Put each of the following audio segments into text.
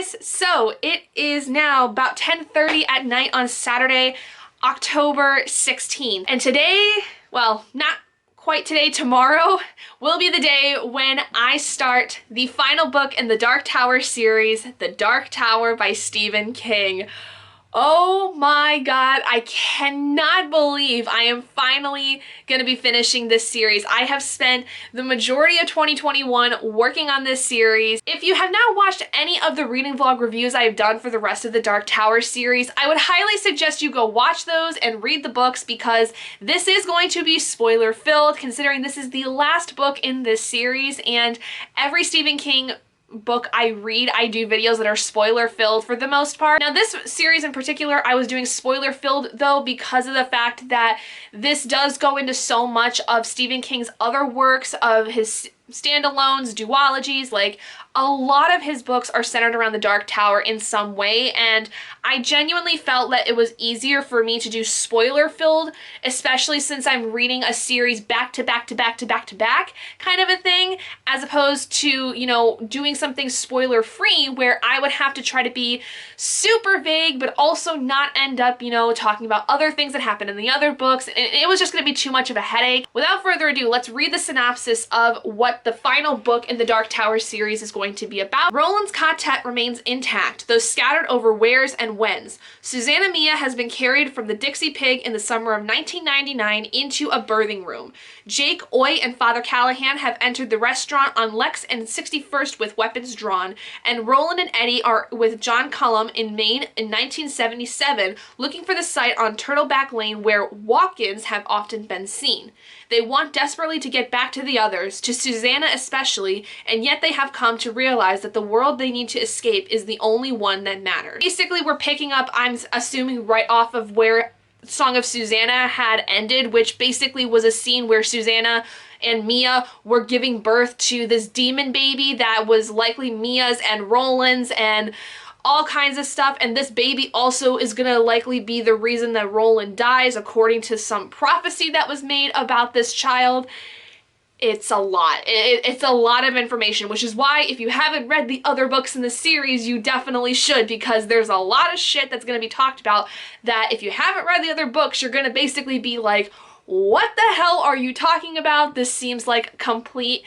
guys, so it is now about 10:30 at night on Saturday, October 16th. And today, well, not quite today, tomorrow will be the day when I start the final book in the Dark Tower series, The Dark Tower by Stephen King. Oh my god, I cannot believe I am finally going to be finishing this series. I have spent the majority of 2021 working on this series. If you have not watched any of the reading vlog reviews I have done for the rest of the Dark Tower series, I would highly suggest you go watch those and read the books because this is going to be spoiler filled considering this is the last book in this series, and every Stephen King book I read, I do videos that are spoiler filled for the most part. Now this series in particular, I was doing spoiler filled though because of the fact that this does go into so much of Stephen King's other works, of his standalones, duologies. Like, a lot of his books are centered around the Dark Tower in some way, and I genuinely felt that it was easier for me to do spoiler filled, especially since I'm reading a series back to back to back to back to back kind of a thing, as opposed to, you know, doing something spoiler free where I would have to try to be super vague but also not end up, you know, talking about other things that happened in the other books, and it was just going to be too much of a headache. Without further ado, let's read the synopsis of what the final book in the Dark Tower series is going to be about. Roland's quartet remains intact, though scattered over wheres and whens. Susanna Mia has been carried from the Dixie Pig in the summer of 1999 into a birthing room. Jake, Oi, and Father Callahan have entered the restaurant on Lex and 61st with weapons drawn, and Roland and Eddie are with John Cullum in Maine in 1977, looking for the site on Turtleback Lane where walk-ins have often been seen. They want desperately to get back to the others, to Susanna especially, and yet they have come to realize that the world they need to escape is the only one that matters. Basically, we're picking up, I'm assuming, right off of where Song of Susanna had ended, which basically was a scene where Susanna and Mia were giving birth to this demon baby that was likely Mia's and Roland's and all kinds of stuff, and this baby also is gonna likely be the reason that Roland dies according to some prophecy that was made about this child. It's a lot. It's a lot of information, which is why if you haven't read the other books in the series, you definitely should, because there's a lot of shit that's going to be talked about that if you haven't read the other books, you're going to basically be like, what the hell are you talking about? This seems like complete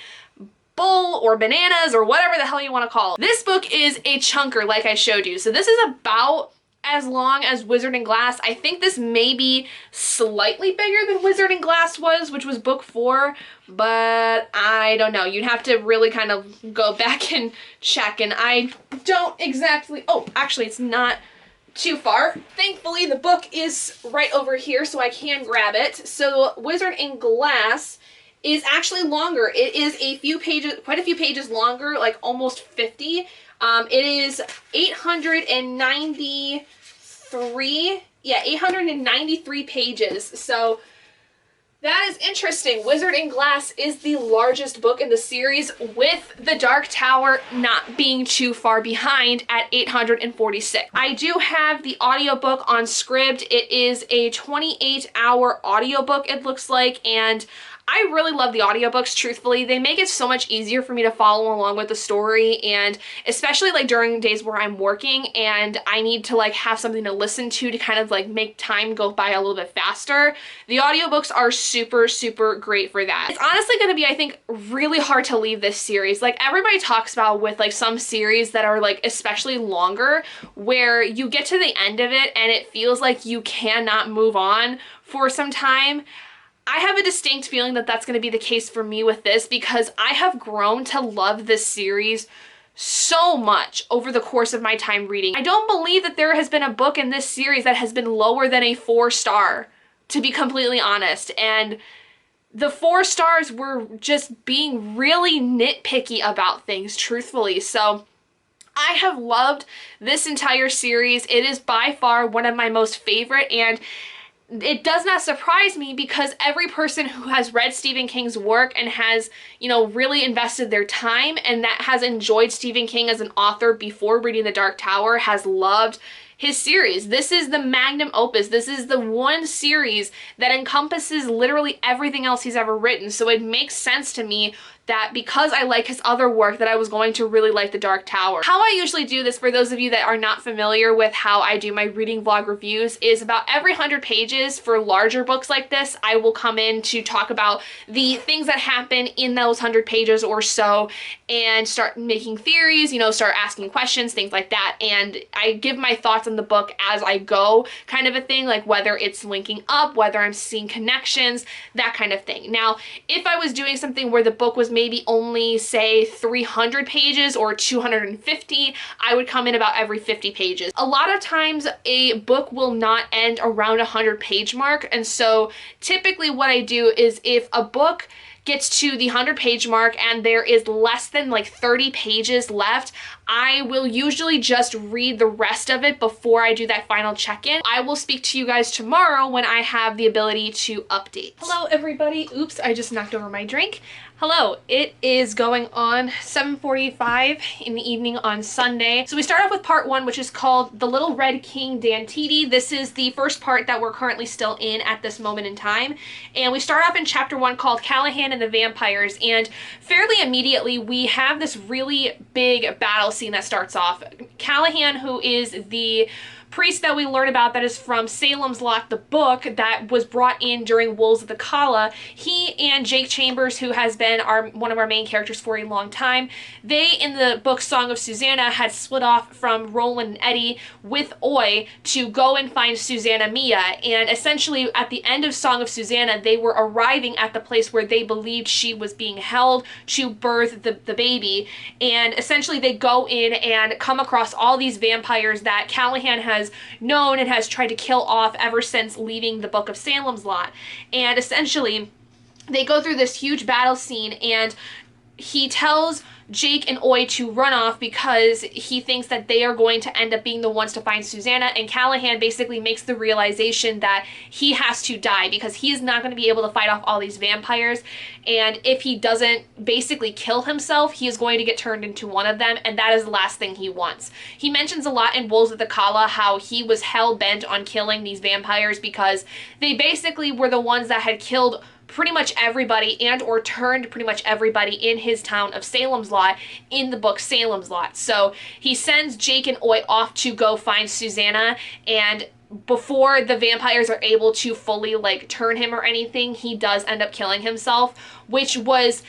bull or bananas or whatever the hell you want to call it. This book is a chunker, like I showed you. So this is about as long as Wizard and Glass. I think this may be slightly bigger than Wizard and Glass was, which was book 4, but I don't know. You'd have to really kind of go back and check, and I don't exactly... Oh, actually, it's not too far. Thankfully, the book is right over here, so I can grab it. So Wizard and Glass is actually longer. It is a few pages, quite a few pages longer, like almost 50. It is 893 pages. So that is interesting. Wizard and Glass is the largest book in the series, with The Dark Tower not being too far behind at 846. I do have the audiobook on Scribd. It is a 28-hour audiobook, it looks like, and I really love the audiobooks, truthfully. They make it so much easier for me to follow along with the story, and especially like during days where I'm working and I need to like have something to listen to kind of like make time go by a little bit faster. The audiobooks are super, super great for that. It's honestly going to be, I think, really hard to leave this series. Like everybody talks about with like some series that are like especially longer, where you get to the end of it and it feels like you cannot move on for some time. I have a distinct feeling that that's going to be the case for me with this, because I have grown to love this series so much over the course of my time reading. I don't believe that there has been a book in this series that has been lower than a 4-star, to be completely honest. And the 4 stars were just being really nitpicky about things, truthfully. So I have loved this entire series. It is by far one of my most favorite, and it does not surprise me because every person who has read Stephen King's work and has, you know, really invested their time and that has enjoyed Stephen King as an author before reading The Dark Tower has loved his series. This is the magnum opus. This is the one series that encompasses literally everything else he's ever written. So it makes sense to me that because I like his other work that I was going to really like The Dark Tower. How I usually do this, for those of you that are not familiar with how I do my reading vlog reviews, is about every 100 pages for larger books like this, I will come in to talk about the things that happen in those 100 pages or so and start making theories, you know, start asking questions, things like that. And I give my thoughts on the book as I go, kind of a thing, like whether it's linking up, whether I'm seeing connections, that kind of thing. Now, if I was doing something where the book was maybe only, say, 300 pages or 250, I would come in about every 50 pages. A lot of times a book will not end around 100-page mark, and so typically what I do is if a book gets to the 100-page mark and there is less than like 30 pages left, I will usually just read the rest of it before I do that final check-in. I will speak to you guys tomorrow when I have the ability to update. Hello everybody. Oops, I just knocked over my drink. Hello, it is going on 7:45 in the evening on Sunday. So we start off with part 1, which is called The Little Red King Dantiti. This is the first part that we're currently still in at this moment in time. And we start off in chapter 1 called Callahan and the Vampires. And fairly immediately, we have this really big battle scene that starts off. Callahan, who is the priest that we learn about that is from Salem's Lot, the book that was brought in during Wolves of the Kala, he and Jake Chambers, who has been one of our main characters for a long time, they, in the book Song of Susanna, had split off from Roland and Eddie with Oy to go and find Susanna Mia, and essentially at the end of Song of Susanna, they were arriving at the place where they believed she was being held to birth the baby, and essentially they go in and come across all these vampires that Callahan has known and has tried to kill off ever since leaving the Book of Salem's Lot. And essentially, they go through this huge battle scene, and he tells Jake and Oy to run off because he thinks that they are going to end up being the ones to find Susanna, and Callahan basically makes the realization that he has to die because he is not going to be able to fight off all these vampires, and if he doesn't basically kill himself, he is going to get turned into one of them, and that is the last thing he wants. He mentions a lot in Wolves of the Kala how he was hell-bent on killing these vampires because they basically were the ones that had killed pretty much everybody and or turned pretty much everybody in his town of Salem's Lot in the book Salem's Lot. So he sends Jake and Oy off to go find Susanna, and before the vampires are able to fully like turn him or anything, he does end up killing himself, which was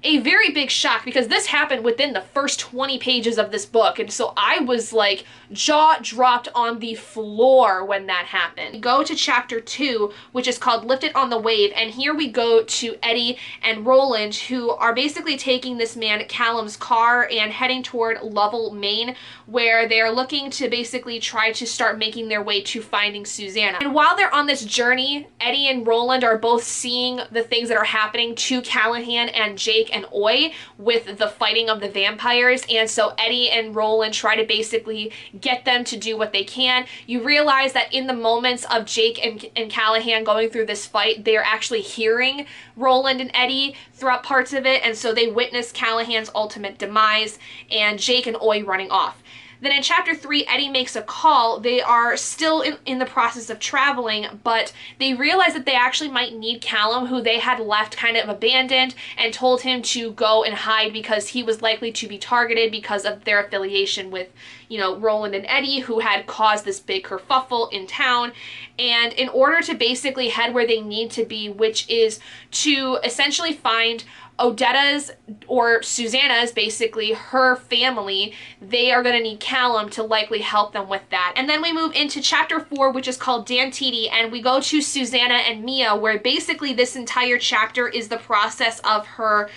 a very big shock because this happened within the first 20 pages of this book, and so I was like jaw dropped on the floor when that happened. Go to chapter 2, which is called Lifted on the Wave, and here we go to Eddie and Roland, who are basically taking this man Callum's car and heading toward Lovell, Maine, where they're looking to basically try to start making their way to finding Susanna. And while they're on this journey, Eddie and Roland are both seeing the things that are happening to Callahan and Jake and Oy with the fighting of the vampires, and so Eddie and Roland try to basically get them to do what they can. You realize that in the moments of Jake and Callahan going through this fight, they're actually hearing Roland and Eddie throughout parts of it, and so they witness Callahan's ultimate demise and Jake and Oy running off. Then in chapter 3, Eddie makes a call. They are still in the process of traveling, but they realize that they actually might need Callum, who they had left kind of abandoned, and told him to go and hide because he was likely to be targeted because of their affiliation with, you know, Roland and Eddie, who had caused this big kerfuffle in town. And in order to basically head where they need to be, which is to essentially find Odetta's or Susanna's, basically her family, they are going to need Callum to likely help them with that. And then we move into chapter 4, which is called Dantiti, and we go to Susanna and Mia, where basically this entire chapter is the process of her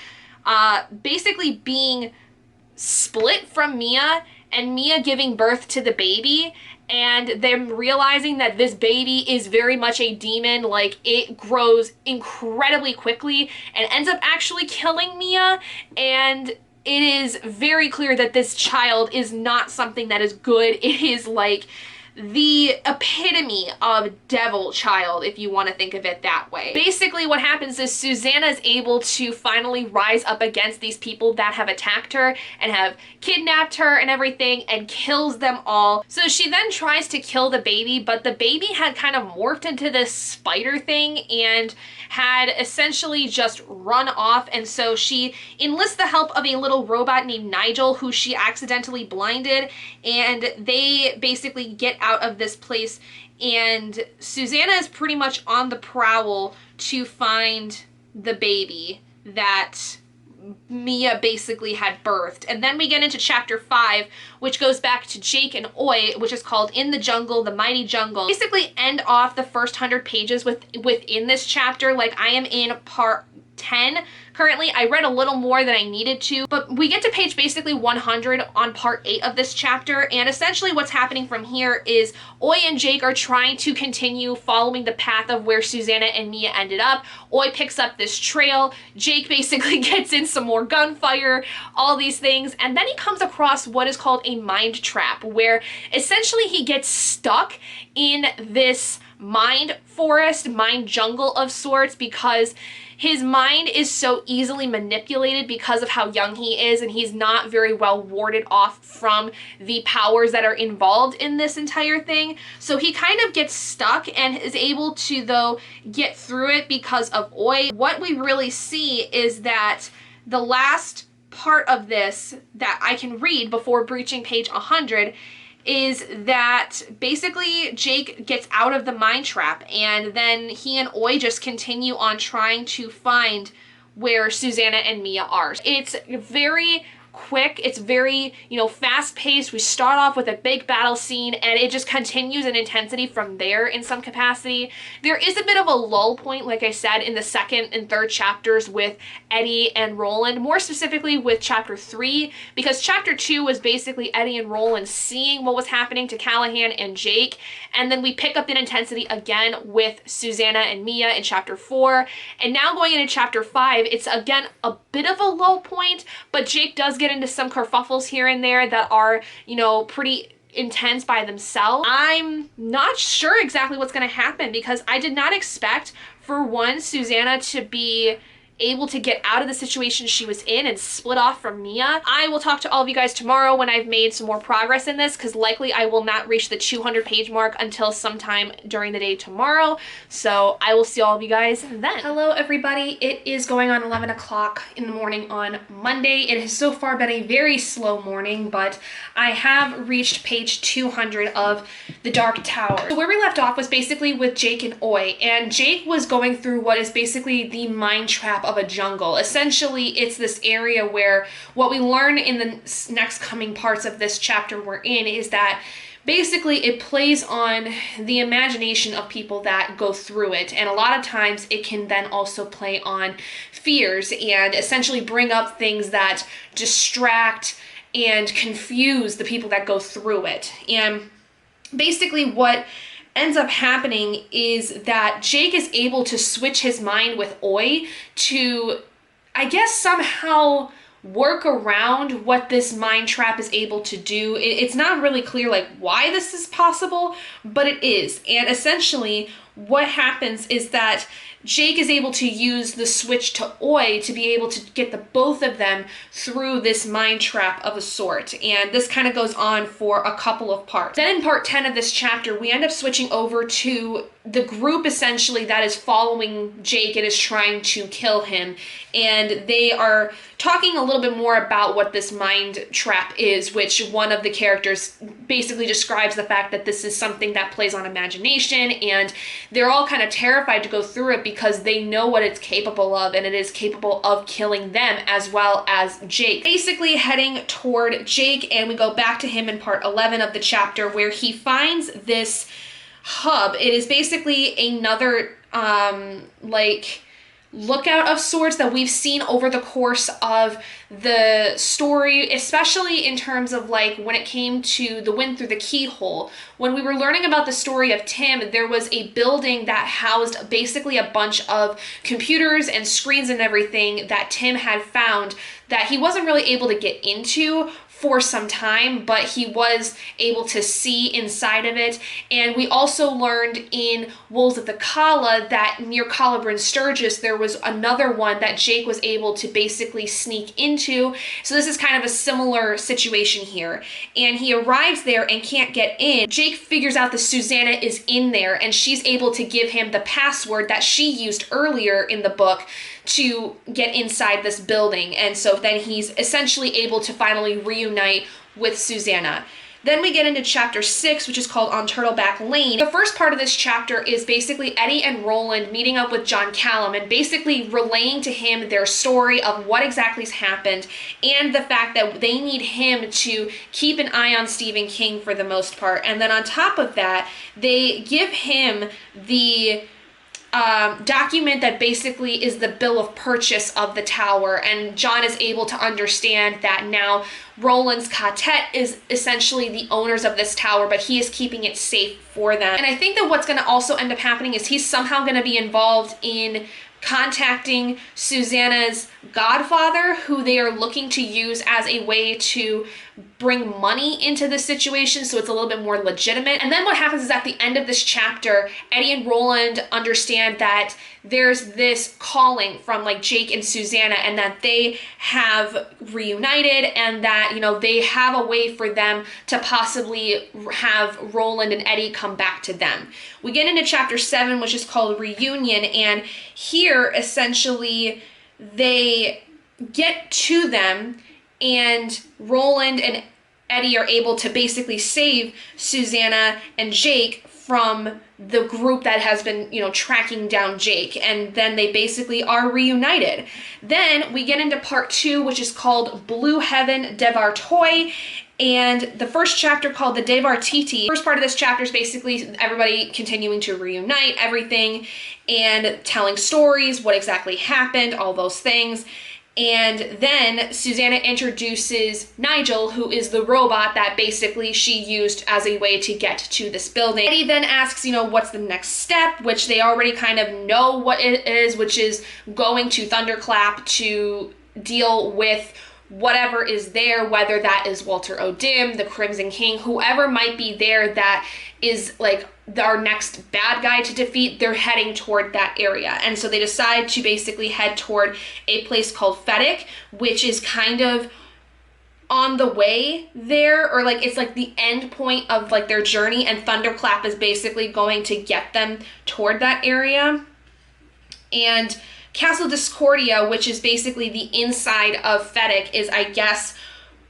basically being split from Mia and Mia giving birth to the baby, and them realizing that this baby is very much a demon. Like, it grows incredibly quickly and ends up actually killing Mia, and it is very clear that this child is not something that is good. It is like the epitome of devil child, if you want to think of it that way. Basically what happens is Susanna is able to finally rise up against these people that have attacked her and have kidnapped her and everything, and kills them all. So she then tries to kill the baby, but the baby had kind of morphed into this spider thing and had essentially just run off, and so she enlists the help of a little robot named Nigel, who she accidentally blinded, and they basically get out of this place, and Susanna is pretty much on the prowl to find the baby that Mia basically had birthed. And then we get into chapter 5, which goes back to Jake and Oi, which is called In the Jungle, the Mighty Jungle. Basically end off the first 100 pages within this chapter. Like, I am in part 10 currently. I read a little more than I needed to, but we get to page basically 100 on part 8 of this chapter, and essentially what's happening from here is Oi and Jake are trying to continue following the path of where Susanna and Mia ended up. Oi picks up this trail, Jake basically gets in some more gunfire, all these things, and then he comes across what is called a mind trap, where essentially he gets stuck in this mind forest, mind jungle of sorts, because his mind is so easily manipulated because of how young he is, and he's not very well warded off from the powers that are involved in this entire thing. So he kind of gets stuck and is able to, though, get through it because of Oi. What we really see is that the last part of this that I can read before breaching page 100 is that basically Jake gets out of the mind trap, and then he and Oi just continue on trying to find where Susanna and Mia are. It's very quick, it's very, fast-paced. We start off with a big battle scene, and it just continues in intensity from there in some capacity. There is a bit of a lull point, like I said, in the second and third chapters with Eddie and Roland, more specifically with chapter 3, because chapter 2 was basically Eddie and Roland seeing what was happening to Callahan and Jake, and then we pick up in intensity again with Susanna and Mia in chapter 4, and now going into chapter 5, it's again a bit of a lull point, but Jake does get into some kerfuffles here and there that are, pretty intense by themselves. I'm not sure exactly what's going to happen, because I did not expect, for one, Susanna to be able to get out of the situation she was in and split off from Mia. I will talk to all of you guys tomorrow when I've made some more progress in this, because likely I will not reach the 200 page mark until sometime during the day tomorrow. So I will see all of you guys then. Hello everybody, it is going on 11 o'clock in the morning on Monday. It has so far been a very slow morning, but I have reached page 200 of The Dark Tower. So where we left off was basically with Jake and Oi, and Jake was going through what is basically the mind trap of a jungle. Essentially, it's this area where what we learn in the next coming parts of this chapter we're in is that basically it plays on the imagination of people that go through it, and a lot of times it can then also play on fears and essentially bring up things that distract and confuse the people that go through it. And basically what ends up happening is that Jake is able to switch his mind with Oi to, I guess, somehow work around what this mind trap is able to do. It's not really clear like why this is possible, but it is. And essentially what happens is that Jake is able to use the switch to Oi to be able to get the both of them through this mind trap of a sort. And this kind of goes on for a couple of parts. Then in part 10 of this chapter, we end up switching over to the group essentially that is following Jake and is trying to kill him. And they are talking a little bit more about what this mind trap is, which one of the characters basically describes the fact that this is something that plays on imagination, and they're all kind of terrified to go through it because they know what it's capable of, and it is capable of killing them as well as Jake. Basically heading toward Jake, and we go back to him in part 11 of the chapter where he finds this hub. It is basically another lookout of sorts that we've seen over the course of the story, especially in terms of like when it came to the wind through the keyhole. When we were learning about the story of Tim, there was a building that housed basically a bunch of computers and screens and everything that Tim had found that he wasn't really able to get into for some time, but he was able to see inside of it. And we also learned in Wolves of the Kala that near Calla Bryn Sturgis, there was another one that Jake was able to basically sneak into. So this is kind of a similar situation here. And he arrives there and can't get in. Jake figures out that Susanna is in there, and she's able to give him the password that she used earlier in the book to get inside this building. And so then he's essentially able to finally reunite with Susanna. Then we get into chapter 6, which is called On Turtleback Lane. The first part of this chapter is basically Eddie and Roland meeting up with John Callum and basically relaying to him their story of what exactly has happened and the fact that they need him to keep an eye on Stephen King for the most part. And then on top of that, they give him the document that basically is the bill of purchase of the tower, and John is able to understand that now Roland's quartet is essentially the owners of this tower, but he is keeping it safe for them. And I think that what's going to also end up happening is he's somehow going to be involved in contacting Susanna's godfather, who they are looking to use as a way to bring money into the situation so it's a little bit more legitimate. And then what happens is at the end of this chapter, Eddie and Roland understand that there's this calling from like Jake and Susanna, and that they have reunited, and that, you know, they have a way for them to possibly have Roland and Eddie come back to them. We get into chapter 7, which is called Reunion, and here essentially they get to them, and Roland and Eddie are able to basically save Susanna and Jake from the group that has been, you know, tracking down Jake, and then they basically are reunited. Then we get into part 2, which is called Blue Heaven Devar Toy, and the first chapter called the Devar Titi. First part of this chapter is basically everybody continuing to reunite everything and telling stories, what exactly happened, all those things. And then Susanna introduces Nigel, who is the robot that basically she used as a way to get to this building. Eddie then asks, you know, what's the next step, which they already kind of know what it is, which is going to Thunderclap to deal with whatever is there, whether that is Walter O'Dim, the Crimson King, whoever might be there that is like our next bad guy to defeat. They're heading toward that area. And so they decide to basically head toward a place called Feddic, which is kind of on the way there, or like it's like the end point of like their journey, and Thunderclap is basically going to get them toward that area. And Castle Discordia, which is basically the inside of Feddic, is, I guess,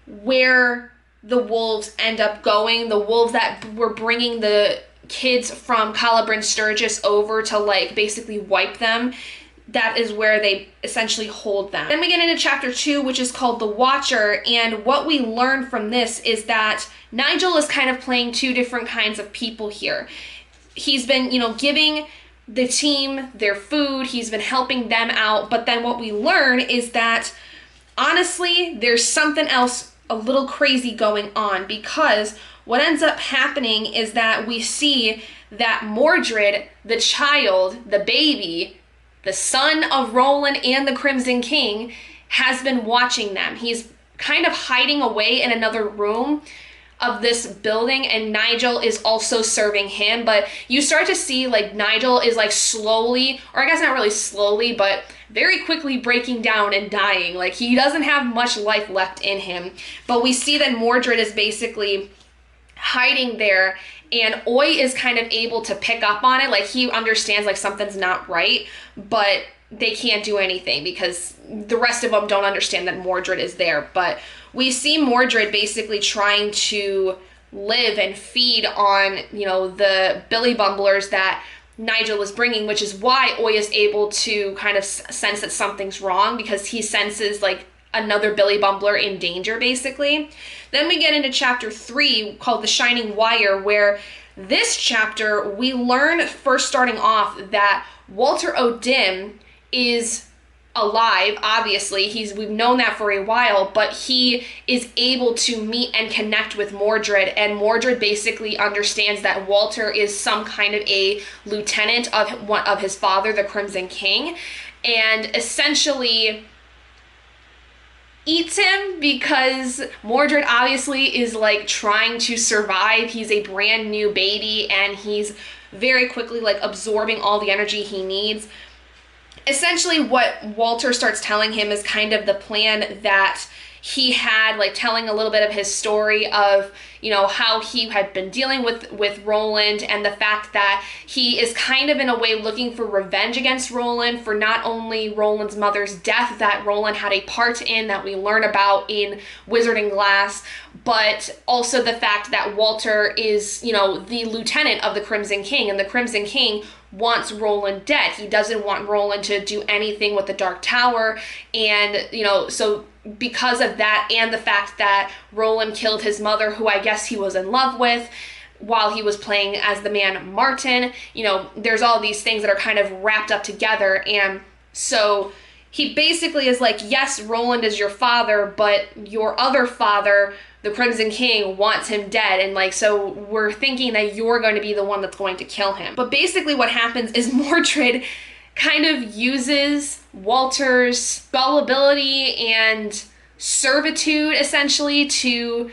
where the wolves end up going. The wolves that were bringing the kids from Calla Bryn Sturgis over to like basically wipe them. That is where they essentially hold them. Then we get into chapter 2, which is called The Watcher, and what we learn from this is that Nigel is kind of playing two different kinds of people here. He's been, you know, giving the team their food, he's been helping them out, but then what we learn is that honestly there's something else a little crazy going on, because what ends up happening is that we see that Mordred, the child, the baby, the son of Roland and the Crimson King, has been watching them. He's kind of hiding away in another room of this building, and Nigel is also serving him. But you start to see like Nigel is like slowly, or I guess not really slowly, but very quickly breaking down and dying. Like he doesn't have much life left in him. But we see that Mordred is basically hiding there, and Oy is kind of able to pick up on it. Like he understands like something's not right, but they can't do anything because the rest of them don't understand that Mordred is there. But we see Mordred basically trying to live and feed on, you know, the Billy Bumblers that Nigel is bringing, which is why Oy is able to kind of sense that something's wrong, because he senses like another Billy Bumbler in danger basically. Then we get into chapter 3 called The Shining Wire, where this chapter we learn, first starting off, that Walter O'Dim is alive, obviously. We've known that for a while, but he is able to meet and connect with Mordred, and Mordred basically understands that Walter is some kind of a lieutenant of his father, the Crimson King, and essentially eats him because Mordred obviously is like trying to survive. He's a brand new baby and he's very quickly like absorbing all the energy he needs. Essentially what Walter starts telling him is kind of the plan that he had, like telling a little bit of his story of, you know, how he had been dealing with Roland, and the fact that he is kind of in a way looking for revenge against Roland for not only Roland's mother's death that Roland had a part in, that we learn about in Wizarding Glass, but also the fact that Walter is, you know, the lieutenant of the Crimson King, and the Crimson King wants Roland dead. He doesn't want Roland to do anything with the Dark Tower, and, you know, so because of that, and the fact that Roland killed his mother, who I guess he was in love with, while he was playing as the man Martin, you know, there's all these things that are kind of wrapped up together. And so he basically is like, yes, Roland is your father, but your other father, the Crimson King, wants him dead, and like, so we're thinking that you're going to be the one that's going to kill him. But basically what happens is Mordred kind of uses Walter's gullibility and servitude essentially to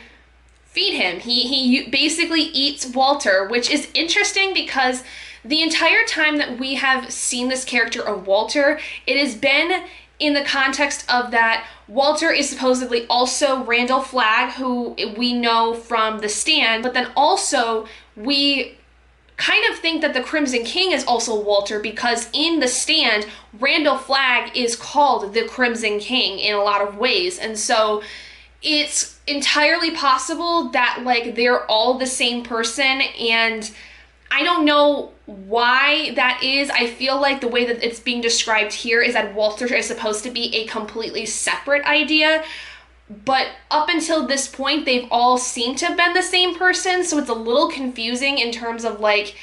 feed him. He basically eats Walter, which is interesting because the entire time that we have seen this character of Walter, it has been in the context of that Walter is supposedly also Randall Flagg, who we know from The Stand, but then also we kind of think that the Crimson King is also Walter, because in The Stand, Randall Flagg is called the Crimson King in a lot of ways. And so it's entirely possible that like they're all the same person, and I don't know why that is. I feel like the way that it's being described here is that Walter is supposed to be a completely separate idea, but up until this point, they've all seemed to have been the same person, so it's a little confusing in terms of like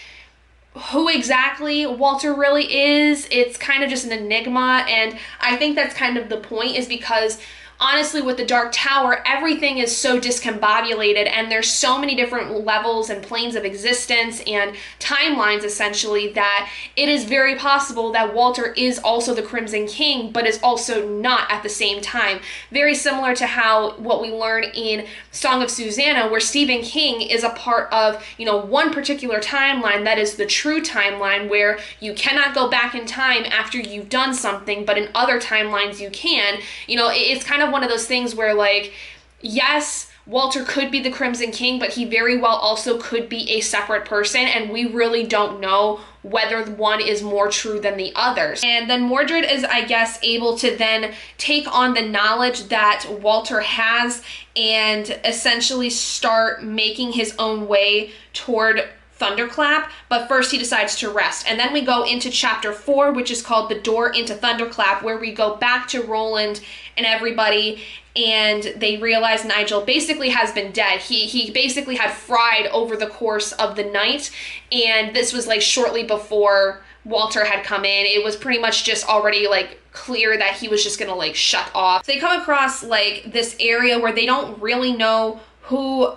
who exactly Walter really is. It's kind of just an enigma, and I think that's kind of the point, is because honestly, with the Dark Tower, everything is so discombobulated, and there's so many different levels and planes of existence and timelines, essentially, that it is very possible that Walter is also the Crimson King, but is also not at the same time. Very similar to how what we learn in Song of Susanna, where Stephen King is a part of, you know, one particular timeline that is the true timeline, where you cannot go back in time after you've done something, but in other timelines you can. You know, it's kind of one of those things where, like, yes, Walter could be the Crimson King, but he very well also could be a separate person, and we really don't know whether one is more true than the others. And then Mordred is, I guess, able to then take on the knowledge that Walter has and essentially start making his own way toward Thunderclap, but first he decides to rest. And then we go into chapter 4, which is called The Door into Thunderclap, where we go back to Roland and everybody, and they realize Nigel basically has been dead. He basically had fried over the course of the night, and this was like shortly before Walter had come in. It was pretty much just already like clear that he was just gonna like shut off. So they come across like this area where they don't really know who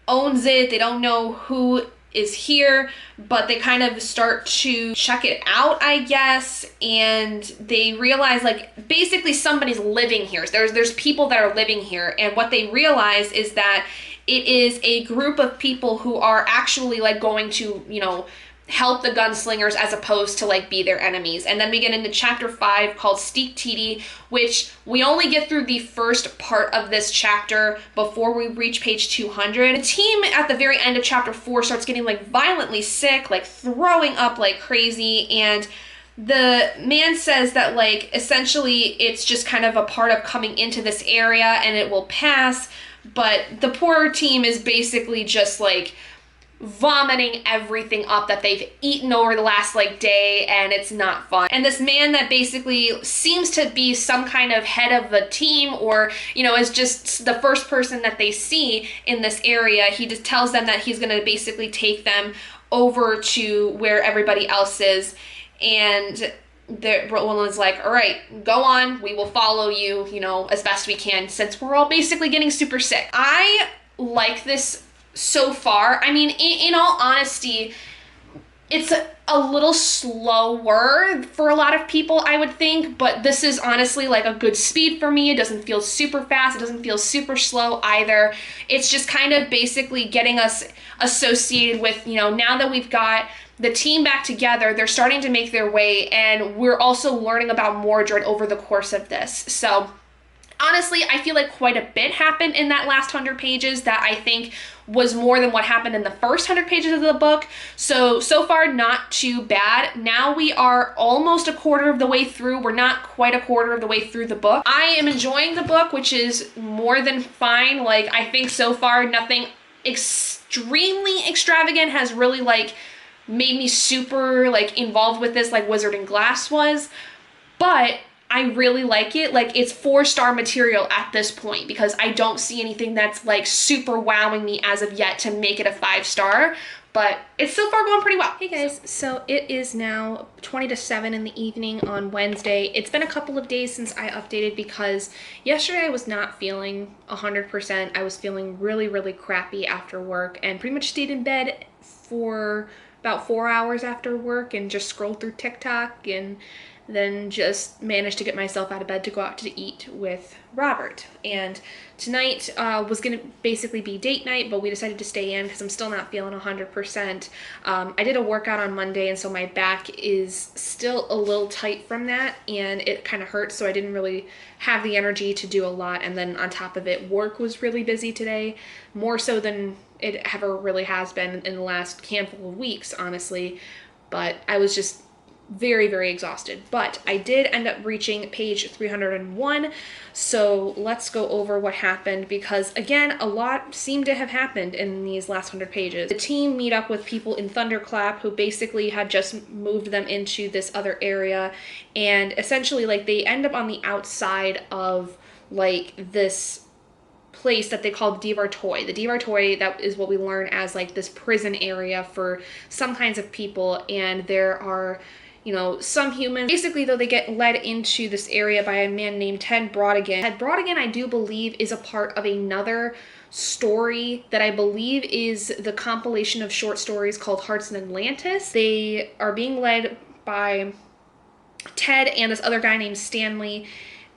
owns it. They don't know who is here, but they kind of start to check it out, I guess, and they realize like basically somebody's living here. There's people that are living here, and what they realize is that it is a group of people who are actually like going to, you know, help the gunslingers as opposed to like be their enemies. And then we get into chapter 5 called Steek Teety, which we only get through the first part of this chapter before we reach page 200. The team at the very end of chapter 4 starts getting like violently sick, like throwing up like crazy, and the man says that like essentially it's just kind of a part of coming into this area and it will pass, but the poor team is basically just like vomiting everything up that they've eaten over the last like day, and it's not fun. And this man that basically seems to be some kind of head of the team, or, you know, is just the first person that they see in this area, he just tells them that he's going to basically take them over to where everybody else is. And Roland's like, all right, go on, we will follow you, you know, as best we can, since we're all basically getting super sick. I like this so far. I mean, in all honesty, it's a little slower for a lot of people, I would think, but this is honestly like a good speed for me. It doesn't feel super fast. It doesn't feel super slow either. It's just kind of basically getting us associated with, you know, now that we've got the team back together, they're starting to make their way, and we're also learning about Mordred over the course of this. So honestly, I feel like quite a bit happened in that last 100 pages that I think was more than what happened in the first 100 pages of the book. So far, not too bad. Now we are almost a quarter of the way through. We're not quite a quarter of the way through the book. I am enjoying the book, which is more than fine. Like, I think so far, nothing extremely extravagant has really, like, made me super, like, involved with this like Wizard and Glass was. But I really like it. Like, it's 4-star material at this point because I don't see anything that's like super wowing me as of yet to make it a 5-star, but it's so far going pretty well. Hey guys, so it is now 20 to 7 in the evening on Wednesday. It's been a couple of days since I updated because yesterday I was not feeling 100%. I was feeling really, really crappy after work and pretty much stayed in bed for about 4 hours after work and just scrolled through TikTok and then just managed to get myself out of bed to go out to eat with Robert. And tonight was gonna basically be date night, but we decided to stay in because I'm still not feeling 100%. I did a workout on Monday, and so my back is still a little tight from that, and it kind of hurts, so I didn't really have the energy to do a lot. And then on top of it, work was really busy today, more so than it ever really has been in the last handful of weeks, honestly. But I was just very, very exhausted. But I did end up reaching page 301, so let's go over what happened, because again, a lot seemed to have happened in these last 100 pages. The team meet up with people in Thunderclap who basically had just moved them into this other area, and essentially like they end up on the outside of like this place that they call Divar Toy. The Divar Toy, that is what we learn as like this prison area for some kinds of people, and there are, you know, some humans. Basically, though, they get led into this area by a man named Ted Brodigan. Ted Brodigan, I do believe, is a part of another story that I believe is the compilation of short stories called Hearts in Atlantis. They are being led by Ted and this other guy named Stanley,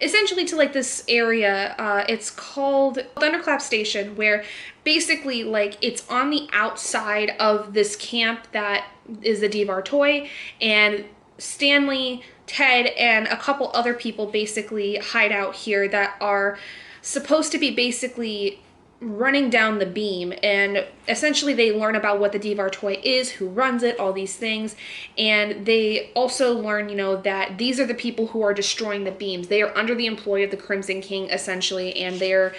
essentially to like this area. It's called Thunderclap Station, where basically like it's on the outside of this camp that is the Divar Toy, and Stanley, Ted, and a couple other people basically hide out here that are supposed to be basically running down the beam, and essentially they learn about what the Divar Toy is, who runs it, all these things, and they also learn, you know, that these are the people who are destroying the beams. They are under the employ of the Crimson King, essentially, and they're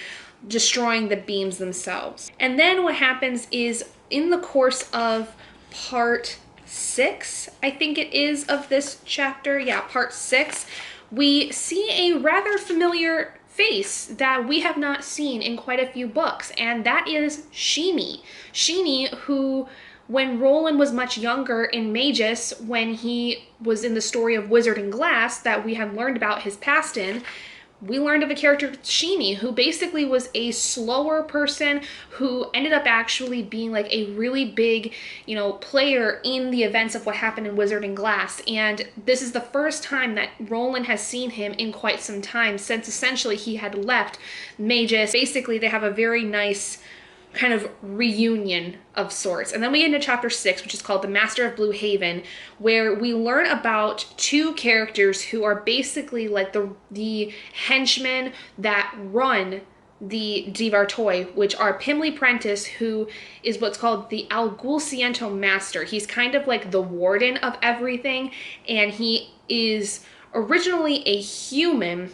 destroying the beams themselves. And then what happens is, in the course of part 6, I think it is, of this chapter, yeah, part 6, we see a rather familiar face that we have not seen in quite a few books, and that is Sheeny. Sheeny, who, when Roland was much younger in Magus, when he was in the story of Wizard and Glass that we had learned about his past in, we learned of a character, Sheeny, who basically was a slower person who ended up actually being like a really big, you know, player in the events of what happened in Wizard and Glass. And this is the first time that Roland has seen him in quite some time, since essentially he had left Magus. Basically, they have a very nice kind of reunion of sorts. And then we get into chapter 6, which is called The Master of Blue Haven, where we learn about two characters who are basically like the henchmen that run the Divar Toy, which are Pimley Prentice, who is what's called the Algulciento Master. He's kind of like the warden of everything, and he is originally a human,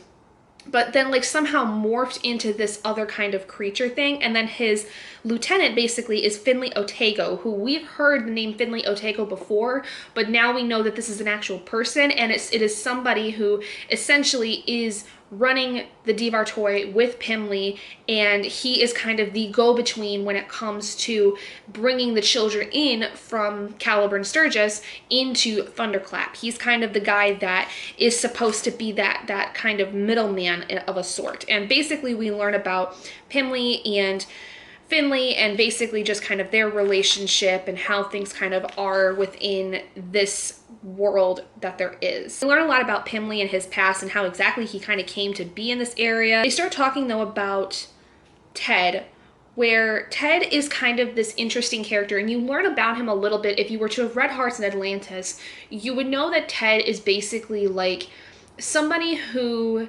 but then like somehow morphed into this other kind of creature thing. And then his lieutenant basically is Finley Otago, who we've heard the name Finley Otago before, but now we know that this is an actual person, and it is somebody who essentially is running the Devar Toy with Pimli, and he is kind of the go-between when it comes to bringing the children in from Caliburn Sturgis into Thunderclap. He's kind of the guy that is supposed to be that kind of middleman of a sort. And basically we learn about Pimli and Finley and basically just kind of their relationship and how things kind of are within this world that there is. We learn a lot about Pimli and his past and how exactly he kind of came to be in this area. They start talking though about Ted, where Ted is kind of this interesting character, and you learn about him a little bit. If you were to have read Hearts in Atlantis, you would know that Ted is basically like somebody who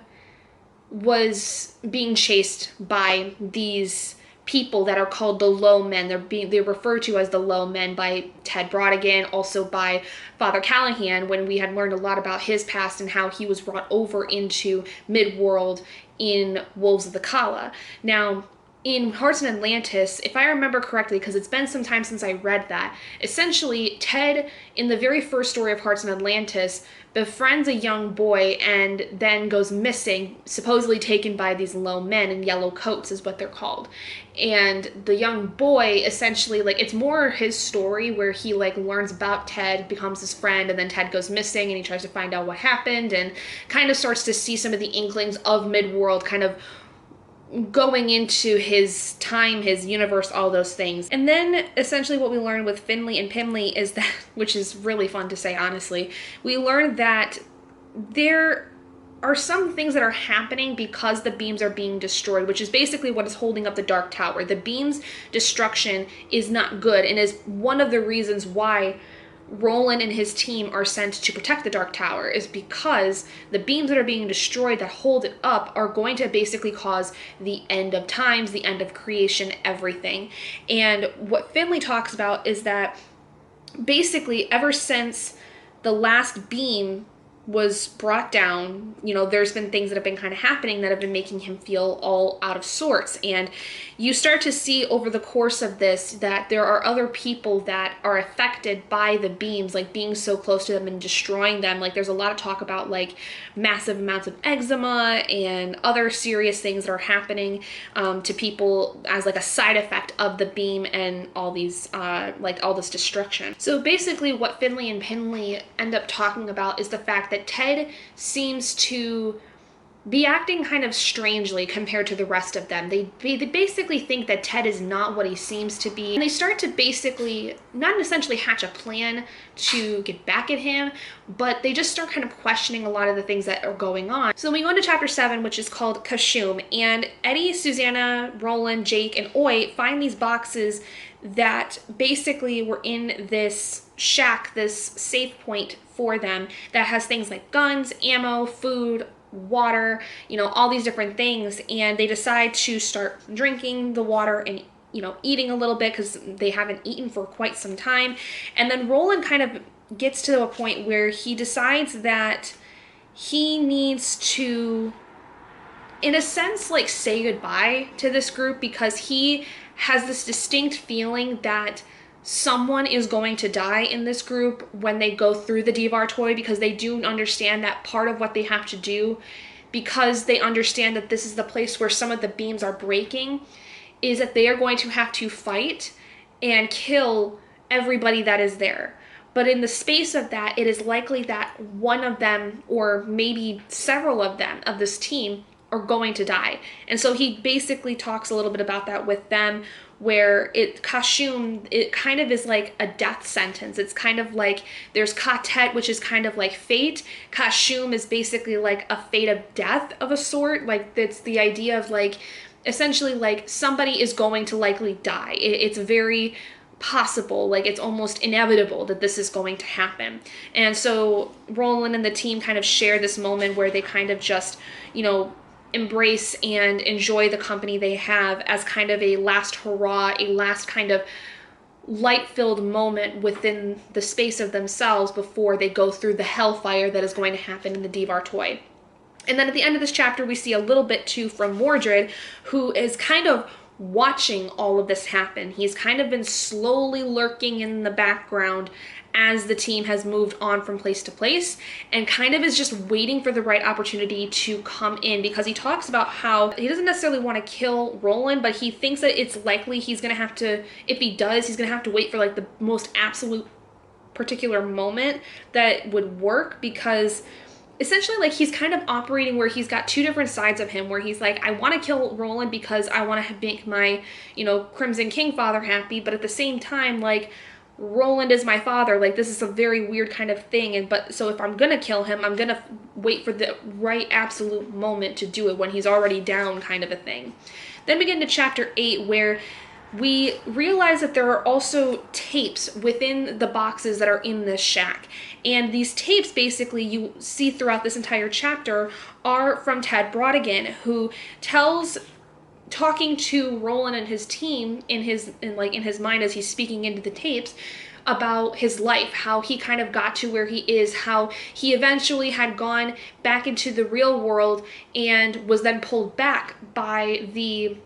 was being chased by these people that are called the Low Men. They're referred to as the Low Men by Ted Brautigan, also by Father Callahan, when we had learned a lot about his past and how he was brought over into Midworld in Wolves of the Kala. Now, in Hearts in Atlantis, if I remember correctly, because it's been some time since I read that, essentially Ted, in the very first story of Hearts in Atlantis, befriends a young boy and then goes missing, supposedly taken by these low men in yellow coats is what they're called. And the young boy essentially, like, it's more his story where he like learns about Ted, becomes his friend, and then Ted goes missing and he tries to find out what happened and kind of starts to see some of the inklings of Midworld kind of going into his time, his universe, all those things. And then essentially what we learn with Finley and Pimli is that, which is really fun to say honestly, we learn that there are some things that are happening because the beams are being destroyed, which is basically what is holding up the Dark Tower. The beams' destruction is not good and is one of the reasons why Roland and his team are sent to protect the Dark Tower, is because the beams that are being destroyed that hold it up are going to basically cause the end of times, the end of creation, everything. And what Finley talks about is that basically ever since the last beam was brought down, you know, there's been things that have been kind of happening that have been making him feel all out of sorts. And you start to see over the course of this that there are other people that are affected by the beams, like being so close to them and destroying them. Like there's a lot of talk about like massive amounts of eczema and other serious things that are happening to people as like a side effect of the beam and all these like all this destruction. So basically what Finley and Pimli end up talking about is the fact that Ted seems to be acting kind of strangely compared to the rest of them. They basically think that Ted is not what he seems to be. And they start to basically, not essentially hatch a plan to get back at him, but they just start kind of questioning a lot of the things that are going on. So we go into chapter 7, which is called Kashum, and Eddie, Susanna, Roland, Jake, and Oi find these boxes that basically were in this shack, this safe point for them that has things like guns, ammo, food, water, you know, all these different things. And they decide to start drinking the water and, you know, eating a little bit because they haven't eaten for quite some time. And then Roland kind of gets to a point where he decides that he needs to, in a sense, like say goodbye to this group, because he has this distinct feeling that someone is going to die in this group when they go through the Devar Toy, because they do understand that part of what they have to do, because they understand that this is the place where some of the beams are breaking, is that they are going to have to fight and kill everybody that is there. But in the space of that, it is likely that one of them, or maybe several of them, of this team, are going to die. And so he basically talks a little bit about that with them, where Kashum, it kind of is like a death sentence. It's kind of like there's Katet, which is kind of like fate. Kashum is basically like a fate of death of a sort. Like it's the idea of like essentially like somebody is going to likely die. It's very possible, like it's almost inevitable that this is going to happen. And so Roland and the team kind of share this moment where they kind of just, you know, embrace and enjoy the company they have as kind of a last hurrah, a last kind of light-filled moment within the space of themselves before they go through the hellfire that is going to happen in the Devar Toy. And then at the end of this chapter, we see a little bit too from Mordred, who is kind of watching all of this happen. He's kind of been slowly lurking in the background as the team has moved on from place to place, and kind of is just waiting for the right opportunity to come in, because he talks about how he doesn't necessarily want to kill Roland, but he thinks that it's likely he's going to have to, if he does, he's going to have to wait for like the most absolute particular moment that would work, because essentially like he's kind of operating where he's got two different sides of him, where he's like, I want to kill Roland because I want to make my, you know, Crimson King father happy, but at the same time, like, Roland is my father, like this is a very weird kind of thing, and but so if I'm gonna kill him, I'm gonna wait for the right absolute moment to do it when he's already down, kind of a thing. Then we get into chapter 8, where we realize that there are also tapes within the boxes that are in this shack. And these tapes, basically, you see throughout this entire chapter, are from Ted Brautigan, who talking to Roland and his team in his mind as he's speaking into the tapes about his life, how he kind of got to where he is, how he eventually had gone back into the real world and was then pulled back by the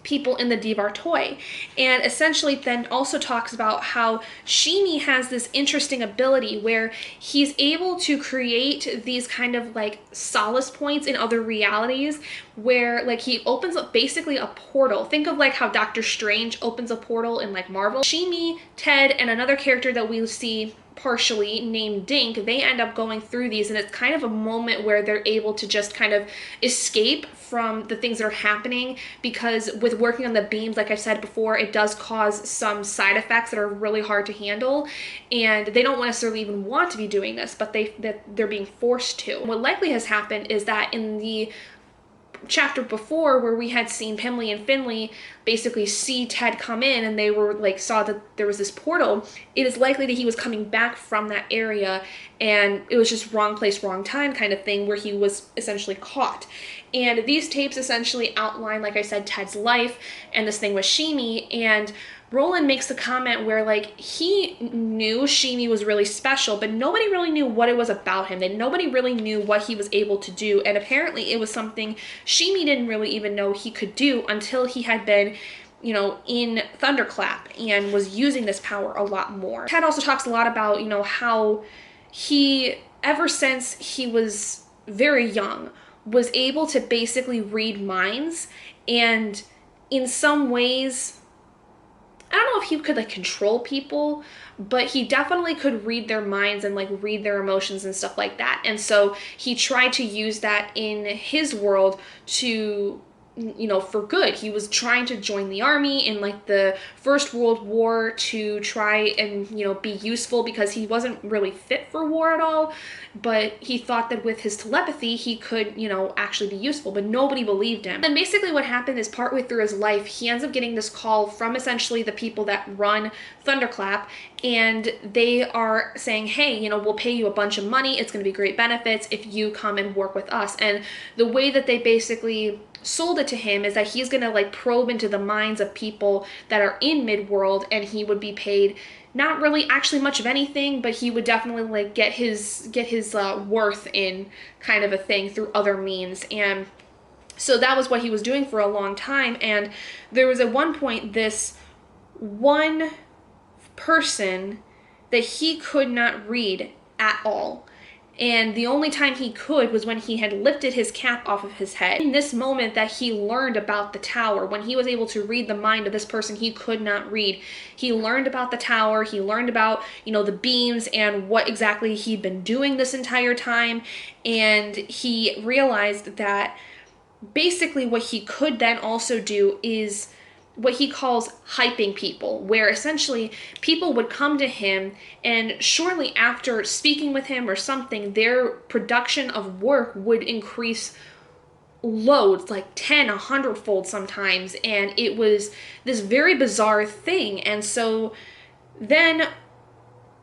people in the Devartoy, and essentially then also talks about how Sheemy has this interesting ability where he's able to create these kind of like solace points in other realities, where like he opens up basically a portal. Think of like how Doctor Strange opens a portal in like Marvel. Sheemy, Ted, and another character that we see partially named Dink, they end up going through these, and it's kind of a moment where they're able to just kind of escape from the things that are happening, because with working on the beams, like I've said before, it does cause some side effects that are really hard to handle, and they don't necessarily even want to be doing this, but they're being forced to. What likely has happened is that in the chapter before, where we had seen Pimley and Finley basically see Ted come in, and they were like, saw that there was this portal, it is likely that he was coming back from that area, and it was just wrong place, wrong time kind of thing, where he was essentially caught. And these tapes essentially outline, like I said, Ted's life and this thing with Sheemy, and Roland makes the comment where like he knew Sheemy was really special, but nobody really knew what it was about him. That nobody really knew what he was able to do, and apparently it was something Sheemy didn't really even know he could do until he had been, you know, in Thunderclap and was using this power a lot more. Ted also talks a lot about, you know, how he, ever since he was very young, was able to basically read minds, and in some ways, I don't know if he could like control people, but he definitely could read their minds and like read their emotions and stuff like that. And so he tried to use that in his world to, you know, for good. He was trying to join the army in like the First World War to try and, you know, be useful, because he wasn't really fit for war at all, but he thought that with his telepathy he could, you know, actually be useful, but nobody believed him. And basically what happened is, partway through his life, he ends up getting this call from essentially the people that run Thunderclap, and they are saying, hey, you know, we'll pay you a bunch of money, it's going to be great benefits if you come and work with us. And the way that they basically sold it to him is that he's gonna like probe into the minds of people that are in Midworld, and he would be paid not really actually much of anything, but he would definitely like get his worth in, kind of a thing, through other means. And so that was what he was doing for a long time. And there was at one point this one person that he could not read at all. And the only time he could was when he had lifted his cap off of his head. In this moment that he learned about the tower, when he was able to read the mind of this person he could not read, he learned about the tower, he learned about, you know, the beams and what exactly he'd been doing this entire time, and he realized that basically what he could then also do is what he calls hyping people, where essentially people would come to him, and shortly after speaking with him or something, their production of work would increase loads, like 10, 100-fold sometimes, and it was this very bizarre thing. And so then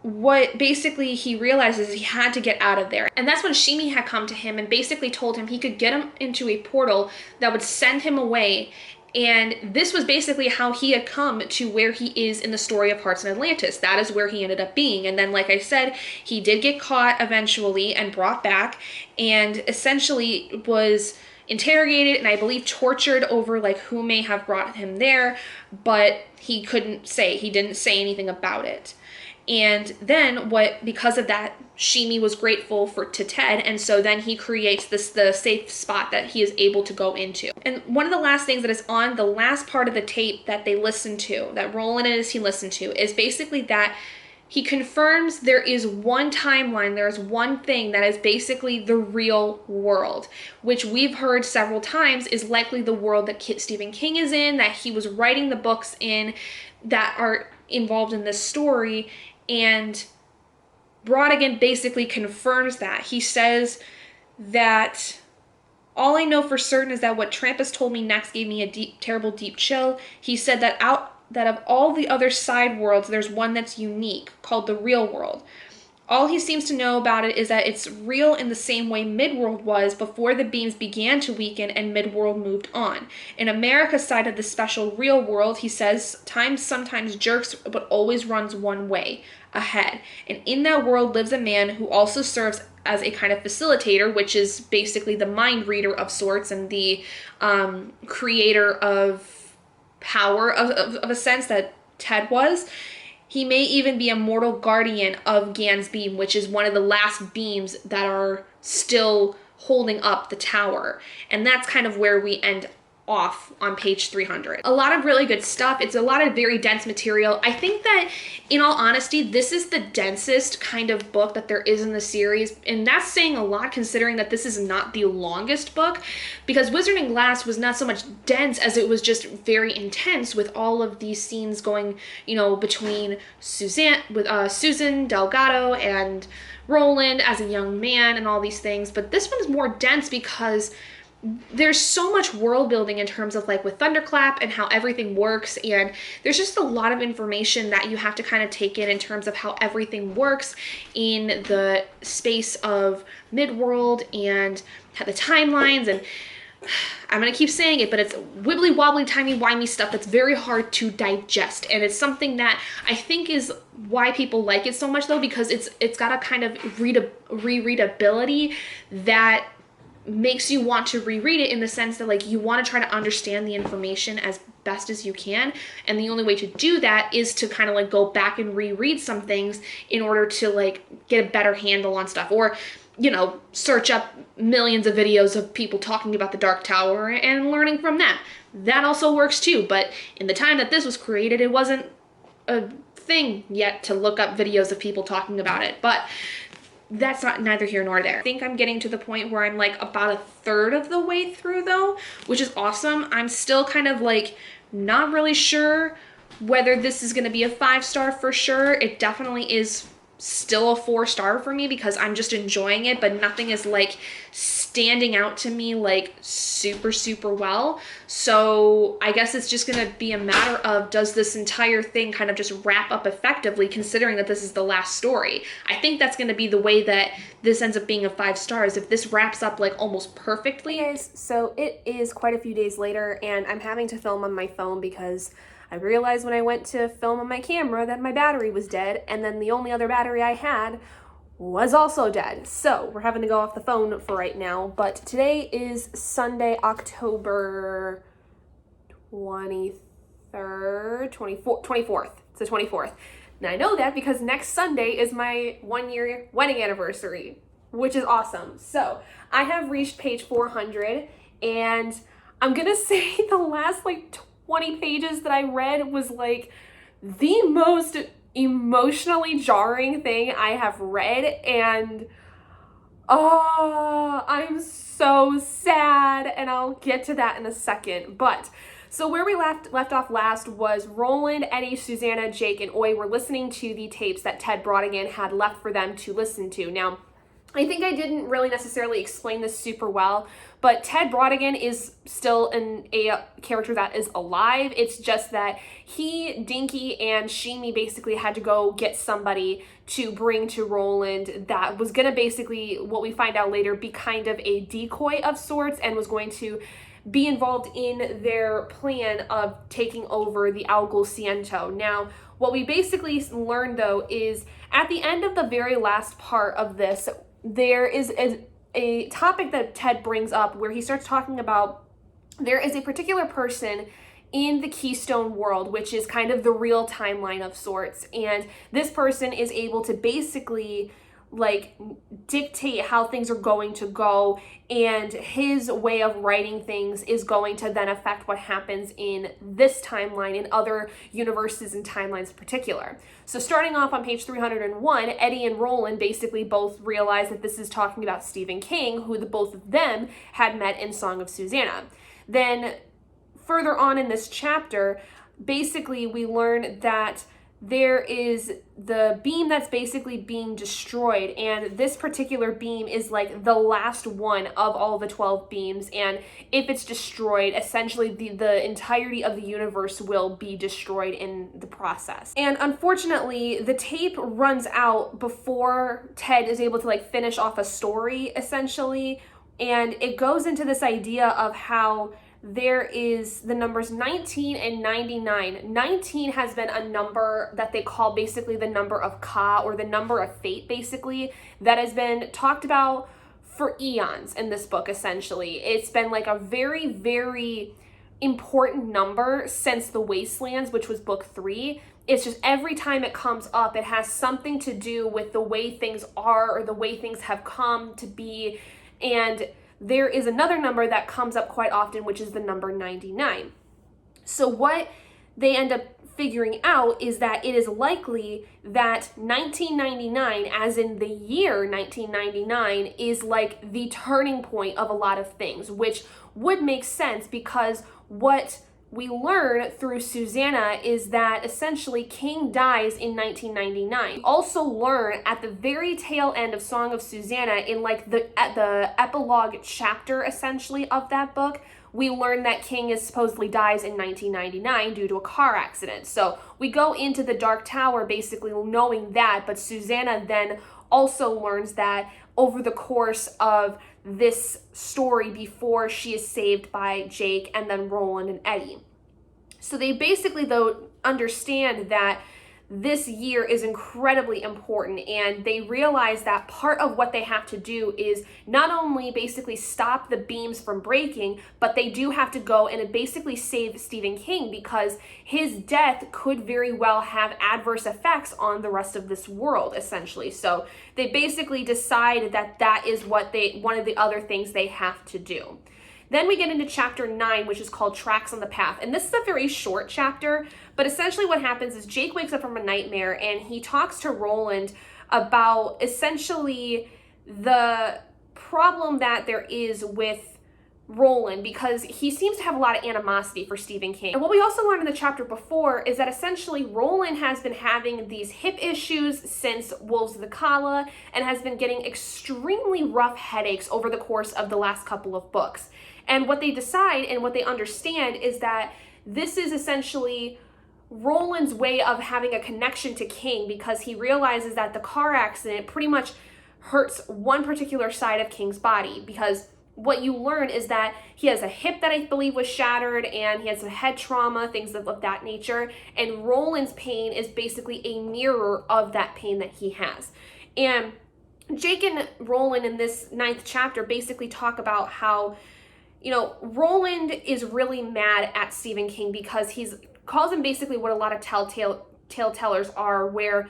what basically he realizes he had to get out of there. And that's when Sheemy had come to him and basically told him he could get him into a portal that would send him away. And this was basically how he had come to where he is in the story of Hearts in Atlantis. That is where he ended up being. And then, like I said, he did get caught eventually and brought back, and essentially was interrogated and I believe tortured over like who may have brought him there, but he didn't say anything about it. And then because of that, Shimi was grateful to Ted, and so then he creates the safe spot that he is able to go into. And one of the last things that is on the last part of the tape that they listened to, that Roland and his team listened to, is basically that he confirms there is one timeline, there is one thing that is basically the real world, which we've heard several times is likely the world that Stephen King is in, that he was writing the books in that are involved in this story. And Brautigan basically confirms that. He says that all I know for certain is that what Trampas told me next gave me a terrible deep chill. He said that of all the other side worlds, there's one that's unique, called the real world. All he seems to know about it is that it's real in the same way Midworld was before the beams began to weaken and Midworld moved on. In America's side of the special real world, he says, time sometimes jerks but always runs one way, ahead. And in that world lives a man who also serves as a kind of facilitator, which is basically the mind reader of sorts and the creator of power of a sense that Ted was. He may even be a mortal guardian of Gan's beam, which is one of the last beams that are still holding up the tower. And that's kind of where we end off on page 300. A lot of really good stuff. It's a lot of very dense material. I think that, in all honesty, this is the densest kind of book that there is in the series, and that's saying a lot considering that this is not the longest book, because Wizard and Glass was not so much dense as it was just very intense with all of these scenes going, between Susan Delgado and Roland as a young man and all these things. But this one is more dense because there's so much world building in terms of like with Thunderclap and how everything works, and there's just a lot of information that you have to kind of take in terms of how everything works in the space of Midworld and the timelines. And I'm gonna keep saying it, but it's wibbly wobbly timey-wimey stuff that's very hard to digest, and it's something that I think is why people like it so much, though, because it's got a kind of rereadability that makes you want to reread it, in the sense that like you want to try to understand the information as best as you can, and the only way to do that is to kind of like go back and reread some things in order to like get a better handle on stuff, or search up millions of videos of people talking about the Dark Tower and learning from them. That also works too, but in the time that this was created, it wasn't a thing yet to look up videos of people talking about it. But that's neither here nor there. I think I'm getting to the point where I'm like about a third of the way through, though, which is awesome. I'm still kind of like not really sure whether this is going to be a 5-star for sure. It definitely is still a 4-star for me because I'm just enjoying it, but nothing is like standing out to me like super well. So I guess it's just gonna be a matter of, does this entire thing kind of just wrap up effectively, considering that this is the last story? I think that's gonna be the way that this ends up being a 5 stars, if this wraps up like almost perfectly. Hey guys, so it is quite a few days later and I'm having to film on my phone because I realized when I went to film on my camera that my battery was dead, and then the only other battery I had was also dead. So we're having to go off the phone for right now. But today is Sunday, October 23rd, 24th. It's the 24th. And I know that because next Sunday is my 1-year wedding anniversary, which is awesome. So I have reached page 400, and I'm gonna say the last like 20 pages that I read was like the most emotionally jarring thing I have read, and I'm so sad, and I'll get to that in a second. But so where we left off last was Roland, Eddie, Susanna, Jake, and Oy were listening to the tapes that Ted Brautigan had left for them to listen to. Now, I think I didn't really necessarily explain this super well, but Ted Brautigan is still a character that is alive. It's just that he, Dinky, and Shimi basically had to go get somebody to bring to Roland that was going to basically, what we find out later, be kind of a decoy of sorts, and was going to be involved in their plan of taking over the Algol Ciento. Now, what we basically learned, though, is at the end of the very last part of this, there is a topic that Ted brings up where he starts talking about there is a particular person in the Keystone world, which is kind of the real timeline of sorts. And this person is able to basically like dictate how things are going to go, and his way of writing things is going to then affect what happens in this timeline and other universes and timelines in particular. So starting off on page 301, Eddie and Roland basically both realize that this is talking about Stephen King, who the both of them had met in Song of Susanna. Then further on in this chapter, basically we learn that there is the beam that's basically being destroyed, and this particular beam is like the last one of all the 12 beams, and if it's destroyed, essentially the entirety of the universe will be destroyed in the process. And unfortunately, the tape runs out before Ted is able to like finish off a story, essentially, and it goes into this idea of how there is the numbers 19 and 99. 19 has been a number that they call basically the number of Ka, or the number of fate, basically, that has been talked about for eons in this book, essentially. It's been like a very, very important number since The Wastelands, which was book 3. It's just every time it comes up, it has something to do with the way things are or the way things have come to be. And there is another number that comes up quite often, which is the number 99. So what they end up figuring out is that it is likely that 1999, as in the year 1999, is like the turning point of a lot of things, which would make sense because what we learn through Susanna is that essentially King dies in 1999. Also learn at the very tail end of Song of Susanna, in like the epilogue chapter essentially of that book, we learn that King is supposedly dies in 1999 due to a car accident. So we go into the Dark Tower basically knowing that, but Susanna then also learns that over the course of this story before she is saved by Jake and then Roland and Eddie. So they basically, though, understand that this year is incredibly important, and they realize that part of what they have to do is not only basically stop the beams from breaking, but they do have to go and basically save Stephen King, because his death could very well have adverse effects on the rest of this world, essentially. So they basically decide that that is what one of the other things they have to do. Then we get into chapter 9, which is called Tracks on the Path. And this is a very short chapter, but essentially what happens is Jake wakes up from a nightmare and he talks to Roland about essentially the problem that there is with Roland, because he seems to have a lot of animosity for Stephen King. And what we also learned in the chapter before is that essentially Roland has been having these hip issues since Wolves of the Kala and has been getting extremely rough headaches over the course of the last couple of books. And what they decide and what they understand is that this is essentially Roland's way of having a connection to King, because he realizes that the car accident pretty much hurts one particular side of King's body, because what you learn is that he has a hip that I believe was shattered, and he has some head trauma, things of that nature, and Roland's pain is basically a mirror of that pain that he has. And Jake and Roland in this 9th chapter basically talk about how, you know, Roland is really mad at Stephen King because he's calls him basically what a lot of tale tellers are, where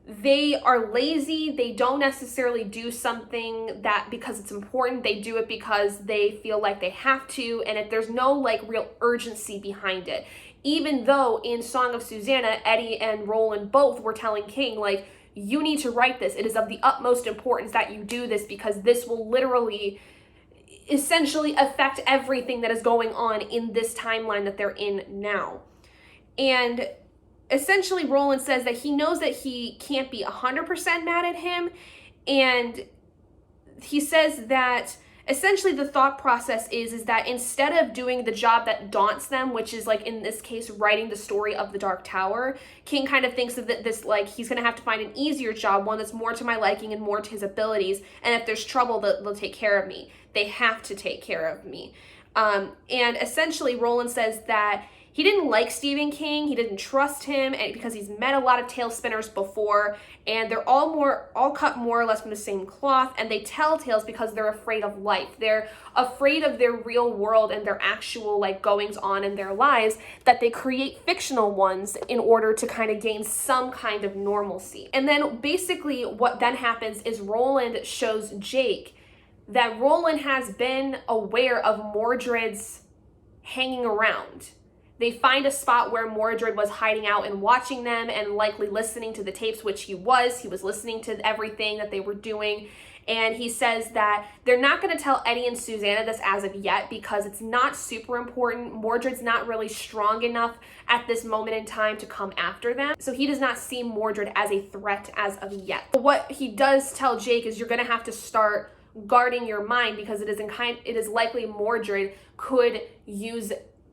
they are lazy. They don't necessarily do something that because it's important. They do it because they feel like they have to, and if there's no like real urgency behind it. Even though in Song of Susanna, Eddie and Roland both were telling King, like, you need to write this. It is of the utmost importance that you do this, because this will literally essentially affect everything that is going on in this timeline that they're in now. And essentially Roland says that he knows that he can't be 100% mad at him, and he says that essentially the thought process is that instead of doing the job that daunts them, which is like in this case writing the story of the Dark Tower, King kind of thinks of this like he's gonna have to find an easier job, one that's more to my liking and more to his abilities, and if there's trouble they'll take care of me. They have to take care of me. And essentially Roland says that he didn't like Stephen King. He didn't trust him, and because he's met a lot of tale spinners before, and they're all cut more or less from the same cloth, and they tell tales because they're afraid of life. They're afraid of their real world and their actual like goings on in their lives, that they create fictional ones in order to kind of gain some kind of normalcy. And then basically what then happens is Roland shows Jake that Roland has been aware of Mordred's hanging around. They find a spot where Mordred was hiding out and watching them and likely listening to the tapes, which he was. He was listening to everything that they were doing. And he says that they're not going to tell Eddie and Susanna this as of yet because it's not super important. Mordred's not really strong enough at this moment in time to come after them. So he does not see Mordred as a threat as of yet. But what he does tell Jake is you're going to have to start guarding your mind because it is likely Mordred could use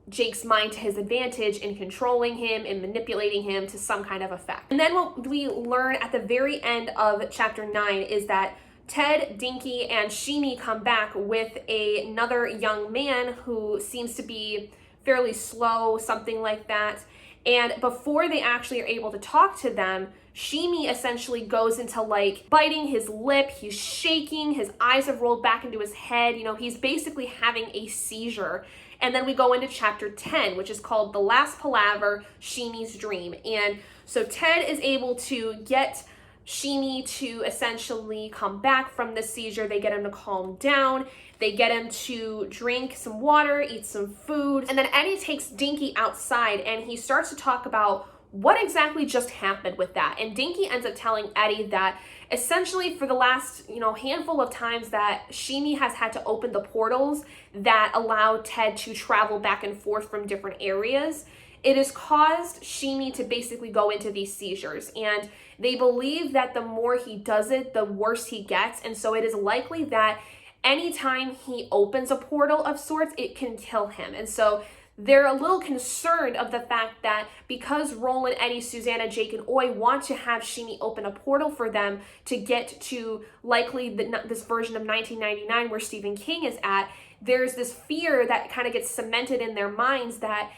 Jake's mind to his advantage in controlling him and manipulating him to some kind of effect. And then what we learn at the very end of chapter 9 is that Ted, Dinky, and Sheemy come back with another young man who seems to be fairly slow, something like that. And before they actually are able to talk to them, Sheemy essentially goes into like biting his lip, he's shaking, his eyes have rolled back into his head, you know, he's basically having a seizure. And then we go into chapter 10, which is called The Last Palaver, Sheemy's Dream. And so Ted is able to get Sheemy to essentially come back from the seizure. They get him to calm down. They get him to drink some water, eat some food. And then Eddie takes Dinky outside and he starts to talk about what exactly just happened with that. And Dinky ends up telling Eddie that essentially for the last, handful of times that Sheemy has had to open the portals that allow Ted to travel back and forth from different areas, it has caused Sheemy to basically go into these seizures. And they believe that the more he does it, the worse he gets. And so it is likely that anytime he opens a portal of sorts, it can kill him. And so they're a little concerned of the fact that because Roland, Eddie, Susanna, Jake, and Oy want to have Sheemy open a portal for them to get to likely this version of 1999 where Stephen King is at, there's this fear that kind of gets cemented in their minds that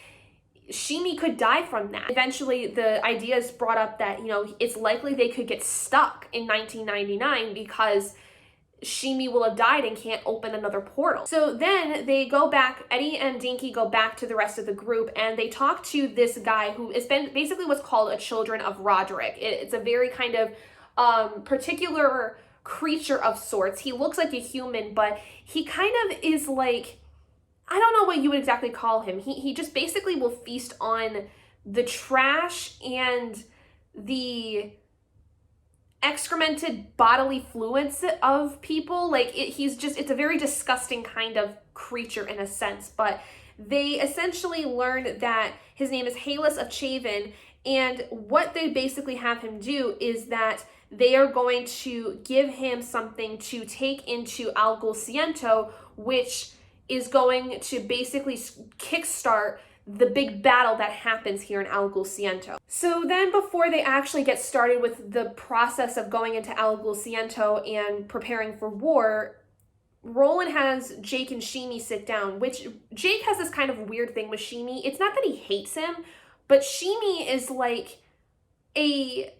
Sheemy could die from that. Eventually, the idea is brought up that, it's likely they could get stuck in 1999 because Sheemy will have died and can't open another portal. So then they go back, Eddie and Dinky go back to the rest of the group and they talk to this guy who has been basically what's called a Children of Roderick. It's a very kind of particular creature of sorts. He looks like a human, but he kind of is like, I don't know what you would exactly call him. He just basically will feast on the trash and the excremented bodily fluids of people. It's a very disgusting kind of creature in a sense, but they essentially learn that his name is Halis of Chavin, and what they basically have him do is that they are going to give him something to take into Algol Siento, which is going to basically kickstart the big battle that happens here in Algol Siento. So then before they actually get started with the process of going into Algol Siento and preparing for war, Roland has Jake and Sheemy sit down, which Jake has this kind of weird thing with Sheemy. It's not that he hates him, but Sheemy is like a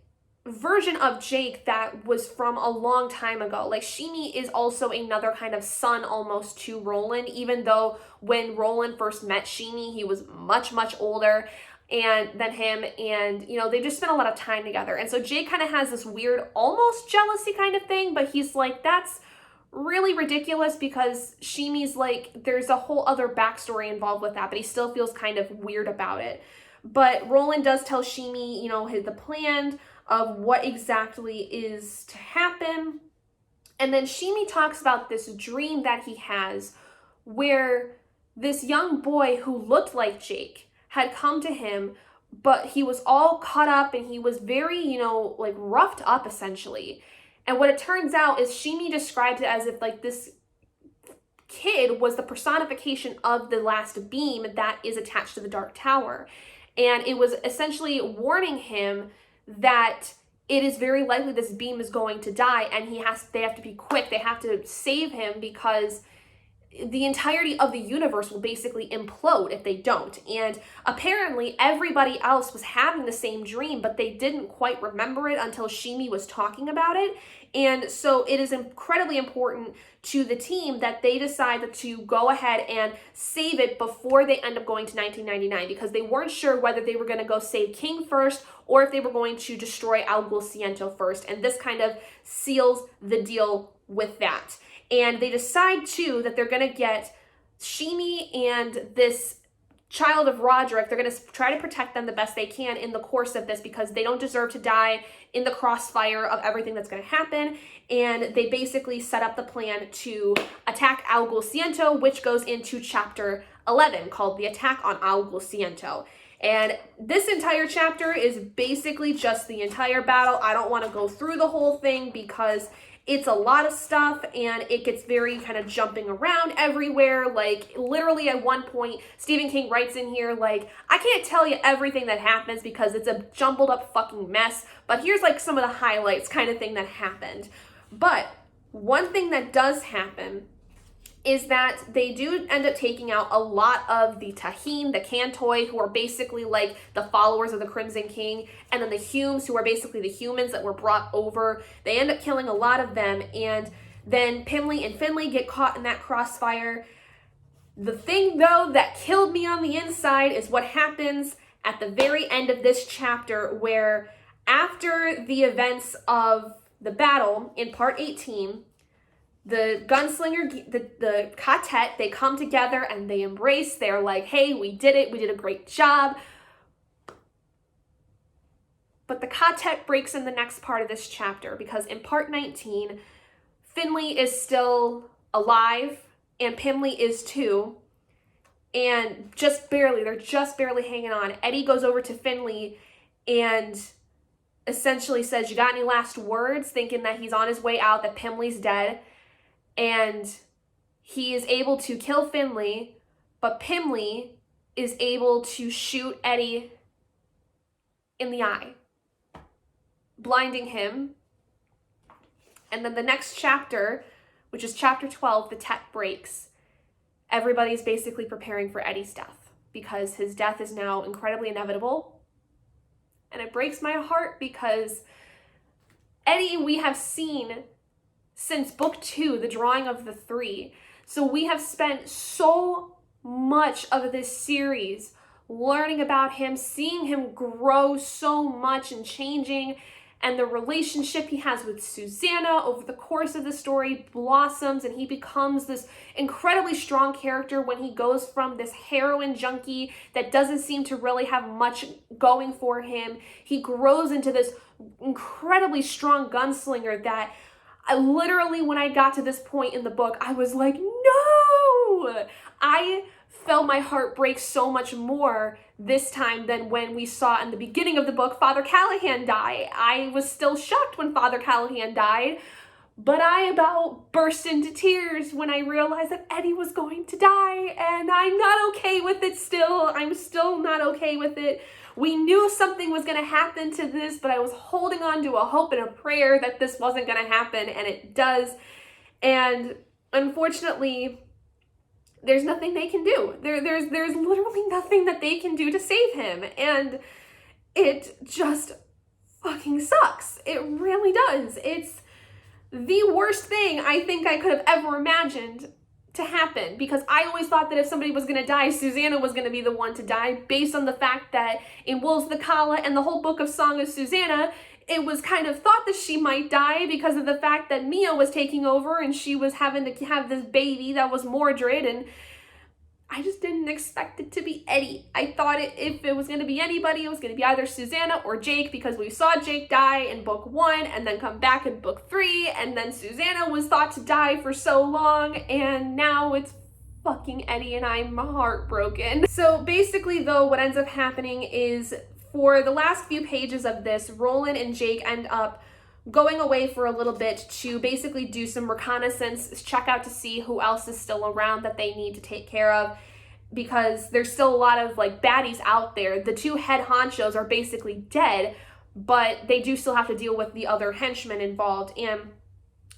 version of Jake that was from a long time ago. Like Sheemy is also another kind of son almost to Roland, even though when Roland first met Sheemy, he was much, much older than him, and they just spent a lot of time together. And so Jake kind of has this weird, almost jealousy kind of thing, but he's like, that's really ridiculous because Sheemy's like, there's a whole other backstory involved with that, but he still feels kind of weird about it. But Roland does tell Sheemy, the plan of what exactly is to happen. And then Sheemy talks about this dream that he has where this young boy who looked like Jake had come to him, but he was all cut up and he was very, roughed up essentially. And what it turns out is Sheemy describes it as if like this kid was the personification of the last beam that is attached to the Dark Tower. And it was essentially warning him that it is very likely this beam is going to die and they have to be quick. They have to save him because the entirety of the universe will basically implode if they don't. And apparently everybody else was having the same dream, but they didn't quite remember it until Shimi was talking about it. And so it is incredibly important to the team that they decide to go ahead and save it before they end up going to 1999, because they weren't sure whether they were going to go save King first or if they were going to destroy Algul Siento first. And this kind of seals the deal with that. And they decide too that they're going to get Shimi and this child of Roderick, they're going to try to protect them the best they can in the course of this, because they don't deserve to die in the crossfire of everything that's going to happen. And they basically set up the plan to attack Algul Siento, which goes into chapter 11, called The Attack on Algul Siento. And this entire chapter is basically just the entire battle. I don't want to go through the whole thing because it's a lot of stuff and it gets very kind of jumping around everywhere. Like literally at one point, Stephen King writes in here, like, I can't tell you everything that happens because it's a jumbled up fucking mess, but here's like some of the highlights kind of thing that happened. But one thing that does happen is that they do end up taking out a lot of the Taheen, the Cantoi, who are basically like the followers of the Crimson King, and then the Humes, who are basically the humans that were brought over. They end up killing a lot of them, and then Pimli and Finley get caught in that crossfire. The thing, though, that killed me on the inside is what happens at the very end of this chapter, where after the events of the battle in part 18, the gunslinger, the quartet, they come together and they embrace. They're like, hey, we did it. We did a great job. But the quartet breaks in the next part of this chapter, because in part 19, Finley is still alive and Pimli is too. And they're just barely hanging on. Eddie goes over to Finley and essentially says, you got any last words? Thinking that he's on his way out, that Pimli's dead. And he is able to kill Finley, but Pimli is able to shoot Eddie in the eye, blinding him. And then the next chapter, which is chapter 12, the tech breaks. Everybody's basically preparing for Eddie's death, because his death is now incredibly inevitable. And it breaks my heart because Eddie, we have seen since book 2, the drawing of the three. So we have spent so much of this series learning about him, seeing him grow so much and changing, and the relationship he has with Susanna over the course of the story blossoms, and he becomes this incredibly strong character when he goes from this heroin junkie that doesn't seem to really have much going for him. He grows into this incredibly strong gunslinger that literally, when I got to this point in the book, I was like, no! I felt my heart break so much more this time than when we saw in the beginning of the book Father Callahan die. I was still shocked when Father Callahan died, but I about burst into tears when I realized that Eddie was going to die, and I'm not okay with it still. I'm still not okay with it. We knew something was going to happen to this, but I was holding on to a hope and a prayer that this wasn't going to happen, and it does. And unfortunately, there's nothing they can do. There's literally nothing that they can do to save him, and it just fucking sucks. It really does. It's the worst thing I think I could have ever imagined to happen, because I always thought that if somebody was going to die, Susanna was going to be the one to die, based on the fact that in Wolves the Kala and the whole book of Song of Susanna, it was kind of thought that she might die because of the fact that Mia was taking over and she was having to have this baby that was Mordred, and I just didn't expect it to be Eddie. I thought if it was going to be anybody, it was going to be either Susanna or Jake, because we saw Jake die in book 1 and then come back in book 3, and then Susanna was thought to die for so long, and now it's fucking Eddie, and I'm heartbroken. So basically, though, what ends up happening is, for the last few pages of this, Roland and Jake end up going away for a little bit to basically do some reconnaissance, check out to see who else is still around that they need to take care of, because there's still a lot of like baddies out there. The 2 head honchos are basically dead, but they do still have to deal with the other henchmen involved. And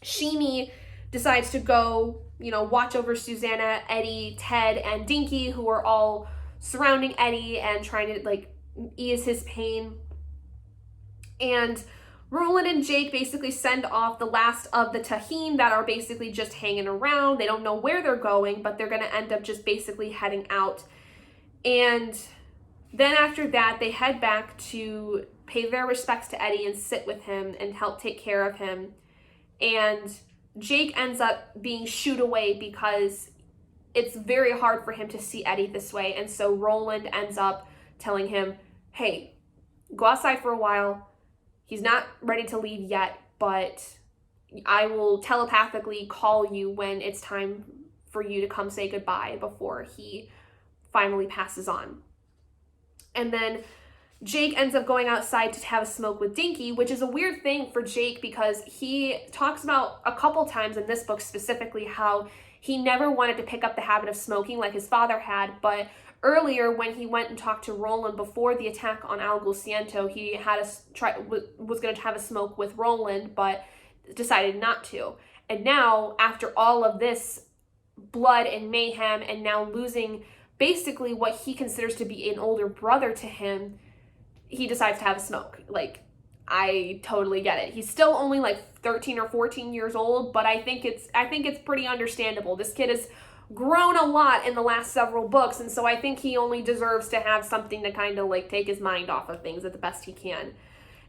Shimi decides to go watch over Susanna, Eddie, Ted, and Dinky, who are all surrounding Eddie and trying to like ease his pain. And Roland and Jake basically send off the last of the Taheen that are basically just hanging around. They don't know where they're going, but they're going to end up just basically heading out. And then after that, they head back to pay their respects to Eddie and sit with him and help take care of him. And Jake ends up being shooed away because it's very hard for him to see Eddie this way. And so Roland ends up telling him, hey, go outside for a while. He's not ready to leave yet, but I will telepathically call you when it's time for you to come say goodbye before he finally passes on. And then Jake ends up going outside to have a smoke with Dinky, which is a weird thing for Jake because he talks about a couple times in this book specifically how he never wanted to pick up the habit of smoking like his father had, but earlier when he went and talked to Roland before the attack on Algul Siento, he was going to have a smoke with Roland, but decided not to. And now, after all of this blood and mayhem, and now losing basically what he considers to be an older brother to him, he decides to have a smoke. Like, I totally get it. He's still only like 13 or 14 years old, but I think it's pretty understandable. This kid has grown a lot in the last several books, and so I think he only deserves to have something to kind of like take his mind off of things at the best he can.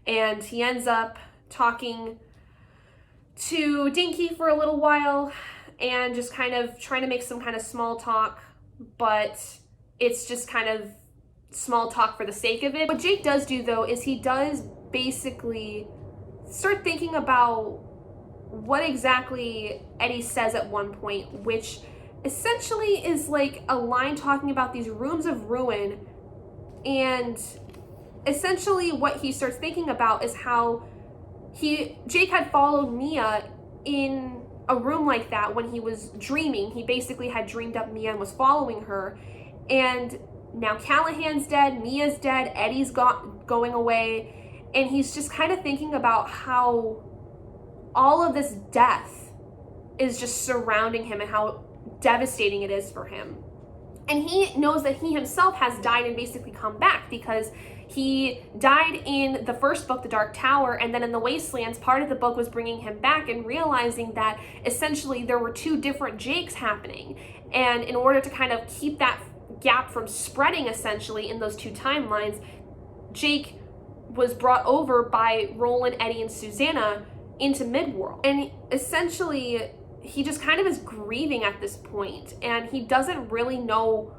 And he ends up talking to Dinky for a little while and just kind of trying to make some kind of small talk, but it's just kind of small talk for the sake of it. What Jake does do though is he does basically start thinking about what exactly Eddie says at one point, which essentially is like a line talking about these rooms of ruin. And essentially what he starts thinking about is how Jake had followed Mia in a room like that when he was dreaming. He basically had dreamed up Mia and was following her. And now Callahan's dead, Mia's dead, Eddie's going away. And he's just kind of thinking about how all of this death is just surrounding him and how devastating it is for him. And he knows that he himself has died and basically come back because he died in the first book, The Dark Tower, and then in The Wastelands, part of the book was bringing him back and realizing that essentially there were two different Jakes happening. And in order to kind of keep that gap from spreading essentially in those two timelines, Jake was brought over by Roland, Eddie, and Susanna into Midworld. And essentially he just kind of is grieving at this point, and he doesn't really know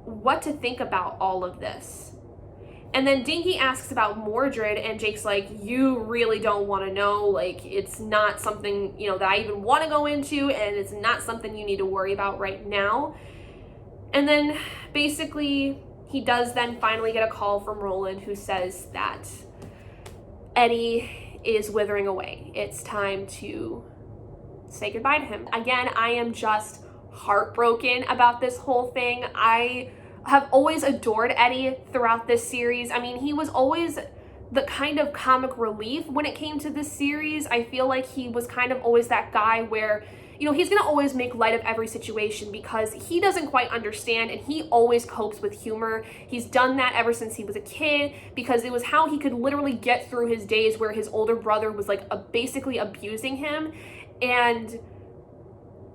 what to think about all of this. And then Dinky asks about Mordred, and Jake's like, you really don't want to know, like, it's not something, that I even want to go into, and it's not something you need to worry about right now. And then basically he does then finally get a call from Roland, who says that Eddie is withering away. It's time to say goodbye to him. Again, I am just heartbroken about this whole thing. I have always adored Eddie throughout this series. I mean, he was always the kind of comic relief when it came to this series. I feel like he was kind of always that guy where, he's gonna always make light of every situation because he doesn't quite understand, and he always copes with humor. He's done that ever since he was a kid because it was how he could literally get through his days where his older brother was like basically abusing him. And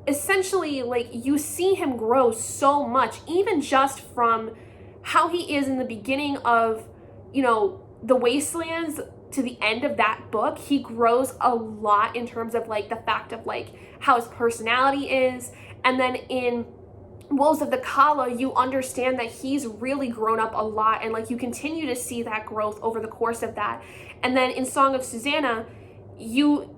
essentially, like, you see him grow so much, even just from how he is in the beginning of, The Wastelands to the end of that book. He grows a lot in terms of, like, the fact of, like, how his personality is. And then in Wolves of the Kala, you understand that he's really grown up a lot, and, like, you continue to see that growth over the course of that. And then in Song of Susanna, you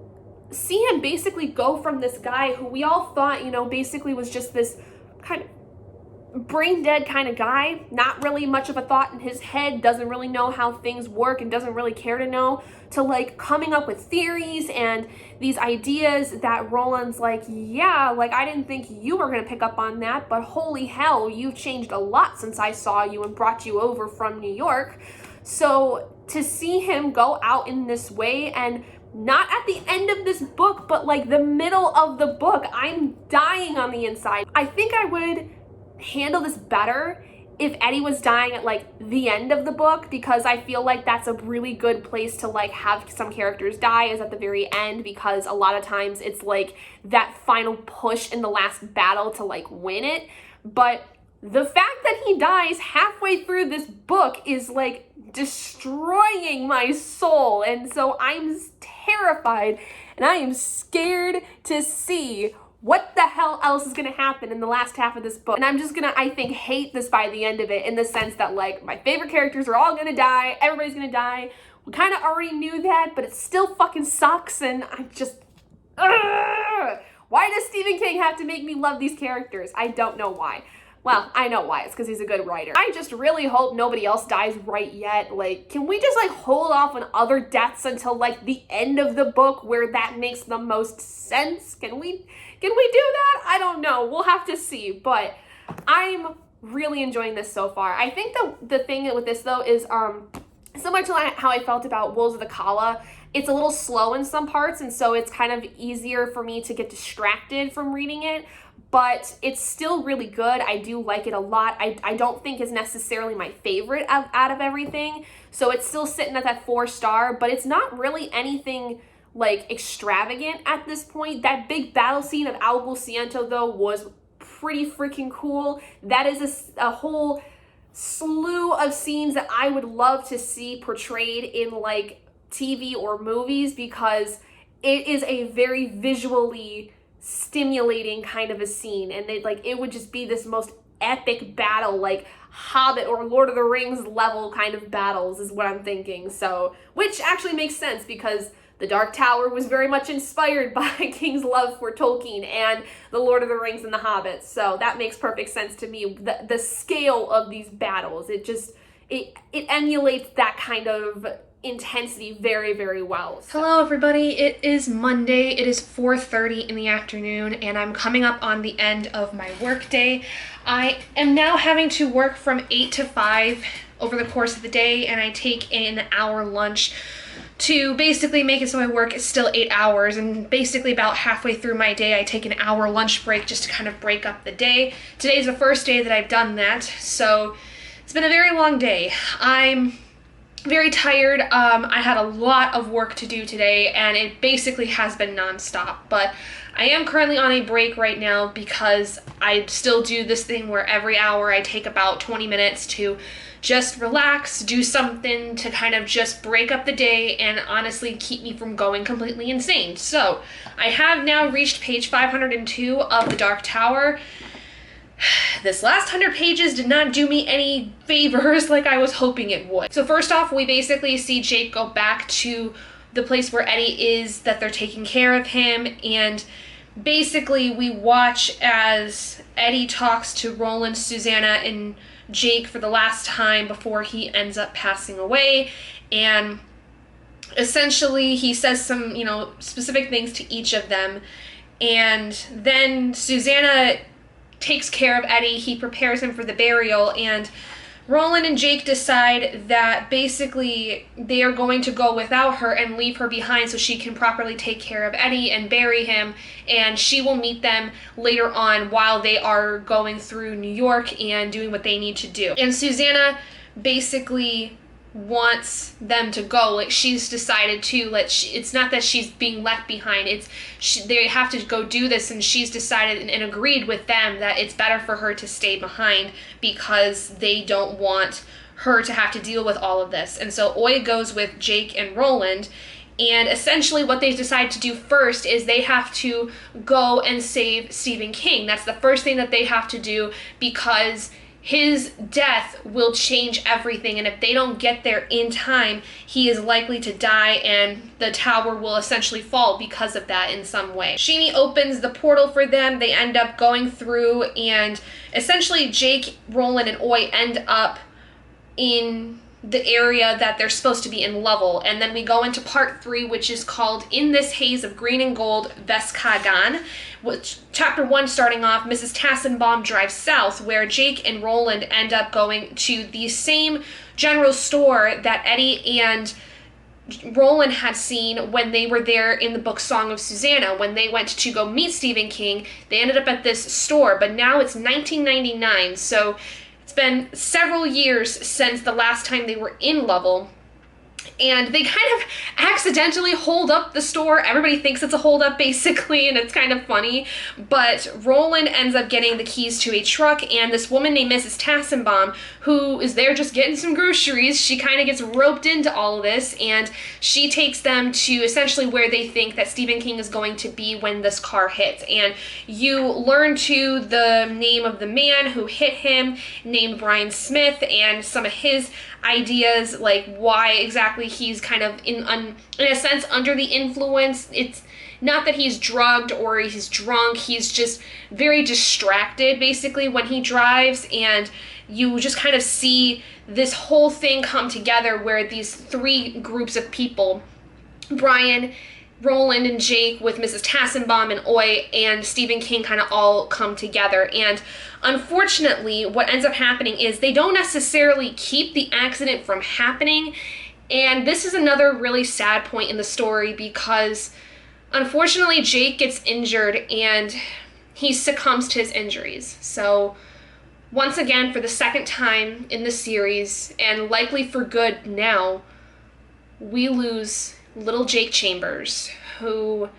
see him basically go from this guy who we all thought, basically was just this kind of brain dead kind of guy, not really much of a thought in his head, doesn't really know how things work and doesn't really care to know, to like coming up with theories and these ideas that Roland's like, yeah, like I didn't think you were going to pick up on that, but holy hell, you've changed a lot since I saw you and brought you over from New York. So to see him go out in this way and not at the end of this book, but like the middle of the book. I'm dying on the inside. I think I would handle this better if Eddie was dying at like the end of the book, because I feel like that's a really good place to like have some characters die, is at the very end, because a lot of times it's like that final push in the last battle to like win it. But the fact that he dies halfway through this book is like destroying my soul, and so I'm terrified and I am scared to see what the hell else is gonna happen in the last half of this book. And I'm just gonna, I think, hate this by the end of it, in the sense that like my favorite characters are all gonna die, everybody's gonna die. We kind of already knew that, but it still fucking sucks, and I'm just, why does Stephen King have to make me love these characters? I don't know why. Well, I know why. It's because he's a good writer. I just really hope nobody else dies right yet. Like, can we just like hold off on other deaths until like the end of the book, where that makes the most sense? Can we do that? I don't know. We'll have to see. But I'm really enjoying this so far. I think the thing with this though is similar to how I felt about Wolves of the Kala. It's a little slow in some parts, and so it's kind of easier for me to get distracted from reading it. But it's still really good. I do like it a lot. I don't think it's necessarily my favorite out of everything. So it's still sitting at that 4-star, but it's not really anything like extravagant at this point. That big battle scene of Albus Ciento though was pretty freaking cool. That is a whole slew of scenes that I would love to see portrayed in like TV or movies, because it is a very visually stimulating kind of a scene, and it would just be this most epic battle, like Hobbit or Lord of the Rings level kind of battles is what I'm thinking. So, which actually makes sense, because The Dark Tower was very much inspired by King's love for Tolkien and The Lord of the Rings and The Hobbit. So that makes perfect sense to me. The scale of these battles, it emulates that kind of intensity very, very well. So. Hello everybody, it is Monday, it is 4:30 in the afternoon, and I'm coming up on the end of my work day. I am now having to work from 8 to 5 over the course of the day, and I take an hour lunch to basically make it so my work is still 8 hours, and basically about halfway through my day I take an hour lunch break just to kind of break up the day. Today's the first day that I've done that, so it's been a very long day. I'm very tired. I had a lot of work to do today, and it basically has been nonstop, but I am currently on a break right now because I still do this thing where every hour I take about 20 minutes to just relax, do something to kind of just break up the day and honestly keep me from going completely insane. So I have now reached page 502 of The Dark Tower. This last 100 pages did not do me any favors like I was hoping it would. So first off, we basically see Jake go back to the place where Eddie is, that they're taking care of him, and basically we watch as Eddie talks to Roland, Susanna, and Jake for the last time before he ends up passing away, and essentially he says some, specific things to each of them, and then Susanna takes care of Eddie. He prepares him for the burial, and Roland and Jake decide that basically they are going to go without her and leave her behind so she can properly take care of Eddie and bury him, and she will meet them later on while they are going through New York and doing what they need to do. And Susanna basically wants them to go. Like, she's decided to it's not that she's being left behind, they have to go do this, and she's decided and agreed with them that it's better for her to stay behind because they don't want her to have to deal with all of this. And so Oya goes with Jake and Roland, and essentially what they decide to do first is they have to go and save Stephen King. That's the first thing that they have to do, because his death will change everything, and if they don't get there in time, he is likely to die, and the tower will essentially fall because of that in some way. Sheenie opens the portal for them. They end up going through, and essentially Jake, Roland, and Oy end up in the area that they're supposed to be in Lovell. And then we go into part 3, which is called In This Haze of Green and Gold, Veskagan, which chapter 1 starting off, Mrs. Tassenbaum drives south, where Jake and Roland end up going to the same general store that Eddie and Roland had seen when they were there in the book Song of Susanna. When they went to go meet Stephen King, they ended up at this store, but now it's 1999, so it's been several years since the last time they were in Lovell. And they kind of accidentally hold up the store. Everybody thinks it's a hold up basically, and it's kind of funny. But Roland ends up getting the keys to a truck, and this woman named Mrs. Tassenbaum, who is there just getting some groceries, she kind of gets roped into all of this, and she takes them to essentially where they think that Stephen King is going to be when this car hits. And you learn to the name of the man who hit him, named Brian Smith, and some of his ideas, like why exactly he's kind of in a sense under the influence. It's not that he's drugged or he's drunk, he's just very distracted basically when he drives, and you just kind of see this whole thing come together where these three groups of people, Brian, Roland, and Jake, with Mrs. Tassenbaum and Oy and Stephen King, kind of all come together. And unfortunately, what ends up happening is they don't necessarily keep the accident from happening. And this is another really sad point in the story because unfortunately Jake gets injured and he succumbs to his injuries. So once again, for the second time in the series, and likely for good now, we lose little Jake Chambers, who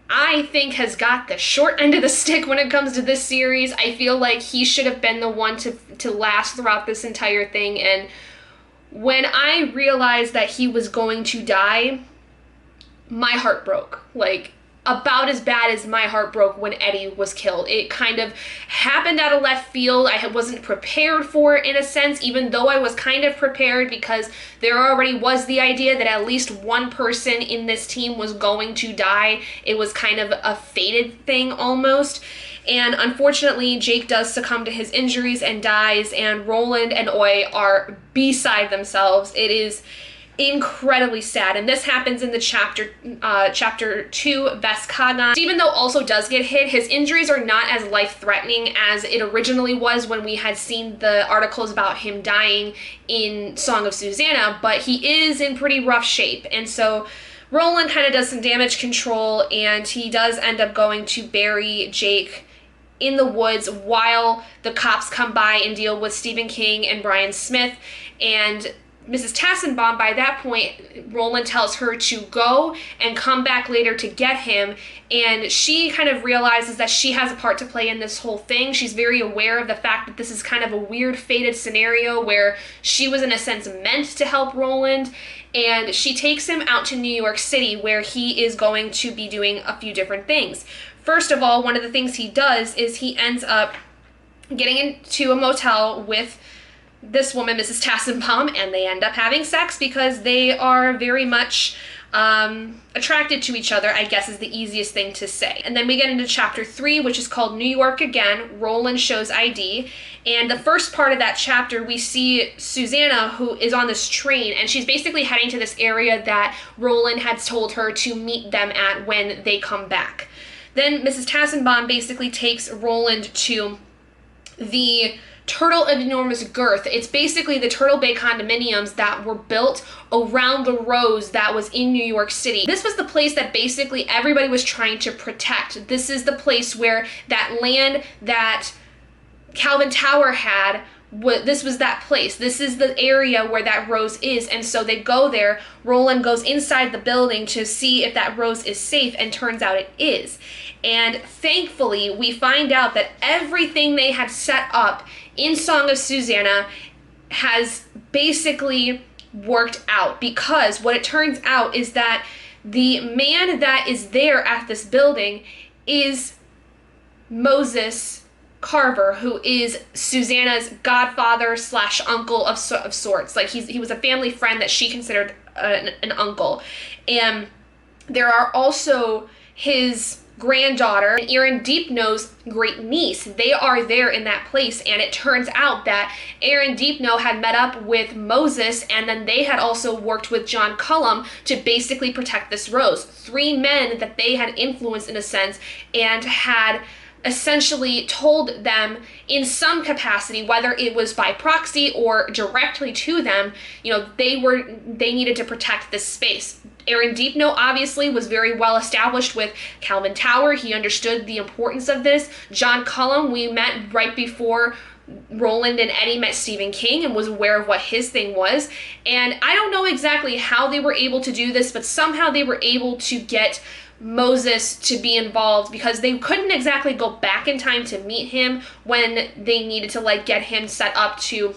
I think has got the short end of the stick when it comes to this series. I feel like he should have been the one to last throughout this entire thing, and when I realized that he was going to die, my heart broke. Like, about as bad as my heart broke when Eddie was killed. It kind of happened out of left field. I wasn't prepared for it in a sense, even though I was kind of prepared because there already was the idea that at least one person in this team was going to die. It was kind of a fated thing almost. And unfortunately, Jake does succumb to his injuries and dies, and Roland and Oy are beside themselves. It is incredibly sad, and this happens in the chapter 2, Vestkagan. Even though also does get hit, his injuries are not as life-threatening as it originally was when we had seen the articles about him dying in Song of Susanna, but he is in pretty rough shape. And so Roland kind of does some damage control, and he does end up going to bury Jake in the woods while the cops come by and deal with Stephen King and Brian Smith. And Mrs. Tassenbaum, by that point, Roland tells her to go and come back later to get him, and she kind of realizes that she has a part to play in this whole thing. She's very aware of the fact that this is kind of a weird fated scenario where she was in a sense meant to help Roland, and she takes him out to New York City where he is going to be doing a few different things. First of all, one of the things he does is he ends up getting into a motel with this woman, Mrs. Tassenbaum, and they end up having sex because they are very much attracted to each other, I guess is the easiest thing to say. And then we get into chapter 3, which is called New York Again. Roland shows ID. And the first part of that chapter, we see Susanna, who is on this train, and she's basically heading to this area that Roland had told her to meet them at when they come back. Then Mrs. Tassenbaum basically takes Roland to the Turtle of Enormous Girth. It's basically the Turtle Bay condominiums that were built around the Rose that was in New York City. This was the place that basically everybody was trying to protect. This is the place where that land that Calvin Tower had, this was that place. This is the area where that rose is, and so they go there. Roland goes inside the building to see if that rose is safe, and turns out it is. And thankfully, we find out that everything they had set up in Song of Susanna has basically worked out, because what it turns out is that the man that is there at this building is Moses Carver, who is Susanna's godfather slash uncle of sorts. Like he was a family friend that she considered an uncle. And there are also his granddaughter and Aaron Deepknow's great niece. They are there in that place, and it turns out that Aaron Deepknow had met up with Moses, and then they had also worked with John Cullum to basically protect this rose. 3 men that they had influenced in a sense and had essentially told them in some capacity, whether it was by proxy or directly to them, you know, they needed to protect this space. Aaron Deepno obviously was very well established with Calvin Tower. He understood the importance of this. John Cullum, we met right before Roland and Eddie met Stephen King and was aware of what his thing was. And I don't know exactly how they were able to do this, but somehow they were able to get Moses to be involved, because they couldn't exactly go back in time to meet him when they needed to like get him set up to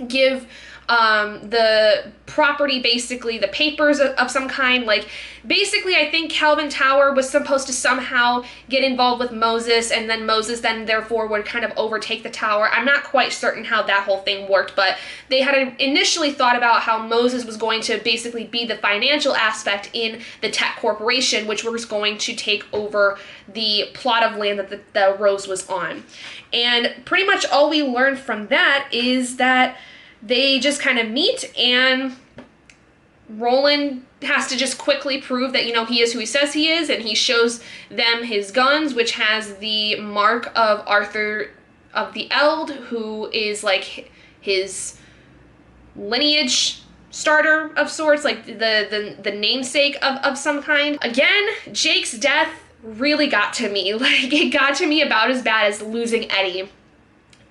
give the property, basically the papers of some kind. Like basically I think Calvin Tower was supposed to somehow get involved with Moses, and then Moses then therefore would kind of overtake the tower. I'm not quite certain how that whole thing worked, but they had initially thought about how Moses was going to basically be the financial aspect in the Tech Corporation, which was going to take over the plot of land that the Rose was on. And pretty much all we learned from that is that they just kind of meet, and Roland has to just quickly prove that, you know, he is who he says he is, and he shows them his guns, which has the mark of Arthur of the Eld, who is like his lineage starter of sorts, like the namesake of some kind. Again, Jake's death really got to me. Like, it got to me about as bad as losing Eddie.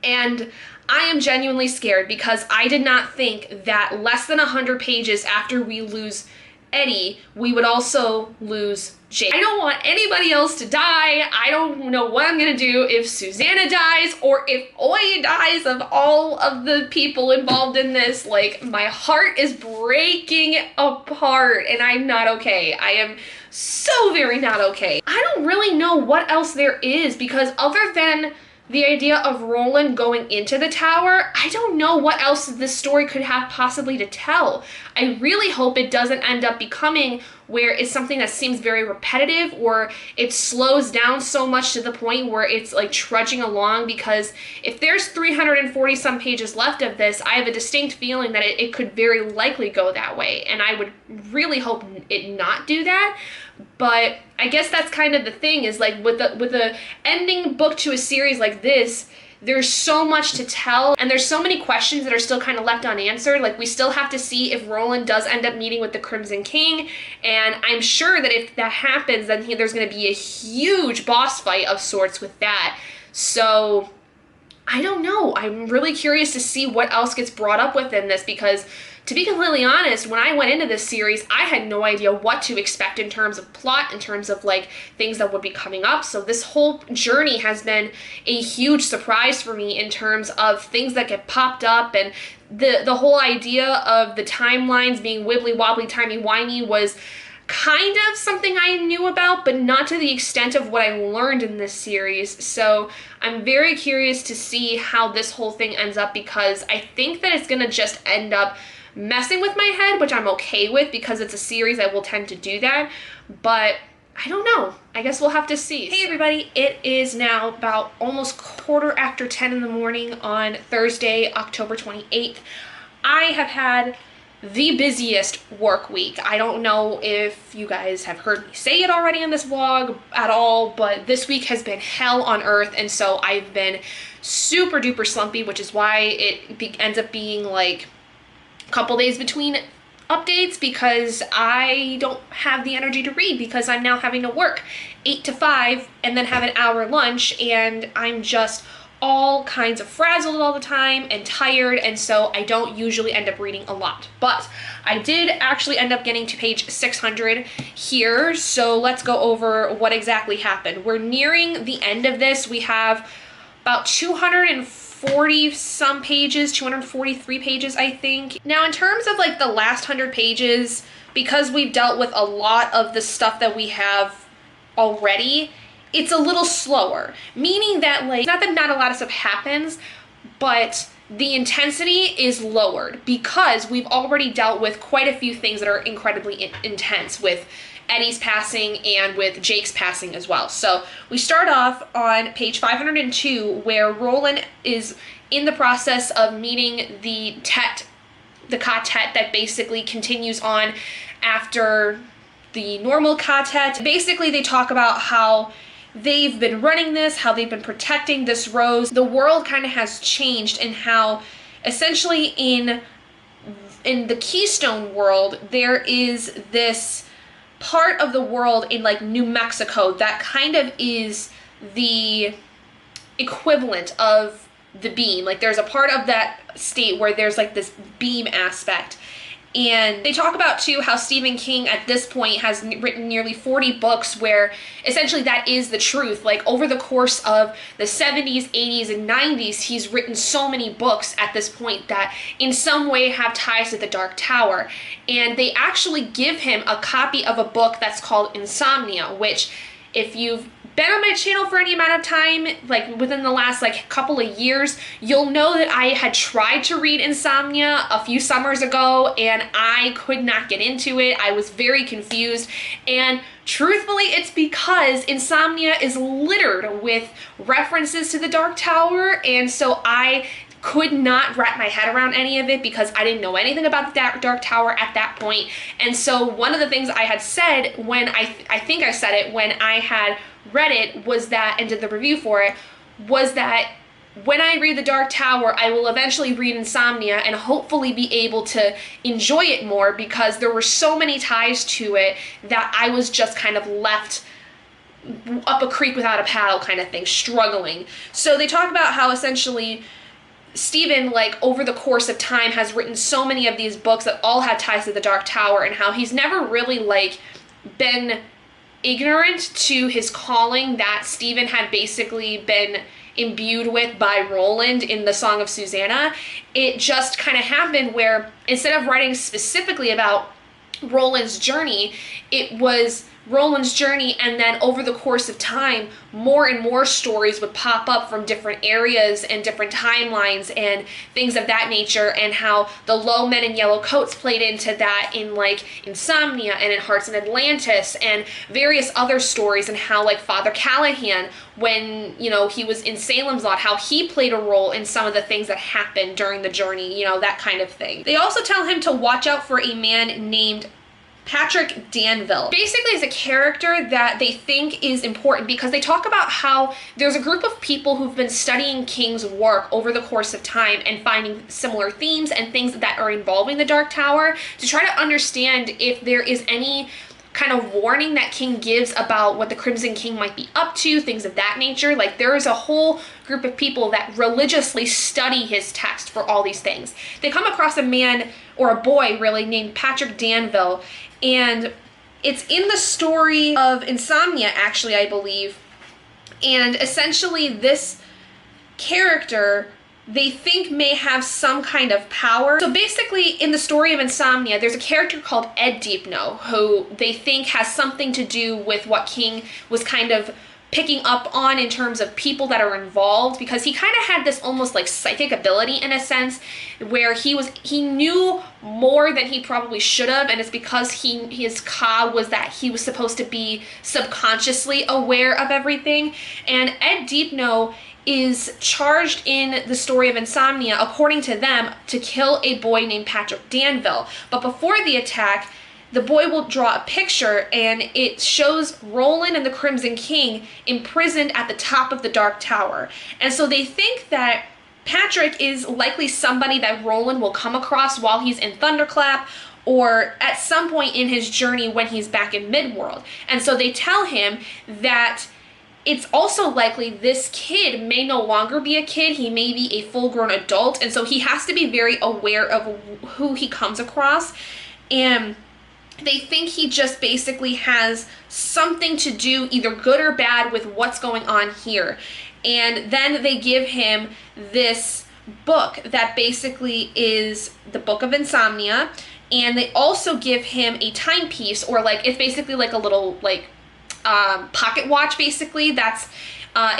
And I am genuinely scared, because I did not think that less than 100 pages after we lose Eddie, we would also lose Jake. I don't want anybody else to die. I don't know what I'm gonna do if Susanna dies, or if Oya dies, of all of the people involved in this. Like, my heart is breaking apart, and I'm not okay. I am so very not okay. I don't really know what else there is, because other than the idea of Roland going into the tower, I don't know what else this story could have possibly to tell. I really hope it doesn't end up becoming where it's something that seems very repetitive, or it slows down so much to the point where it's like trudging along, because if there's 340 some pages left of this, I have a distinct feeling that it could very likely go that way, and I would really hope it not do that. But I guess that's kind of the thing, is like with the ending book to a series like this, there's so much to tell, and there's so many questions that are still kind of left unanswered. Like, we still have to see if Roland does end up meeting with the Crimson King, and I'm sure that if that happens, then there's going to be a huge boss fight of sorts with that. So I don't know. I'm really curious to see what else gets brought up within this, because to be completely honest, when I went into this series, I had no idea what to expect in terms of plot, in terms of like things that would be coming up. So this whole journey has been a huge surprise for me in terms of things that get popped up, and the whole idea of the timelines being wibbly wobbly, timey-wimey was kind of something I knew about, but not to the extent of what I learned in this series. So I'm very curious to see how this whole thing ends up, because I think that it's gonna just end up messing with my head, which I'm okay with, because it's a series I will tend to do that. But I don't know. I guess we'll have to see. Hey everybody, it is now about almost 10:15 in the morning on Thursday, October 28th. I have had the busiest work week. I don't know if you guys have heard me say it already in this vlog at all, but this week has been hell on earth, and so I've been super duper slumpy, which is why it ends up being like a couple days between updates, because I don't have the energy to read, because I'm now having to work 8 to 5 and then have an hour lunch, and I'm just all kinds of frazzled all the time and tired, and so I don't usually end up reading a lot. But I did actually end up getting to page 600 here, so let's go over what exactly happened. We're nearing the end of this. We have about 240 some pages, 243 pages, I think. Now, in terms of like the last 100 pages, because we've dealt with a lot of the stuff that we have already, it's a little slower, meaning that like, not that not a lot of stuff happens, but the intensity is lowered, because we've already dealt with quite a few things that are incredibly intense, with Eddie's passing and with Jake's passing as well. So we start off on page 502, where Roland is in the process of meeting the quartet that basically continues on after the normal quartet. Basically, they talk about how they've been running this, how they've been protecting this rose. The world kind of has changed in how essentially in the Keystone world, there is this part of the world in like New Mexico that kind of is the equivalent of the beam. Like there's a part of that state where there's like this beam aspect. And they talk about too how Stephen King at this point has written nearly 40 books where essentially that is the truth. Like over the course of the 70s, 80s, and 90s, he's written so many books at this point that in some way have ties to the Dark Tower. And they actually give him a copy of a book that's called Insomnia, which if you've been on my channel for any amount of time, like within the last like couple of years, you'll know that I had tried to read Insomnia a few summers ago and I could not get into it. I was very confused, and truthfully it's because Insomnia is littered with references to the Dark Tower, and so I could not wrap my head around any of it because I didn't know anything about the Dark Tower at that point. And so one of the things I had said when I think I said it when I had read it was that, and did the review for it, was that when I read the Dark Tower, I will eventually read Insomnia and hopefully be able to enjoy it more, because there were so many ties to it that I was just kind of left up a creek without a paddle kind of thing, struggling. So they talk about how essentially Stephen, like over the course of time, has written so many of these books that all have ties to the Dark Tower, and how he's never really like been ignorant to his calling that Stephen had basically been imbued with by Roland in the Song of Susanna. It just kind of happened where instead of writing specifically about Roland's journey, it was Roland's journey, and then over the course of time, more and more stories would pop up from different areas and different timelines and things of that nature, and how the Low Men in Yellow Coats played into that in like Insomnia and in Hearts in Atlantis and various other stories, and how like Father Callahan, when, you know, he was in Salem's Lot, how he played a role in some of the things that happened during the journey, you know, that kind of thing. They also tell him to watch out for a man named Patrick Danville. Basically is a character that they think is important because they talk about how there's a group of people who've been studying King's work over the course of time and finding similar themes and things that are involving the Dark Tower to try to understand if there is any kind of warning that King gives about what the Crimson King might be up to, things of that nature. Like there is a whole group of people that religiously study his text for all these things. They come across a man, or a boy really, named Patrick Danville, and it's in the story of Insomnia, actually, I believe. And essentially this character they think may have some kind of power. So basically in the story of Insomnia, there's a character called Ed Deepno who they think has something to do with what King was kind of picking up on in terms of people that are involved, because he kind of had this almost like psychic ability in a sense where he knew more than he probably should have, and it's because his ka was that he was supposed to be subconsciously aware of everything. And Ed Deepno is charged in the story of Insomnia, according to them, to kill a boy named Patrick Danville. But before the attack, the boy will draw a picture, and it shows Roland and the Crimson King imprisoned at the top of the Dark Tower. And so they think that Patrick is likely somebody that Roland will come across while he's in Thunderclap, or at some point in his journey when he's back in Midworld. And so they tell him that it's also likely this kid may no longer be a kid, he may be a full-grown adult, and so he has to be very aware of who he comes across. And they think he just basically has something to do, either good or bad, with what's going on here. And then they give him this book that basically is the Book of Insomnia, and they also give him a timepiece, or like, it's basically like a little like pocket watch basically that's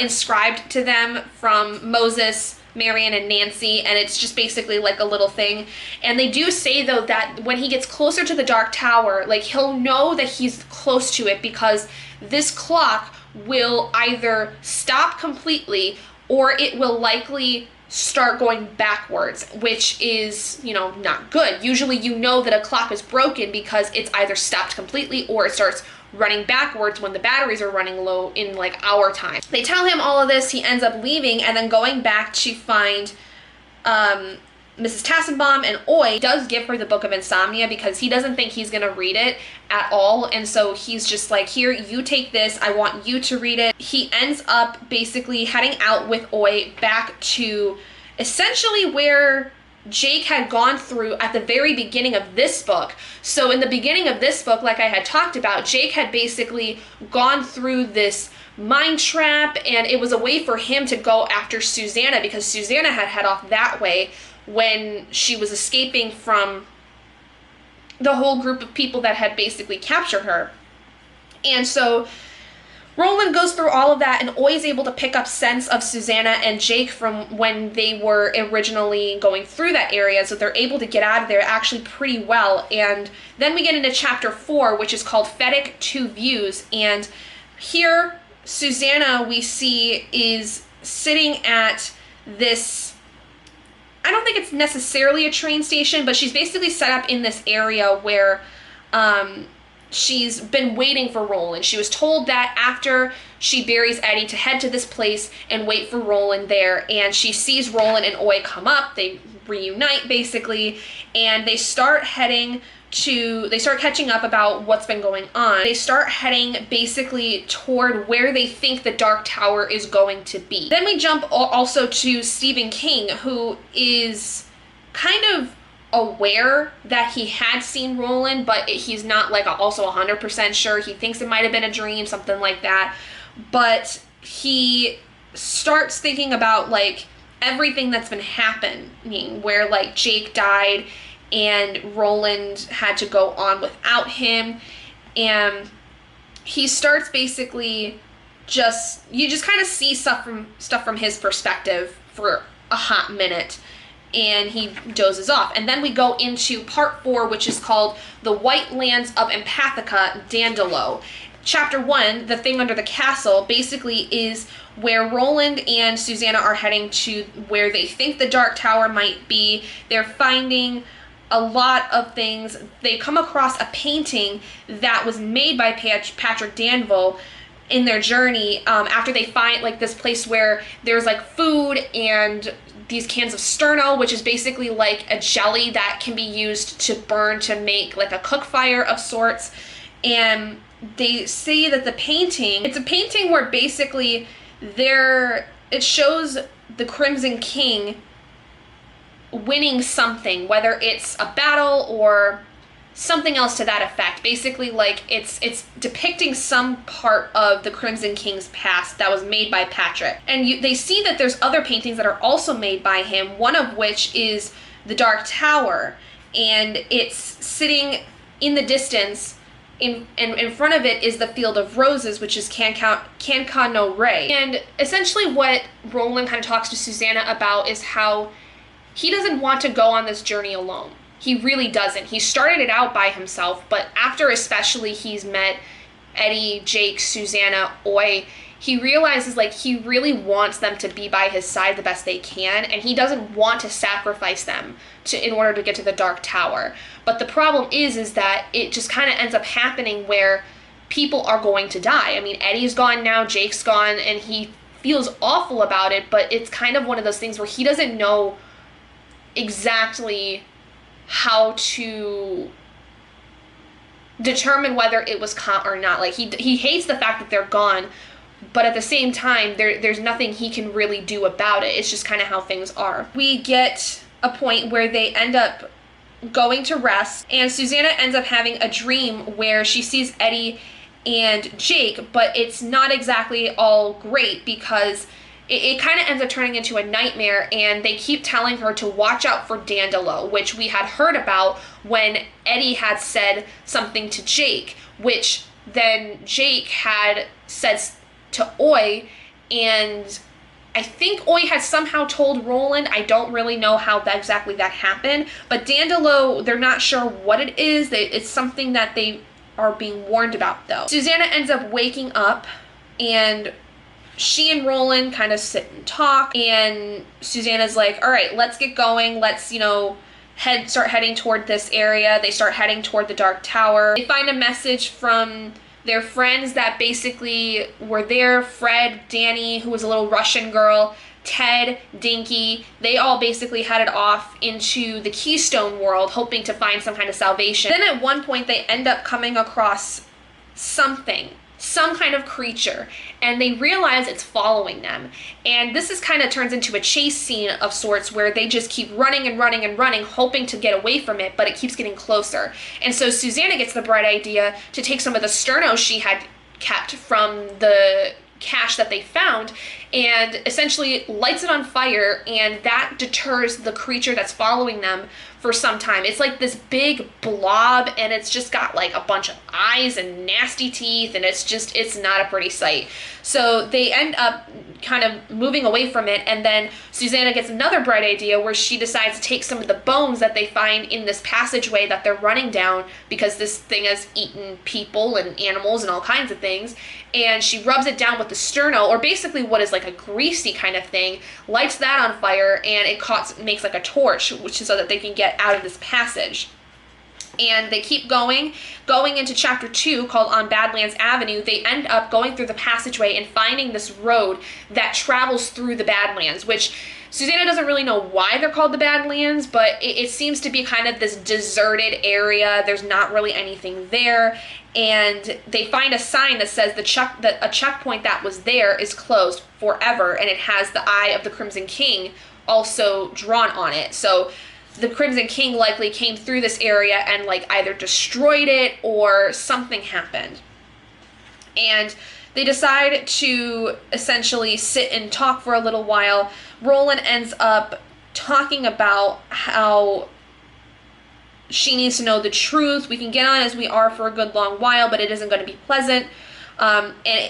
inscribed to them from Moses, Marion, and Nancy, and it's just basically like a little thing. And they do say though that when he gets closer to the Dark Tower, like he'll know that he's close to it, because this clock will either stop completely or it will likely start going backwards, which is, you know, not good. Usually you know that a clock is broken because it's either stopped completely or it starts running backwards when the batteries are running low in like our time. They tell him all of this, he ends up leaving and then going back to find Mrs. Tassenbaum, and Oi does give her the Book of Insomnia because he doesn't think he's gonna read it at all, and so he's just like, here, you take this, I want you to read it. He ends up basically heading out with Oi back to essentially where Jake had gone through at the very beginning of this book. So in the beginning of this book, like I had talked about, Jake had basically gone through this mind trap, and it was a way for him to go after Susanna because Susanna had head off that way when she was escaping from the whole group of people that had basically captured her. And so Roland goes through all of that, and Oi is able to pick up sense of Susanna and Jake from when they were originally going through that area, so they're able to get out of there actually pretty well. And then we get into chapter 4, which is called Fedek Two Views, and here Susanna, we see, is sitting at this, I don't think it's necessarily a train station, but she's basically set up in this area where she's been waiting for Roland. She was told that after she buries Eddie to head to this place and wait for Roland there, and she sees Roland and Oi come up. They reunite basically, and they start catching up about what's been going on. They start heading basically toward where they think the Dark Tower is going to be. Then we jump also to Stephen King, who is kind of aware that he had seen Roland, but he's not like also 100% sure. He thinks it might have been a dream, something like that. But he starts thinking about like everything that's been happening, where like Jake died and Roland had to go on without him, and he starts basically you just kind of see stuff from his perspective for a hot minute, and he dozes off. And then we go into part 4, which is called The White Lands of Empathica, Dandolo. Chapter 1, The Thing Under the Castle, basically is where Roland and Susanna are heading to where they think the Dark Tower might be. They're finding a lot of things. They come across a painting that was made by Patrick Danville in their journey after they find like this place where there's like food and these cans of sterno, which is basically like a jelly that can be used to burn to make like a cook fire of sorts. And they say that the painting, it's a painting where basically it shows the Crimson King winning something, whether it's a battle or something else to that effect. Basically, like it's depicting some part of the Crimson King's past that was made by Patrick. And they see that there's other paintings that are also made by him, one of which is the Dark Tower, and it's sitting in the distance. In front of it is the Field of Roses, which is Cancan no Rey. And essentially what Roland kind of talks to Susanna about is how he doesn't want to go on this journey alone. He really doesn't. He started it out by himself, but after especially he's met Eddie, Jake, Susanna, Oi, he realizes like he really wants them to be by his side the best they can, and he doesn't want to sacrifice them in order to get to the Dark Tower. But the problem is that it just kind of ends up happening where people are going to die. I mean, Eddie's gone now, Jake's gone, and he feels awful about it, but it's kind of one of those things where he doesn't know exactly how to determine whether it was caught or not. Like he hates the fact that they're gone, but at the same time there's nothing he can really do about it. It's just kind of how things are. We get a point where they end up going to rest, and Susanna ends up having a dream where she sees Eddie and Jake, but it's not exactly all great because it kind of ends up turning into a nightmare, and they keep telling her to watch out for Dandolo, which we had heard about when Eddie had said something to Jake, which then Jake had said to Oi, and I think Oi had somehow told Roland. I don't really know how exactly that happened, but Dandolo, they're not sure what it is. It's something that they are being warned about, though. Susanna ends up waking up, and she and Roland kind of sit and talk, and Susanna's like, all right, let's get going. Let's, start heading toward this area. They start heading toward the Dark Tower. They find a message from their friends that basically were there. Fred, Danny, who was a little Russian girl, Ted, Dinky, they all basically headed off into the Keystone world, hoping to find some kind of salvation. Then at one point, they end up coming across something, some kind of creature, and they realize it's following them. And this is kind of turns into a chase scene of sorts where they just keep running and running and running, hoping to get away from it, but it keeps getting closer. And so Susanna gets the bright idea to take some of the sterno she had kept from the cache that they found and essentially lights it on fire, and that deters the creature that's following them for some time. It's like this big blob, and it's just got like a bunch of eyes and nasty teeth, and it's not a pretty sight. So they end up kind of moving away from it, and then Susanna gets another bright idea where she decides to take some of the bones that they find in this passageway that they're running down, because this thing has eaten people and animals and all kinds of things, and she rubs it down with the sterno, or basically what is like a greasy kind of thing, lights that on fire, and it makes like a torch, which is so that they can get out of this passage. And they keep going into chapter 2 called On Badlands Avenue. They end up going through the passageway and finding this road that travels through the Badlands, which Susanna doesn't really know why they're called the Badlands, but it seems to be kind of this deserted area. There's not really anything there. And they find a sign that says that a checkpoint that was there is closed forever, and it has the Eye of the Crimson King also drawn on it. So the Crimson King likely came through this area and like either destroyed it or something happened. And they decide to essentially sit and talk for a little while. Roland ends up talking about how she needs to know the truth. We can get on as we are for a good long while, but it isn't going to be pleasant.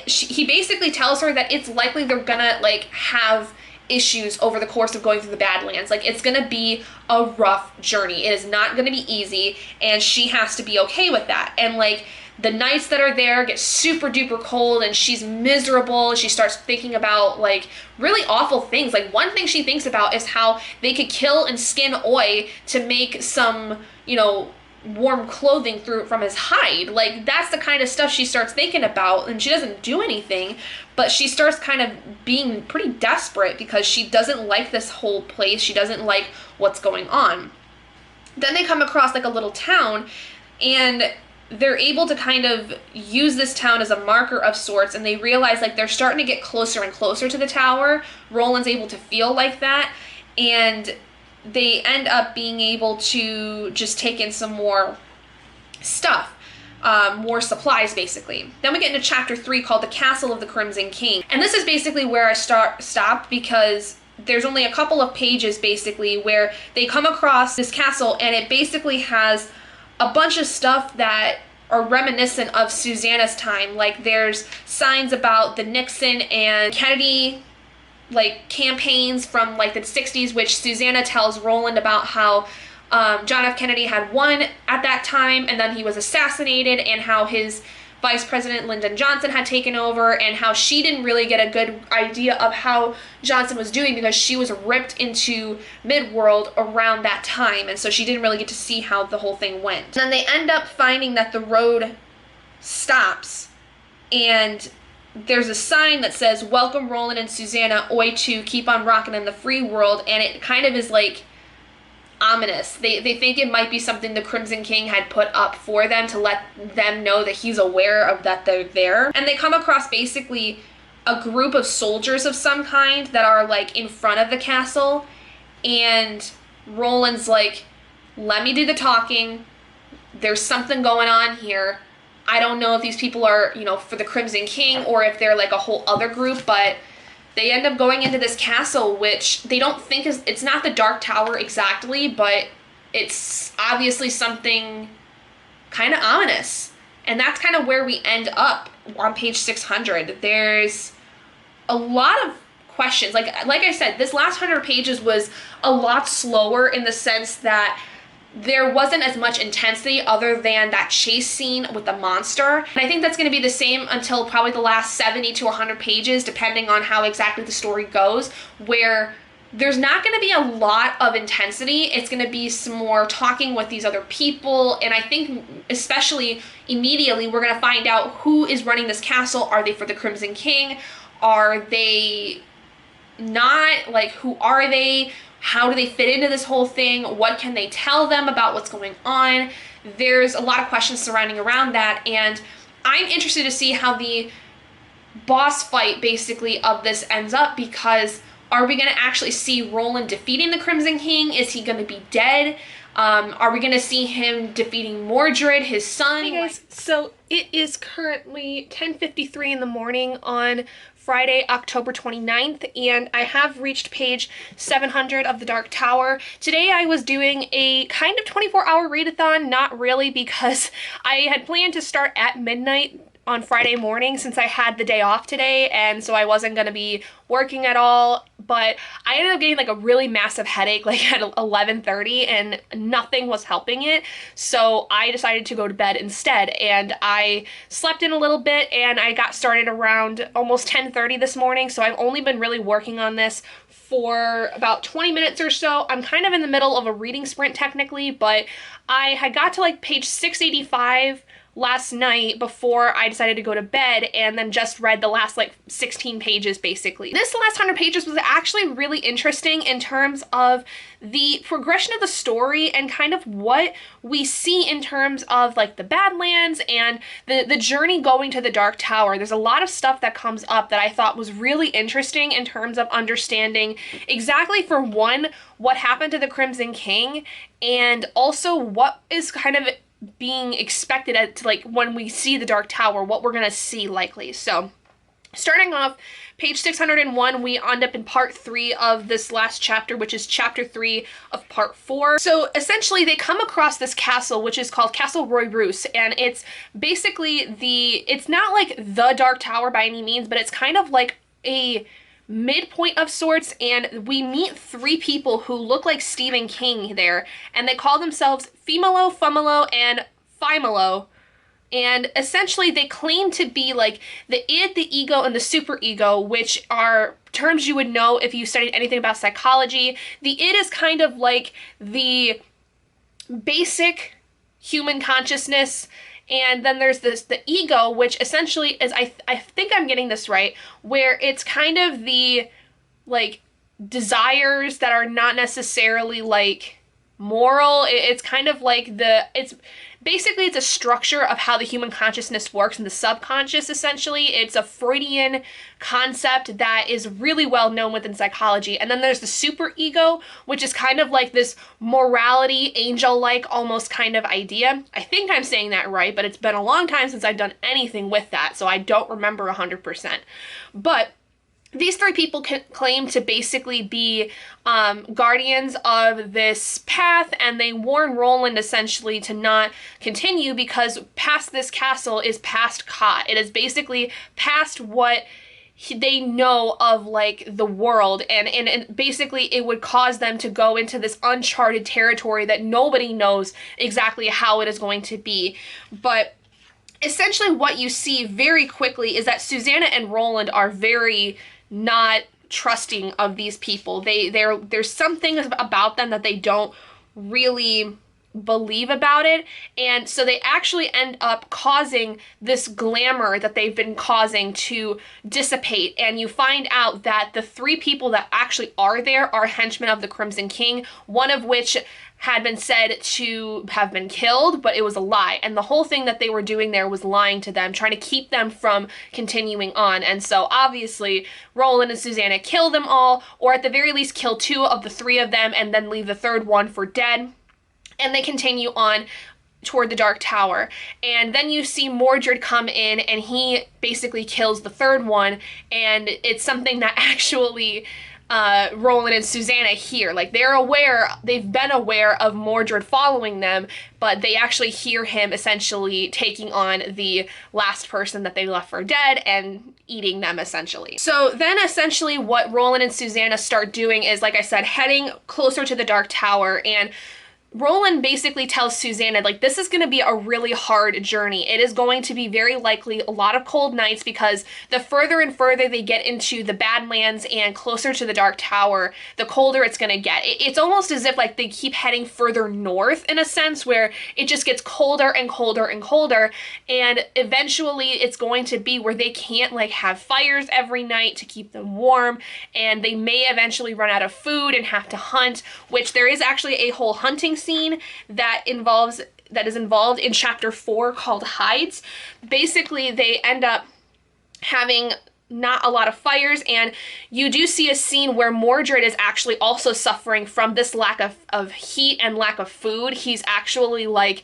He basically tells her that it's likely they're gonna like have issues over the course of going through the Badlands. Like, it's gonna be a rough journey. It is not gonna be easy, and she has to be okay with that. And like, the nights that are there get super duper cold, and she's miserable. She starts thinking about like really awful things. Like, one thing she thinks about is how they could kill and skin Oi to make some, warm clothing from his hide. Like, that's the kind of stuff she starts thinking about, and she doesn't do anything, but she starts kind of being pretty desperate because she doesn't like this whole place. She doesn't like what's going on. Then they come across like a little town, and they're able to kind of use this town as a marker of sorts, and they realize like they're starting to get closer and closer to the tower. Roland's able to feel like that, and they end up being able to just take in some more stuff, more supplies basically. Then we get into chapter 3 called The Castle of the Crimson King. And this is basically where I stopped, because there's only a couple of pages basically where they come across this castle, and it basically has a bunch of stuff that are reminiscent of Susanna's time. Like, there's signs about the Nixon and Kennedy like campaigns from like the 60s, which Susanna tells Roland about how John F. Kennedy had won at that time, and then he was assassinated, and how his Vice President Lyndon Johnson had taken over, and how she didn't really get a good idea of how Johnson was doing because she was ripped into Midworld around that time, and so she didn't really get to see how the whole thing went. And then they end up finding that the road stops, and there's a sign that says, "Welcome Roland and Susanna, Oi 2, keep on rocking in the free world," and it kind of is like ominous. They think it might be something the Crimson King had put up for them to let them know that he's aware of that they're there. And they come across basically a group of soldiers of some kind that are like in front of the castle, and Roland's like, let me do the talking. There's something going on here. I don't know if these people are, for the Crimson King or if they're like a whole other group, but they end up going into this castle, which they don't think it's not the Dark Tower exactly, but it's obviously something kind of ominous. And that's kind of where we end up on page 600. There's a lot of questions. Like I said, this last 100 pages was a lot slower in the sense that there wasn't as much intensity other than that chase scene with the monster. And I think that's going to be the same until probably the last 70 to 100 pages, depending on how exactly the story goes, where there's not going to be a lot of intensity. It's going to be some more talking with these other people. And I think especially immediately, we're going to find out who is running this castle. Are they for the Crimson King? Are they not? Like, who are they? How do they fit into this whole thing? What can they tell them about what's going on? There's a lot of questions surrounding around that, and I'm interested to see how the boss fight basically of this ends up, because are we going to actually see Roland defeating the Crimson King? Is he going to be dead? Are we going to see him defeating Mordred, his son? Hey guys, so it is currently 10:53 in the morning on Friday, October 29th, and I have reached page 700 of The Dark Tower. Today I was doing a kind of 24-hour readathon, not really, because I had planned to start at midnight on Friday morning since I had the day off today, and so I wasn't going to be working at all, but I ended up getting like a really massive headache like at 11:30, and nothing was helping it, so I decided to go to bed instead, and I slept in a little bit, and I got started around almost 10:30 this morning, so I've only been really working on this for about 20 minutes or so. I'm kind of in the middle of a reading sprint technically, but I had got to like page 685 last night before I decided to go to bed, and then just read the last like 16 pages basically. This last 100 pages was actually really interesting in terms of the progression of the story and kind of what we see in terms of like the Badlands and the journey going to the Dark Tower. There's a lot of stuff that comes up that I thought was really interesting in terms of understanding exactly, for one, what happened to the Crimson King, and also what is kind of being expected at like when we see the Dark Tower, what we're gonna see likely. So starting off page 601, we end up in part 3 of this last chapter, which is chapter 3 of part 4. So essentially they come across this castle, which is called Castle Roy-Roos, and it's basically it's not like the Dark Tower by any means, but it's kind of like a midpoint of sorts, and we meet 3 people who look like Stephen King there, and they call themselves Femelo, Fumelo, and Fimelo, and essentially they claim to be like the id, the ego, and the superego, which are terms you would know if you studied anything about psychology. The id is kind of like the basic human consciousness, and then there's the ego, which essentially is, I think I'm getting this right, where it's kind of the like desires that are not necessarily like moral. It's kind of like it's basically a structure of how the human consciousness works in the subconscious, essentially. It's a Freudian concept that is really well known within psychology. And then there's the superego, which is kind of like this morality, angel-like almost kind of idea. I think I'm saying that right, but it's been a long time since I've done anything with that, so I don't remember 100%. But these 3 people claim to basically be guardians of this path, and they warn Roland essentially to not continue because past this castle is past Cot. It is basically past what they know of like the world, and basically it would cause them to go into this uncharted territory that nobody knows exactly how it is going to be. But essentially what you see very quickly is that Susanna and Roland are very not trusting of these people. There's something about them that they don't really believe about it, and so they actually end up causing this glamour that they've been causing to dissipate, and you find out that the 3 people that actually are there are henchmen of the Crimson King, one of which had been said to have been killed, but it was a lie. And the whole thing that they were doing there was lying to them, trying to keep them from continuing on. And so obviously Roland and Susanna kill them all, or at the very least kill 2 of the 3 of them and then leave the 3rd one for dead. And they continue on toward the Dark Tower. And then you see Mordred come in, and he basically kills the 3rd one, and it's something that actually Roland and Susanna hear. Like, they've been aware of Mordred following them, but they actually hear him essentially taking on the last person that they left for dead and eating them, essentially. So then essentially what Roland and Susanna start doing is, like I said, heading closer to the Dark Tower, and Roland basically tells Susanna, like, this is going to be a really hard journey. It is going to be very likely a lot of cold nights because the further and further they get into the Badlands and closer to the Dark Tower, the colder it's going to get. It's almost as if, like, they keep heading further north in a sense where it just gets colder and colder and colder, and eventually it's going to be where they can't, like, have fires every night to keep them warm, and they may eventually run out of food and have to hunt, which there is actually a whole hunting scene that is involved in chapter 4 called Hides. Basically, they end up having not a lot of fires, and you do see a scene where Mordred is actually also suffering from this lack of heat and lack of food. He's actually, like,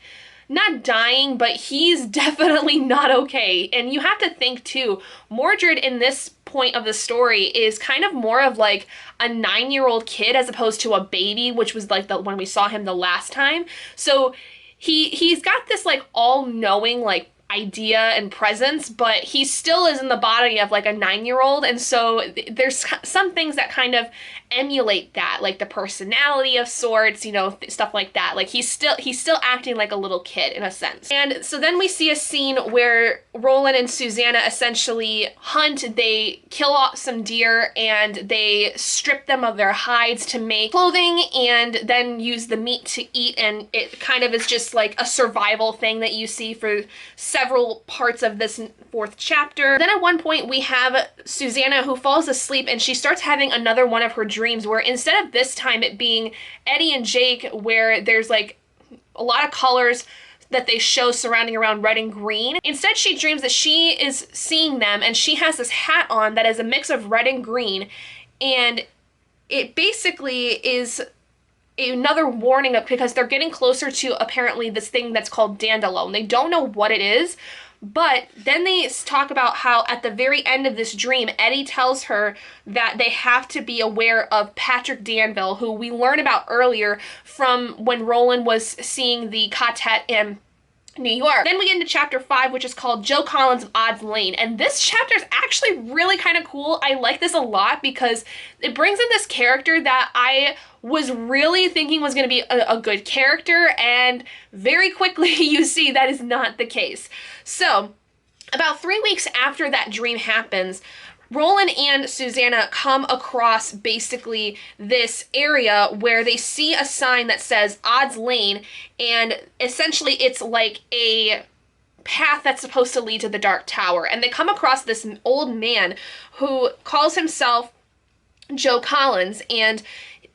not dying, but he's definitely not okay. And you have to think too, Mordred in this point of the story is kind of more of like a 9-year-old kid as opposed to a baby, which was like when we saw him the last time. So he's got this like all-knowing like idea and presence, but he still is in the body of like a 9-year-old, and so there's some things that kind of emulate that, like the personality of sorts, you know, stuff like that. Like he's still acting like a little kid in a sense. And so then we see a scene where Roland and Susanna essentially hunt. They kill off some deer and they strip them of their hides to make clothing and then use the meat to eat, and it kind of is just like a survival thing that you see for several parts of this 4th chapter. Then at one point we have Susanna who falls asleep and she starts having another one of her dreams where instead of this time it being Eddie and Jake where there's like a lot of colors that they show surrounding around red and green, instead she dreams that she is seeing them and she has this hat on that is a mix of red and green, and it basically is another warning of, because they're getting closer to apparently this thing that's called Dandelion. They don't know what it is, but then they talk about how at the very end of this dream, Eddie tells her that they have to be aware of Patrick Danville, who we learned about earlier from when Roland was seeing the quartet in New York. Then we get into chapter 5, which is called Joe Collins of Odds Lane, and this chapter is actually really kind of cool. I like this a lot because it brings in this character that I was really thinking was going to be a good character, and very quickly you see that is not the case. So about 3 weeks after that dream happens, Roland and Susanna come across basically this area where they see a sign that says Odds Lane, and essentially it's like a path that's supposed to lead to the Dark Tower. And they come across this old man who calls himself Joe Collins, and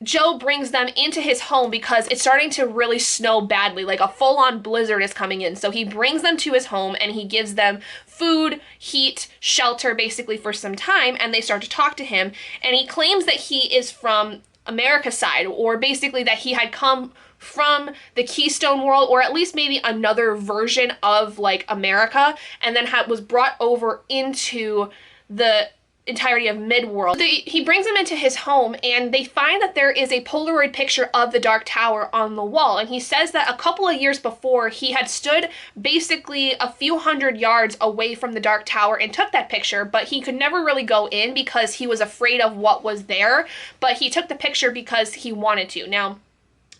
Joe brings them into his home because it's starting to really snow badly, like a full-on blizzard is coming in. So he brings them to his home and he gives them food, heat, shelter basically for some time, and they start to talk to him, and he claims that he is from America's side, or basically that he had come from the Keystone World, or at least maybe another version of like America, and then was brought over into the entirety of Midworld. He brings them into his home and they find that there is a Polaroid picture of the Dark Tower on the wall, and he says that a couple of years before he had stood basically a few hundred yards away from the Dark Tower and took that picture, but he could never really go in because he was afraid of what was there, but he took the picture because he wanted to. Now,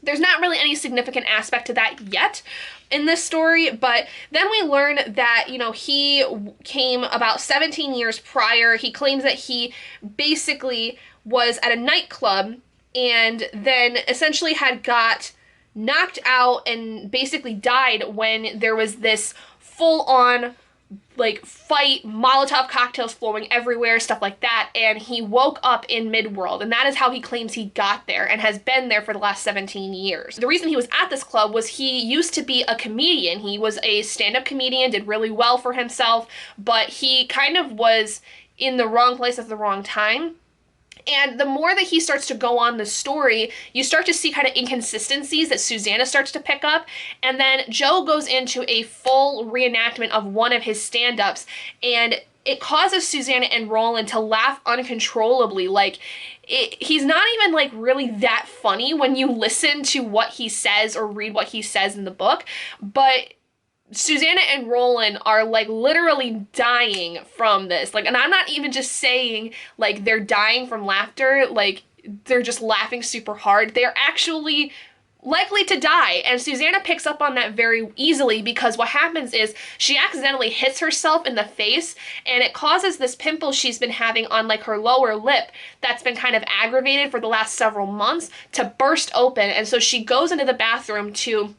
there's not really any significant aspect to that yet in this story, but then we learn that, you know, he came about 17 years prior. He claims that he basically was at a nightclub and then essentially had got knocked out and basically died when there was this full-on like fight, Molotov cocktails flowing everywhere, stuff like that, and he woke up in Midworld, and that is how he claims he got there and has been there for the last 17 years. The reason he was at this club was he used to be a comedian. He was a stand-up comedian, did really well for himself, but he kind of was in the wrong place at the wrong time. And the more that he starts to go on the story, you start to see kind of inconsistencies that Susanna starts to pick up. And then Joe goes into a full reenactment of one of his stand-ups, and it causes Susanna and Roland to laugh uncontrollably. Like, he's not even like really that funny when you listen to what he says or read what he says in the book, but Susanna and Roland are like literally dying from this. Like, and I'm not even just saying like they're dying from laughter, like they're just laughing super hard. They're actually likely to die. And Susanna picks up on that very easily, because what happens is she accidentally hits herself in the face, and it causes this pimple she's been having on like her lower lip that's been kind of aggravated for the last several months to burst open. And so she goes into the bathroom to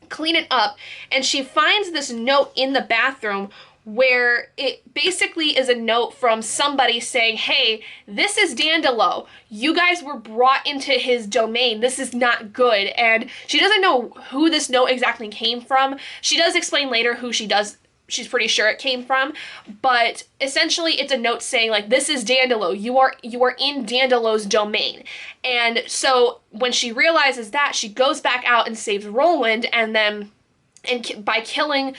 clean it up, and she finds this note in the bathroom where it basically is a note from somebody saying, hey, this is Dandolo. You guys were brought into his domain. This is not good. And she doesn't know who this note exactly came from. She does explain later who she's pretty sure it came from, but essentially it's a note saying like, this is Dandolo. You are in Dandolo's domain. And so when she realizes that, she goes back out and saves Roland, and then by killing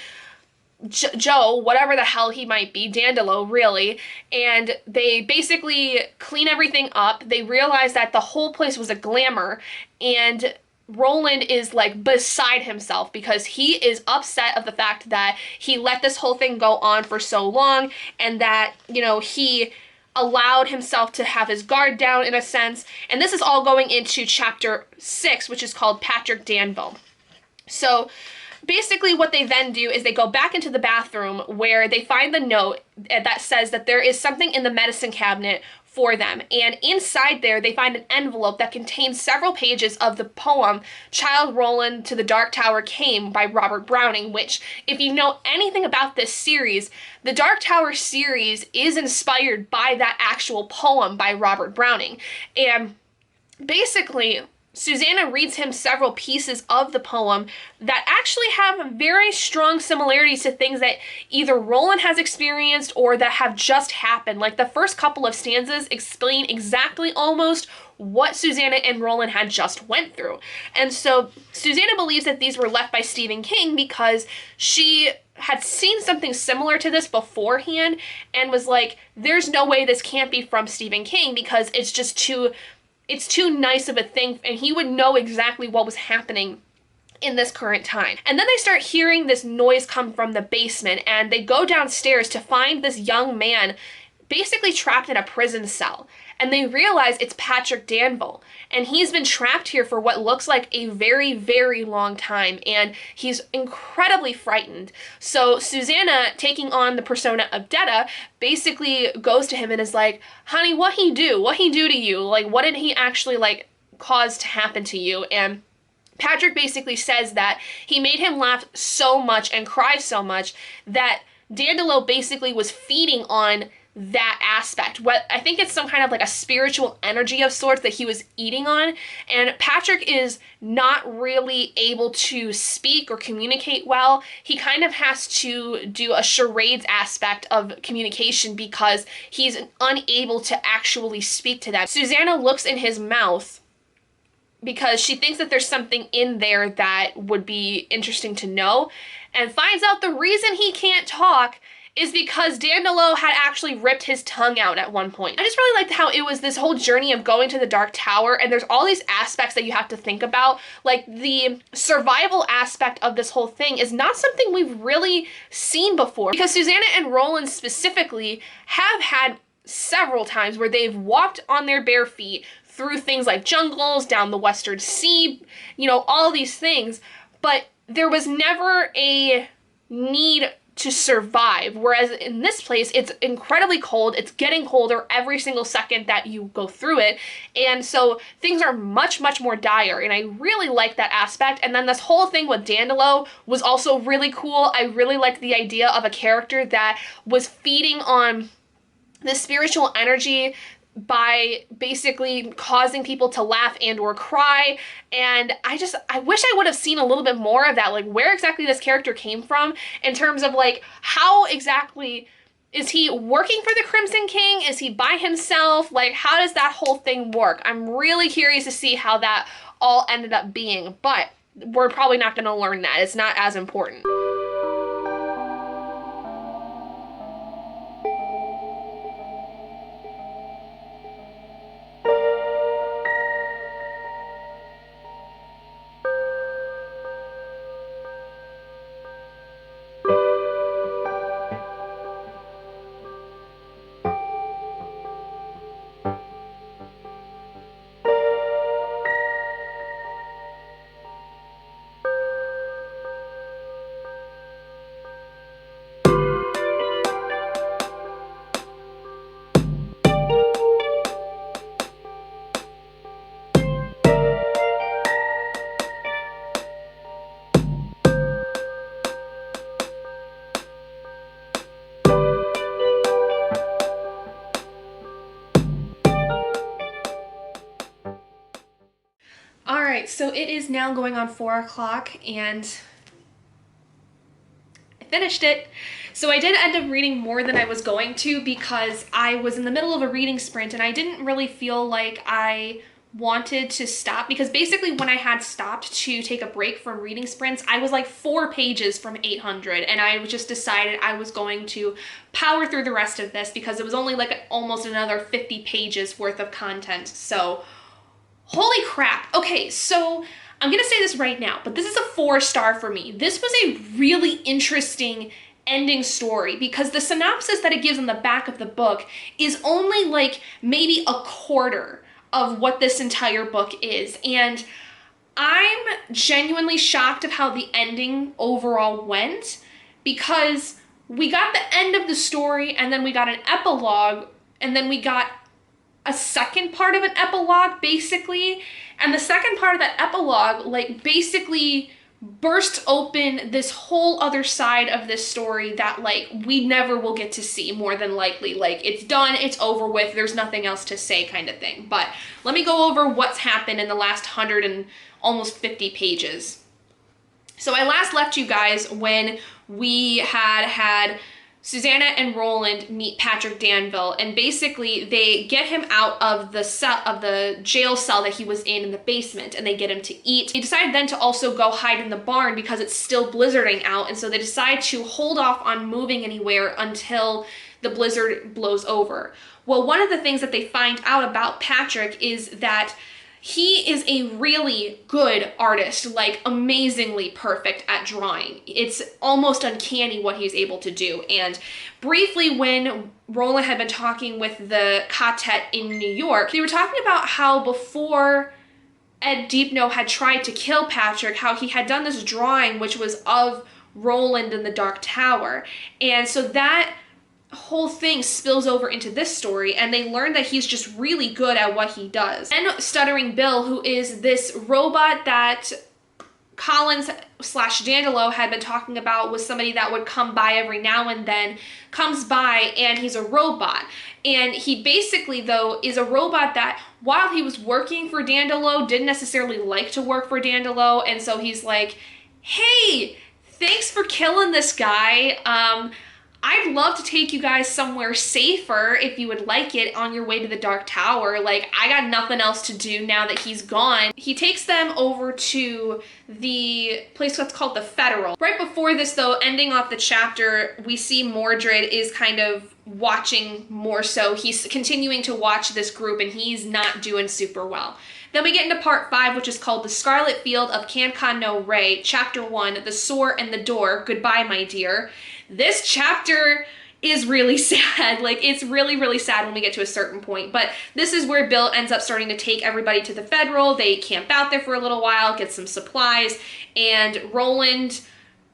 Joe, whatever the hell he might be, Dandolo, really, and they basically clean everything up. They realize that the whole place was a glamour, and Roland is like beside himself because he is upset of the fact that he let this whole thing go on for so long, and that, he allowed himself to have his guard down in a sense. And this is all going into chapter 6, which is called Patrick Danville. So basically what they then do is they go back into the bathroom where they find the note that says that there is something in the medicine cabinet for them. And inside there, they find an envelope that contains several pages of the poem Childe Roland to the Dark Tower Came by Robert Browning, which, if you know anything about this series, the Dark Tower series is inspired by that actual poem by Robert Browning. And basically, Susanna reads him several pieces of the poem that actually have very strong similarities to things that either Roland has experienced or that have just happened. Like the first couple of stanzas explain exactly almost what Susanna and Roland had just went through. And so Susanna believes that these were left by Stephen King because she had seen something similar to this beforehand and was like, there's no way this can't be from Stephen King because it's too nice of a thing, and he would know exactly what was happening in this current time. And then they start hearing this noise come from the basement, and they go downstairs to find this young man basically trapped in a prison cell. And they realize it's Patrick Danville, and he's been trapped here for what looks like a very, very long time, and he's incredibly frightened. So Susanna, taking on the persona of Detta, basically goes to him and is like, honey, what he do? What he do to you? Like, what did he actually, like, cause to happen to you? And Patrick basically says that he made him laugh so much and cry so much that Dandolo basically was feeding on that aspect. What I think it's some kind of like a spiritual energy of sorts that he was eating on. And Patrick is not really able to speak or communicate well. He kind of has to do a charades aspect of communication because he's unable to actually speak to them. Susanna looks in his mouth because she thinks that there's something in there that would be interesting to know, and finds out the reason he can't talk is because Dandolo had actually ripped his tongue out at one point. I just really liked how it was this whole journey of going to the Dark Tower, and there's all these aspects that you have to think about. Like, the survival aspect of this whole thing is not something we've really seen before, because Susanna and Roland specifically have had several times where they've walked on their bare feet through things like jungles, down the Western Sea, all these things, but there was never a need to survive, whereas in this place it's incredibly cold. It's getting colder every single second that you go through it, and so things are much more dire, and I really like that aspect. And then this whole thing with Dandolo was also really cool. I really liked the idea of a character that was feeding on the spiritual energy by basically causing people to laugh and or cry. And I wish I would have seen a little bit more of that, like where exactly this character came from in terms of like how exactly is he working for the Crimson King? Is he by himself? Like, how does that whole thing work? I'm really curious to see how that all ended up being, but we're probably not going to learn that. It's not as important. so it is now going on 4 o'clock and I finished it. So I did end up reading more than I was going to because I was in the middle of a reading sprint and I didn't really feel like I wanted to stop, because basically when I had stopped to take a break from reading sprints, I was like 4 pages from 800, and I just decided I was going to power through the rest of this because it was only like almost another 50 pages worth of content. So holy crap. Okay, so I'm gonna say this right now, but this is a 4-star for me. This was a really interesting ending story because the synopsis that it gives on the back of the book is only like maybe a quarter of what this entire book is. And I'm genuinely shocked of how the ending overall went, because we got the end of the story and then we got an epilogue and then we got a second part of an epilogue basically. And the second part of that epilogue like basically burst open this whole other side of this story that like we never will get to see, more than likely. Like it's done, it's over with, there's nothing else to say kind of thing. But let me go over what's happened in the last 100 and almost 50 pages. So I last left you guys when we had Susanna and Roland meet Patrick Danville, and basically they get him out of the cell, of the jail cell that he was in the basement, and they get him to eat. They decide then to also go hide in the barn because it's still blizzarding out, and so they decide to hold off on moving anywhere until the blizzard blows over. Well, one of the things that they find out about Patrick is that he is a really good artist, like amazingly perfect at drawing. It's almost uncanny what he's able to do. And briefly, when Roland had been talking with the quartet in New York, they were talking about how before Ed Deepno had tried to kill Patrick, how he had done this drawing which was of Roland in the Dark Tower. And so that whole thing spills over into this story, and they learn that he's just really good at what he does. And Stuttering Bill, who is this robot that Collins / Dandelo had been talking about, was somebody that would come by every now and then, comes by, and he's a robot. And he basically, though, is a robot that, while he was working for Dandelo, didn't necessarily like to work for Dandelo, and so he's like, hey, thanks for killing this guy. I'd love to take you guys somewhere safer if you would like it on your way to the Dark Tower. Like, I got nothing else to do now that he's gone. He takes them over to the place that's called the Federal. Right before this, though, ending off the chapter, we see Mordred is kind of watching more so. He's continuing to watch this group, and he's not doing super well. Then we get into part 5, which is called The Scarlet Field of Cancan no Ray, Chapter 1, The Sore and the Door, Goodbye, My Dear. This chapter is really sad. Like, it's really, really sad when we get to a certain point. But this is where Bill ends up starting to take everybody to the Federal. They camp out there for a little while, get some supplies, and Roland,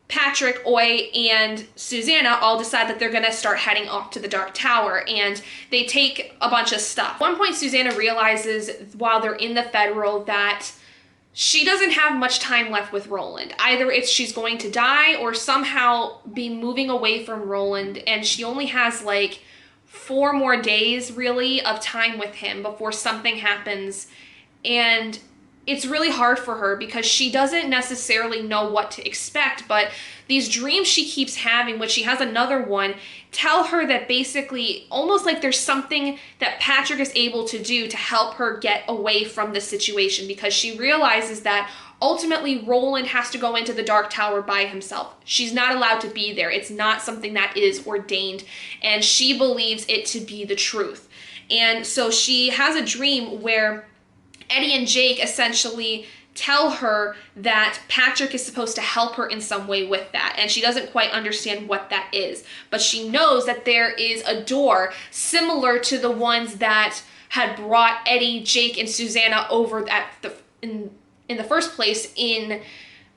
Patrick, Oy, and Susanna all decide that they're gonna start heading off to the Dark Tower, and they take a bunch of stuff. At one point, Susanna realizes while they're in the Federal that she doesn't have much time left with Roland. Either it's she's going to die or somehow be moving away from Roland, and she only has like 4 more days really of time with him before something happens. And it's really hard for her because she doesn't necessarily know what to expect, but these dreams she keeps having, which she has another one, tell her that basically almost like there's something that Patrick is able to do to help her get away from this situation, because she realizes that ultimately Roland has to go into the Dark Tower by himself. She's not allowed to be there. It's not something that is ordained, and she believes it to be the truth. And so she has a dream where Eddie and Jake essentially tell her that Patrick is supposed to help her in some way with that, and she doesn't quite understand what that is, but she knows that there is a door similar to the ones that had brought Eddie, Jake, and Susanna over in the first place in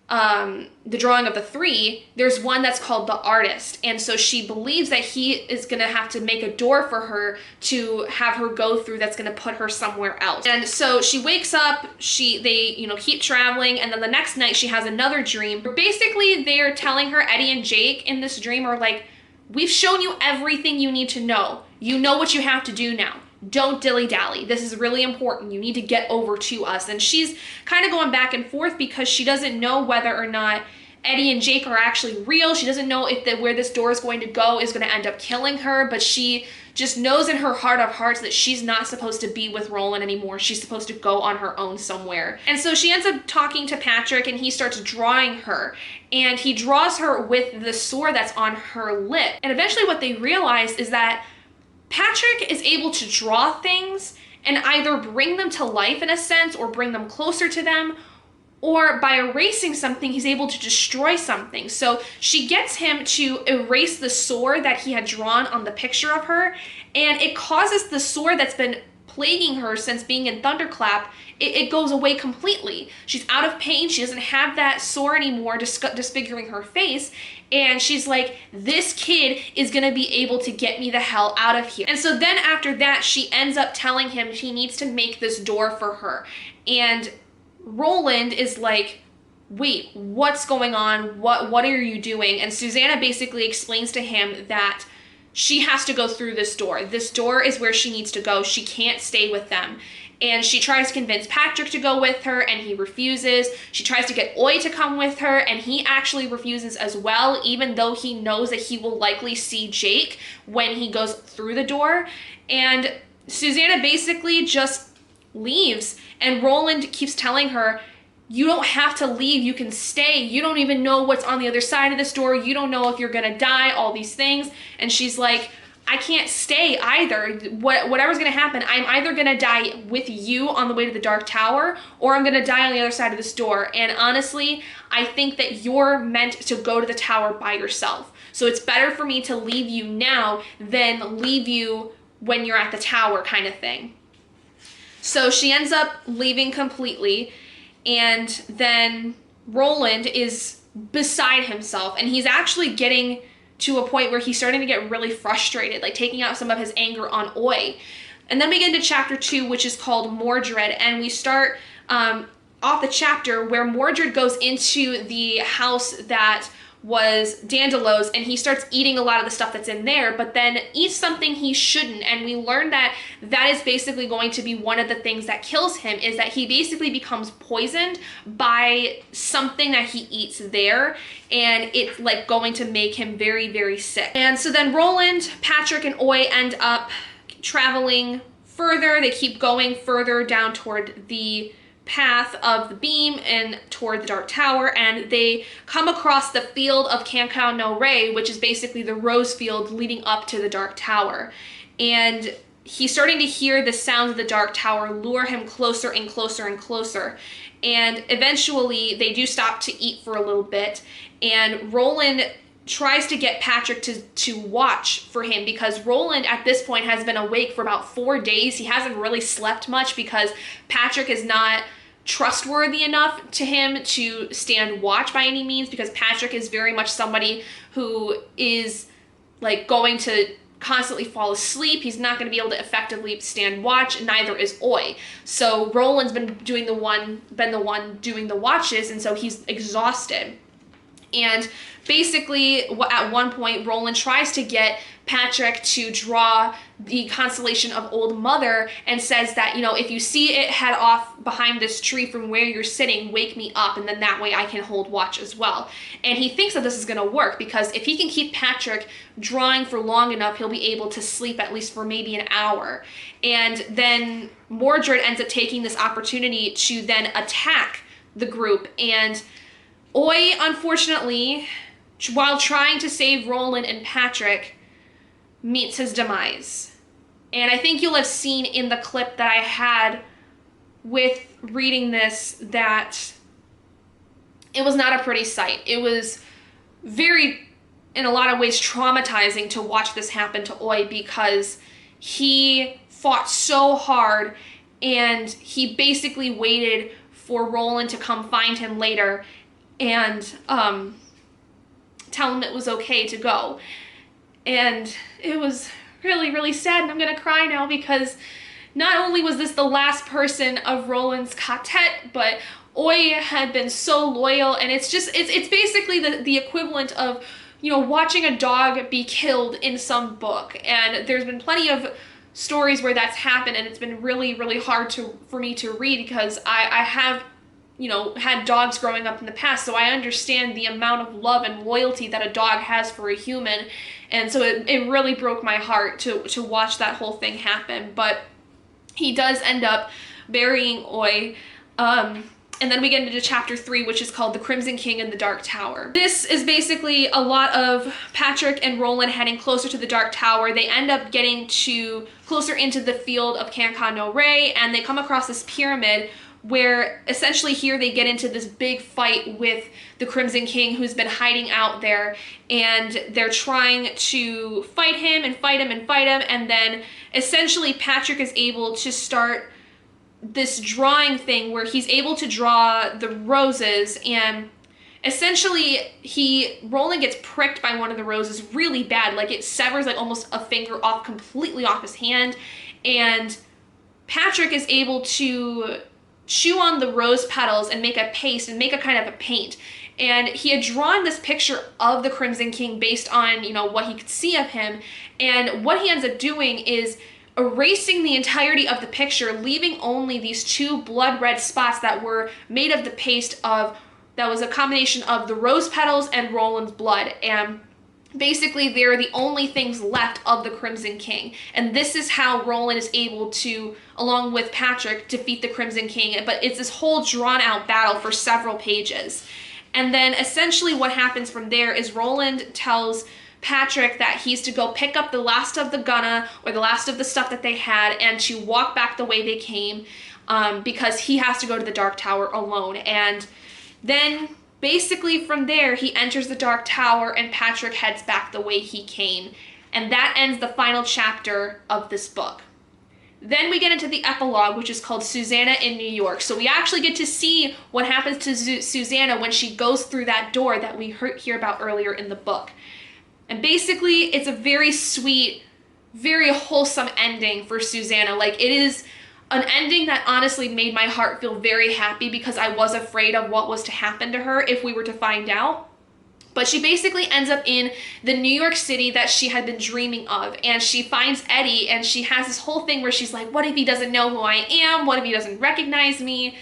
the drawing of the 3. There's one that's called the Artist, and so she believes that he is gonna have to make a door for her to have her go through that's gonna put her somewhere else. And so she wakes up, they keep traveling, and then the next night she has another dream. But basically they're telling her, Eddie and Jake in this dream are like, we've shown you everything you need to know. You know what you have to do now. don't dilly-dally. This is really important. You need to get over to us. And she's kind of going back and forth because she doesn't know whether or not Eddie and Jake are actually real. She doesn't know if where this door is going to go is going to end up killing her, but she just knows in her heart of hearts that she's not supposed to be with Roland anymore. She's supposed to go on her own somewhere. And so she ends up talking to Patrick, and he starts drawing her. And he draws her with the sore that's on her lip. And eventually what they realize is that Patrick is able to draw things and either bring them to life in a sense or bring them closer to them, or by erasing something, he's able to destroy something. So she gets him to erase the sore that he had drawn on the picture of her, and it causes the sore that's been plaguing her since being in Thunderclap, it goes away completely. She's out of pain. She doesn't have that sore anymore, disfiguring her face. And she's like, this kid is gonna be able to get me the hell out of here. And so then after that, she ends up telling him he needs to make this door for her. And Roland is like, wait, what's going on? What are you doing? And Susanna basically explains to him that she has to go through this door. This door is where she needs to go. She can't stay with them. And she tries to convince Patrick to go with her, and he refuses. She tries to get Oy to come with her, and he actually refuses as well, even though he knows that he will likely see Jake when he goes through the door. And Susanna basically just leaves, and Roland keeps telling her, you don't have to leave, you can stay. You don't even know what's on the other side of this door. You don't know if you're gonna die, all these things. And she's like, I can't stay either. Whatever's gonna happen, I'm either gonna die with you on the way to the Dark Tower, or I'm gonna die on the other side of this door. And honestly, I think that you're meant to go to the tower by yourself. So it's better for me to leave you now than leave you when you're at the tower, kind of thing. So she ends up leaving completely, and then Roland is beside himself, and he's actually getting to a point where he's starting to get really frustrated, like taking out some of his anger on Oy. And then we get into chapter 2, which is called Mordred, and we start off the chapter where Mordred goes into the house that was Dandelo's, and he starts eating a lot of the stuff that's in there, but then eats something he shouldn't. And we learn that that is basically going to be one of the things that kills him, is that he basically becomes poisoned by something that he eats there, and it's like going to make him very, very sick. And so then Roland, Patrick, and Oy end up traveling further. They keep going further down toward the path of the beam and toward the Dark Tower, and they come across the field of Cancau no Rei, which is basically the rose field leading up to the Dark Tower. And he's starting to hear the sounds of the Dark Tower lure him closer and closer and closer. And eventually they do stop to eat for a little bit, and Roland tries to get Patrick to watch for him, because Roland at this point has been awake for about 4 days. He hasn't really slept much because Patrick is not trustworthy enough to him to stand watch by any means, because Patrick is very much somebody who is like going to constantly fall asleep. He's not going to be able to effectively stand watch, neither is Oy. So Roland's been the one doing the watches, and so he's exhausted. And basically, at one point, Roland tries to get Patrick to draw the constellation of Old Mother, and says that, you know, if you see it head off behind this tree from where you're sitting, wake me up, and then that way I can hold watch as well. And he thinks that this is going to work, because if he can keep Patrick drawing for long enough, he'll be able to sleep at least for maybe an hour. And then Mordred ends up taking this opportunity to then attack the group, and Oy, unfortunately, while trying to save Roland and Patrick, meets his demise. And I think you'll have seen in the clip that I had with reading this that it was not a pretty sight. It was very, in a lot of ways, traumatizing to watch this happen to Oy, because he fought so hard, and he basically waited for Roland to come find him later and tell him it was okay to go. And it was really, really sad, and I'm gonna cry now, because not only was this the last person of Roland's quartet, but Oy had been so loyal, and it's basically the equivalent of, you know, watching a dog be killed in some book. And there's been plenty of stories where that's happened, and it's been really, really hard for me to read because I have, you know, had dogs growing up in the past, so I understand the amount of love and loyalty that a dog has for a human, and so it really broke my heart to watch that whole thing happen. But he does end up burying Oy, and then we get into chapter 3, which is called The Crimson King and the Dark Tower. This is basically a lot of Patrick and Roland heading closer to the Dark Tower. They end up getting to closer into the field of Cancan no Rey, and they come across this pyramid where essentially here they get into this big fight with the Crimson King, who's been hiding out there, and they're trying to fight him and fight him and fight him, and then essentially Patrick is able to start this drawing thing where he's able to draw the roses, and essentially Roland gets pricked by one of the roses really bad, like it severs like almost a finger off, completely off his hand, and Patrick is able to chew on the rose petals and make a paste and make a kind of a paint. And he had drawn this picture of the Crimson King based on, you know, what he could see of him, and what he ends up doing is erasing the entirety of the picture, leaving only these 2 blood red spots that were made of the paste of, that was a combination of the rose petals and Roland's blood. And basically they're the only things left of the Crimson King. And this is how Roland is able to, along with Patrick, defeat the Crimson King. But it's this whole drawn out battle for several pages. And then essentially what happens from there is Roland tells Patrick that he's to go pick up the last of the gunna, or the last of the stuff that they had, and to walk back the way they came, because he has to go to the Dark Tower alone. And then basically from there he enters the Dark Tower and Patrick heads back the way he came. And that ends the final chapter of this book. Then we get into the epilogue, which is called Susanna in New York. So we actually get to see what happens to Susanna when she goes through that door that we hear about earlier in the book. And basically, it's a very sweet, very wholesome ending for Susanna. Like, it is an ending that honestly made my heart feel very happy, because I was afraid of what was to happen to her if we were to find out. But she basically ends up in the New York City that she had been dreaming of, and she finds Eddie, and she has this whole thing where she's like, what if he doesn't know who I am? What if he doesn't recognize me?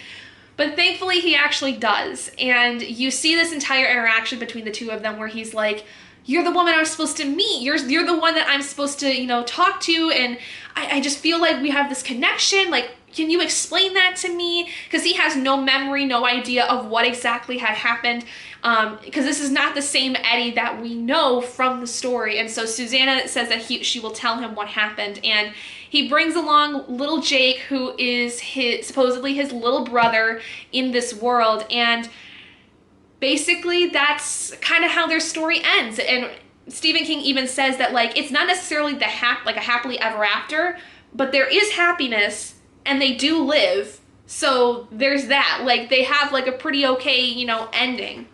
But thankfully he actually does, and you see this entire interaction between the two of them where he's like, you're the woman I'm supposed to meet. You're the one that I'm supposed to, you know, talk to, and I just feel like we have this connection. Like, can you explain that to me? Because he has no memory, no idea of what exactly had happened, because this is not the same Eddie that we know from the story. And so Susanna says that she will tell him what happened, and he brings along little Jake, who is supposedly his little brother in this world, and basically that's kind of how their story ends. And Stephen King even says that, like, it's not necessarily like a happily ever after, but there is happiness, and they do live. So there's that. Like, they have like a pretty okay, you know, ending.